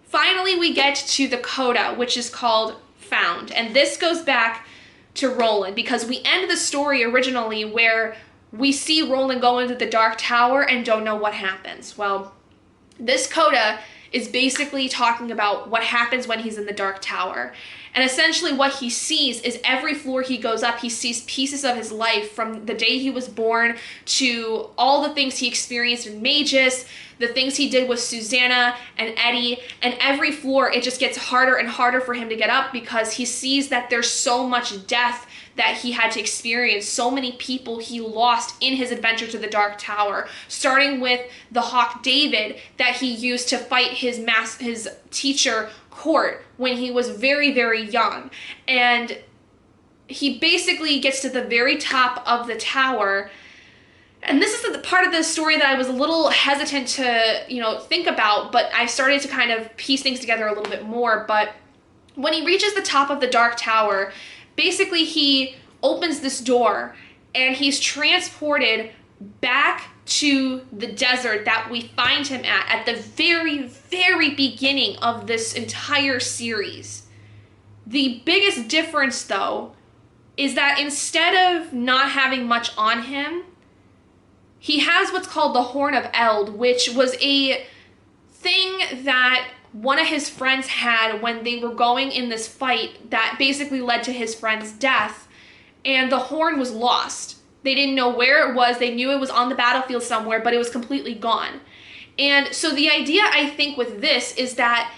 Finally, we get to the coda, which is called Found. And this goes back to Roland, because we end the story originally where we see Roland go into the Dark Tower and don't know what happens. Well, this coda is basically talking about what happens when he's in the Dark Tower. And essentially what he sees is every floor he goes up, he sees pieces of his life from the day he was born to all the things he experienced in Magus, the things he did with Susanna and Eddie, and every floor it just gets harder and harder for him to get up, because he sees that there's so much death that he had to experience, so many people he lost in his adventure to the Dark Tower, starting with the Hawk David that he used to fight his teacher Court when he was very, very young. And he basically gets to the very top of the tower, and this is the part of the story that I was a little hesitant to, you know, think about, but I started to kind of piece things together a little bit more. But when he reaches the top of the Dark Tower, basically he opens this door and he's transported back to the desert that we find him at the very, very beginning of this entire series. The biggest difference, though, is that instead of not having much on him, he has what's called the Horn of Eld, which was a thing that one of his friends had when they were going in this fight that basically led to his friend's death. and the horn was lost. They didn't know where it was. They knew it was on the battlefield somewhere, but it was completely gone. And so the idea, I think, with this is that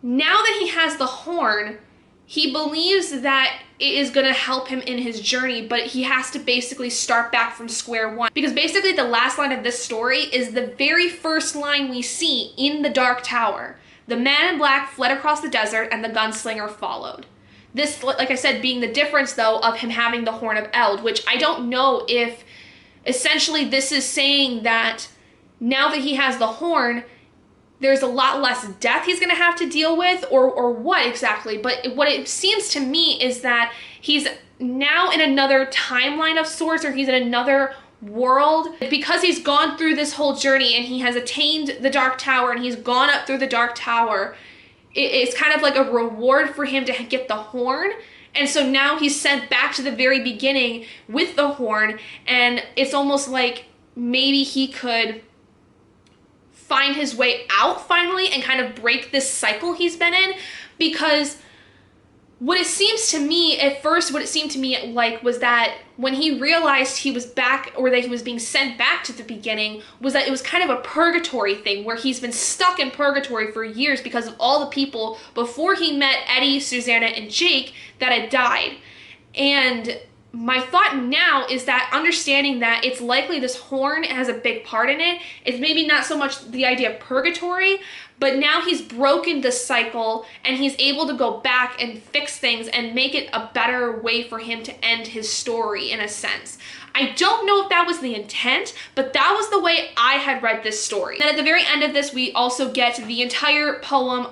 now that he has the horn, he believes that it is going to help him in his journey, but he has to basically start back from square one. Because basically the last line of this story is the very first line we see in the Dark Tower. The man in black fled across the desert and the gunslinger followed. This, like I said, being the difference, though, of him having the Horn of Eld, which I don't know if essentially this is saying that now that he has the horn, there's a lot less death he's going to have to deal with, or what exactly. But what it seems to me is that he's now in another timeline of sorts, or he's in another world, because he's gone through this whole journey and he has attained the Dark Tower and he's gone up through the Dark Tower. It's kind of like a reward for him to get the horn. And so now he's sent back to the very beginning with the horn, and it's almost like maybe he could find his way out finally and kind of break this cycle he's been in. Because what it seems to me, at first, what it seemed to me like was that when he realized he was back, or that he was being sent back to the beginning, was that it was kind of a purgatory thing where he's been stuck in purgatory for years because of all the people before he met Eddie, Susanna, and Jake that had died. And my thought now is that understanding that it's likely this horn has a big part in it, it's maybe not so much the idea of purgatory, but now he's broken the cycle and he's able to go back and fix things and make it a better way for him to end his story, in a sense. I don't know if that was the intent, but that was the way I had read this story. And at the very end of this, we also get the entire poem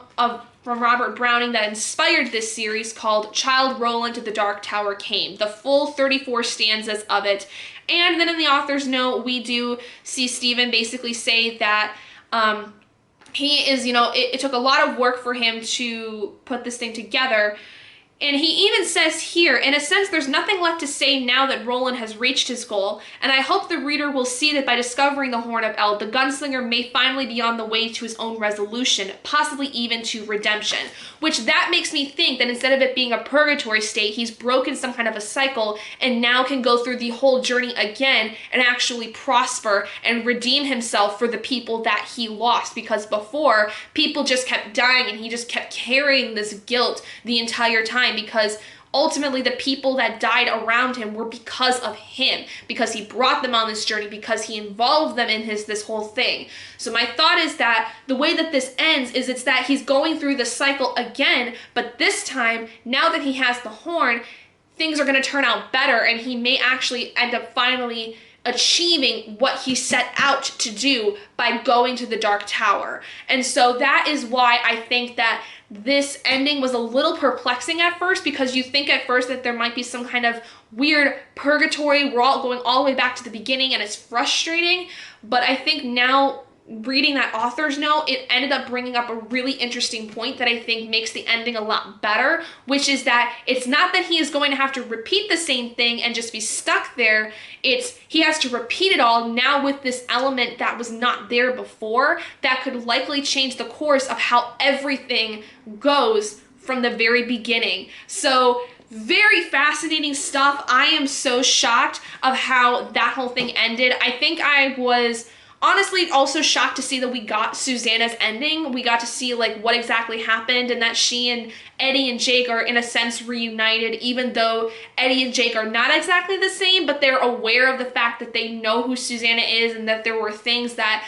from Robert Browning that inspired this series, called Childe Roland to the Dark Tower Came, the full 34 stanzas of it. And then in the author's note, we do see Stephen basically say that he is, it took a lot of work for him to put this thing together. And he even says here, in a sense, there's nothing left to say now that Roland has reached his goal, and I hope the reader will see that by discovering the Horn of Eld, the gunslinger may finally be on the way to his own resolution, possibly even to redemption. Which that makes me think that instead of it being a purgatory state, he's broken some kind of a cycle and now can go through the whole journey again and actually prosper and redeem himself for the people that he lost. Because before, people just kept dying and he just kept carrying this guilt the entire time, because ultimately the people that died around him were because of him, because he brought them on this journey, because he involved them in this whole thing. So my thought is that the way that this ends is it's that he's going through the cycle again, but this time, now that he has the horn, things are going to turn out better, and he may actually end up finally achieving what he set out to do by going to the Dark Tower. And so that is why I think that this ending was a little perplexing at first, because you think at first that there might be some kind of weird purgatory, we're all going all the way back to the beginning, and it's frustrating. But I think now, reading that author's note, it ended up bringing up a really interesting point that I think makes the ending a lot better, which is that it's not that he is going to have to repeat the same thing and just be stuck there. It's he has to repeat it all now with this element that was not there before, that could likely change the course of how everything goes from the very beginning. So very fascinating stuff. I am so shocked of how that whole thing ended. I think I was honestly also shocked to see that we got Susanna's ending. We got to see like what exactly happened, and that she and Eddie and Jake are in a sense reunited, even though Eddie and Jake are not exactly the same, but they're aware of the fact that they know who Susanna is, and that there were things that,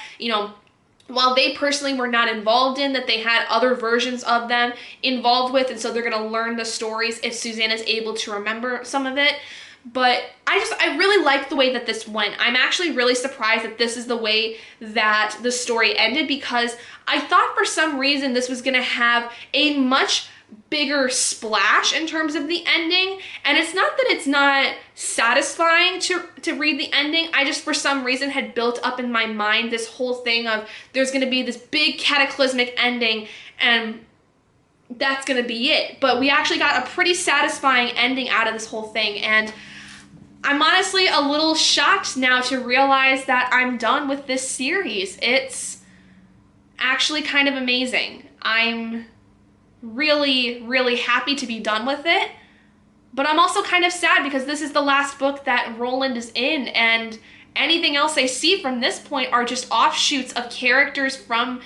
while they personally were not involved in, that they had other versions of them involved with, and so they're going to learn the stories if Susanna's able to remember some of it. But I really like the way that this went. I'm actually really surprised that this is the way that the story ended, because I thought for some reason this was going to have a much bigger splash in terms of the ending. And it's not that it's not satisfying to read the ending. I just for some reason had built up in my mind this whole thing of there's going to be this big cataclysmic ending, and that's going to be it. But we actually got a pretty satisfying ending out of this whole thing, and I'm honestly a little shocked now to realize that I'm done with this series. It's actually kind of amazing. I'm really, really happy to be done with it, But I'm also kind of sad because this is the last book that Roland is in, and anything else I see from this point are just offshoots of characters from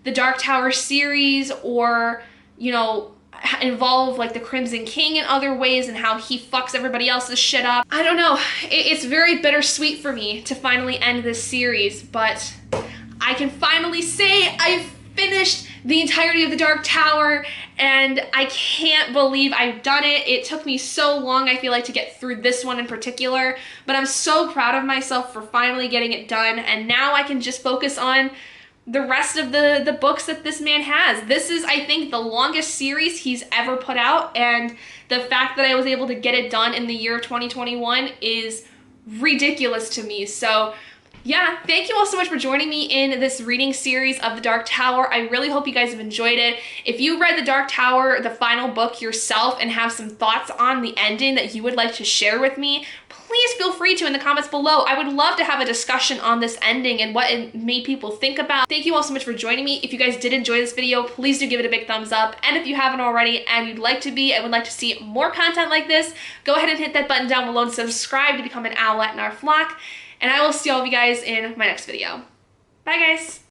the Dark Tower series, or, you know, involve like the Crimson King in other ways and how he fucks everybody else's shit up. I don't know. It's very bittersweet for me to finally end this series, but I can finally say I've finished the entirety of the Dark Tower, and I can't believe I've done it. It took me so long, I feel like, to get through this one in particular, but I'm so proud of myself for finally getting it done, and now I can just focus on the rest of the books that this man has. This is, I think, the longest series he's ever put out, and the fact that I was able to get it done in the year of 2021 is ridiculous to me. So yeah, thank you all so much for joining me in this reading series of The Dark Tower. I really hope you guys have enjoyed it. If you read The Dark Tower, the final book, yourself, and have some thoughts on the ending that you would like to share with me, please feel free to in the comments below. I would love to have a discussion on this ending and what it made people think about. Thank you all so much for joining me. If you guys did enjoy this video, please do give it a big thumbs up. And if you haven't already and you'd like to be and would like to see more content like this, go ahead and hit that button down below and subscribe to become an owlet in our flock. And I will see all of you guys in my next video. Bye, guys.